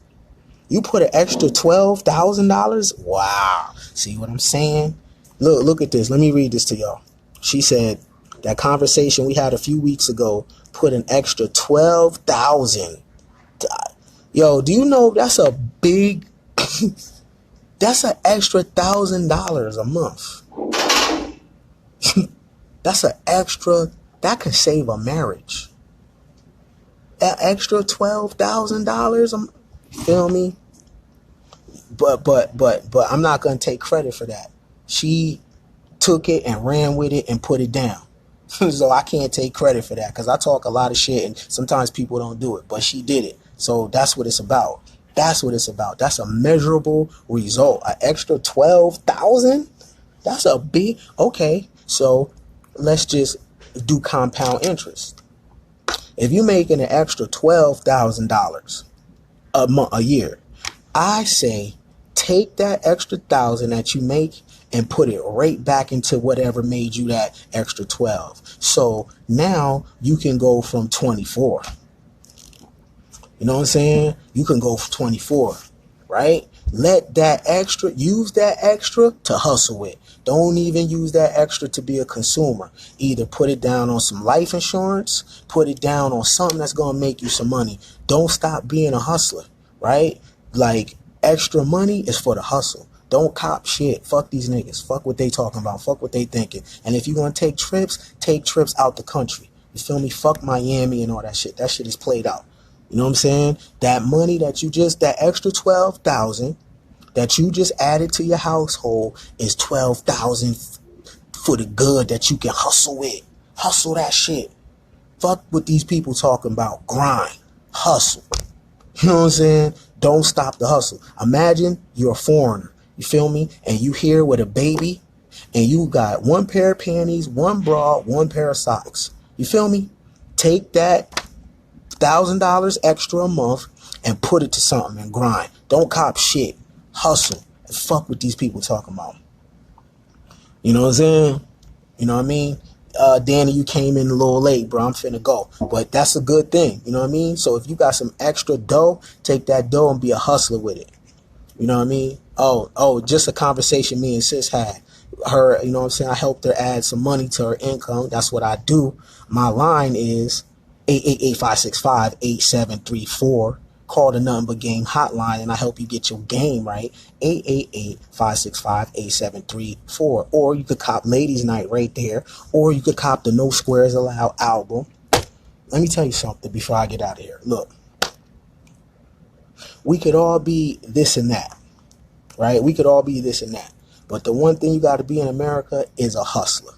[SPEAKER 1] You put an extra $12,000? Wow. See what I'm saying? Look at this. Let me read this to y'all. She said that conversation we had a few weeks ago put an extra 12,000. Yo, do you know that's a big that's an extra $1,000 a month. That's an extra that could save a marriage. That extra $12,000, feel me? But I'm not gonna take credit for that. She took it and ran with it and put it down. So I can't take credit for that because I talk a lot of shit and sometimes people don't do it, but she did it. So that's what it's about. That's what it's about. That's a measurable result. An extra 12,000? That's a big, okay. So let's just do compound interest. If you're making an extra $12,000 a year, I say take that extra 1,000 that you make and put it right back into whatever made you that extra 12. So now you can go from 24. You know what I'm saying? You can go for 24, right? Let that extra, use that extra to hustle with. Don't even use that extra to be a consumer. Either put it down on some life insurance, put it down on something that's going to make you some money. Don't stop being a hustler, right? Like, extra money is for the hustle. Don't cop shit. Fuck these niggas. Fuck what they talking about. Fuck what they thinking. And if you want to take trips out the country. You feel me? Fuck Miami and all that shit. That shit is played out. You know what I'm saying? That money that that extra 12,000 that you just added to your household is 12,000 for the good that you can hustle with. Hustle that shit. Fuck what these people talking about. Grind. Hustle. You know what I'm saying? Don't stop the hustle. Imagine you're a foreigner. You feel me? And you here with a baby and you got one pair of panties, one bra, one pair of socks. You feel me? Take that $1,000 extra a month and put it to something and grind. Don't cop shit. Hustle. And fuck what these people talking about. You know what I'm saying? You know what I mean? Danny, you came in a little late, bro. I'm finna go. But that's a good thing. You know what I mean? So if you got some extra dough, take that dough and be a hustler with it. You know what I mean? Oh, just a conversation me and sis had. Her, you know what I'm saying? I helped her add some money to her income. That's what I do. My line is 888-565-8734. Call the Nothing But Game hotline and I help you get your game right. 888-565-8734. Or you could cop Ladies Night right there. Or you could cop the No Squares Allowed album. Let me tell you something before I get out of here. Look, we could all be this and that, right? We could all be this and that. But the one thing you got to be in America is a hustler.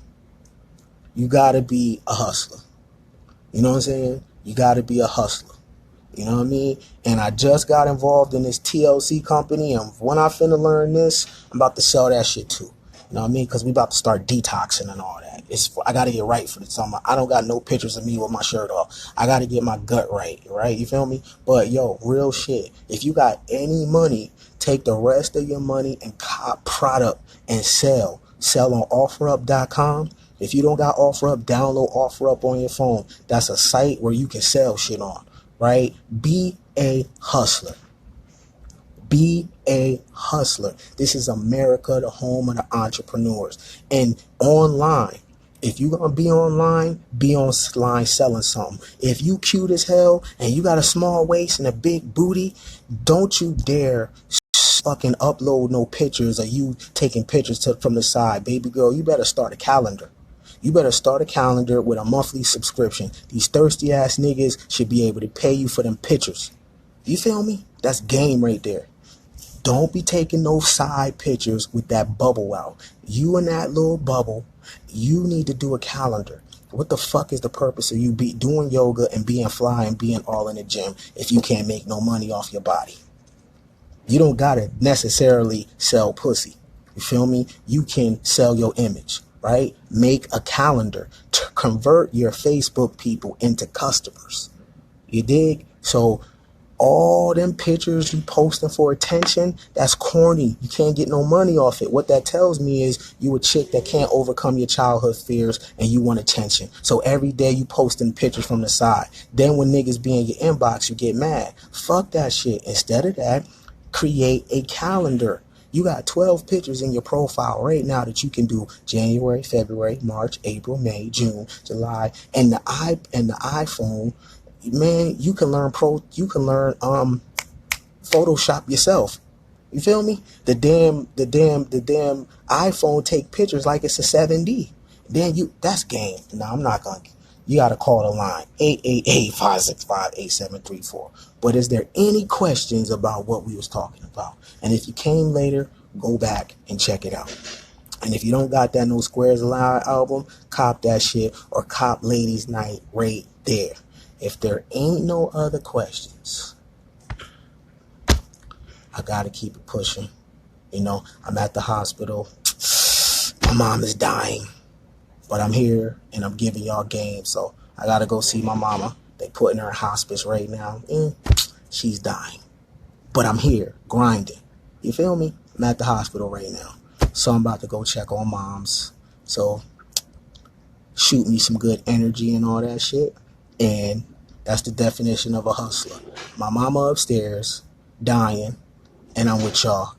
[SPEAKER 1] You got to be a hustler. You know what I'm saying? You got to be a hustler. You know what I mean? And I just got involved in this TLC company. And when I finna learn this, I'm about to sell that shit too. You know what I mean? Because we about to start detoxing and all that. I got to get right for the summer. I don't got no pictures of me with my shirt off. I got to get my gut right? You feel me? But yo, real shit. If you got any money, take the rest of your money and cop product and sell. Sell on OfferUp.com. If you don't got OfferUp, download OfferUp on your phone. That's a site where you can sell shit on, right? Be a hustler. Be a hustler. This is America, the home of the entrepreneurs. And online, if you're going to be online selling something. If you cute as hell and you got a small waist and a big booty, don't you dare fucking upload no pictures of you taking pictures from the side. Baby girl, you better start a calendar. You better start a calendar with a monthly subscription. These thirsty ass niggas should be able to pay you for them pictures. You feel me? That's game right there. Don't be taking no side pictures with that bubble out. You in that little bubble You need to do a calendar. What the fuck is the purpose of you be doing yoga and being fly and being all in the gym if you can't make no money off your body? You don't gotta necessarily sell pussy. You feel me? You can sell your image, right? Make a calendar to convert your Facebook people into customers. You dig? So all them pictures you posting for attention, that's corny. You can't get no money off it. What that tells me is you a chick that can't overcome your childhood fears and you want attention. So every day you posting pictures from the side. Then when niggas be in your inbox, you get mad. Fuck that shit. Instead of that, create a calendar. You got 12 pictures in your profile right now that you can do January, February, March, April, May, June, July, and the iPhone. Man, you can learn Photoshop yourself. You feel me? The damn iPhone take pictures like it's a 7D. Then that's game. No, I'm not gonna. You gotta call the line 888-565-8734. But is there any questions about what we was talking about? And if you came later, go back and check it out. And if you don't got that No Squares Allowed album, cop that shit or cop Ladies Night right there. If there ain't no other questions, I gotta keep it pushing. You know, I'm at the hospital. My mom is dying, but I'm here and I'm giving y'all game. So I gotta go see my mama. They putting her in hospice right now. She's dying, but I'm here grinding. You feel me? I'm at the hospital right now, so I'm about to go check on moms. So shoot me some good energy and all that shit. And that's the definition of a hustler. My mama upstairs, dying, and I'm with y'all,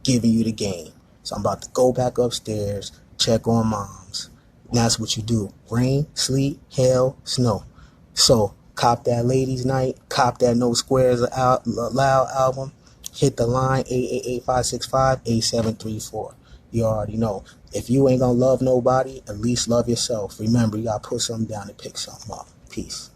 [SPEAKER 1] giving you the game. So I'm about to go back upstairs, check on moms. And that's what you do. Rain, sleet, hail, snow. So cop that Ladies Night, cop that No Squares Allowed album. Hit the line 888-565-8734. You already know. If you ain't gonna love nobody, at least love yourself. Remember, you gotta put something down and pick something up. Peace.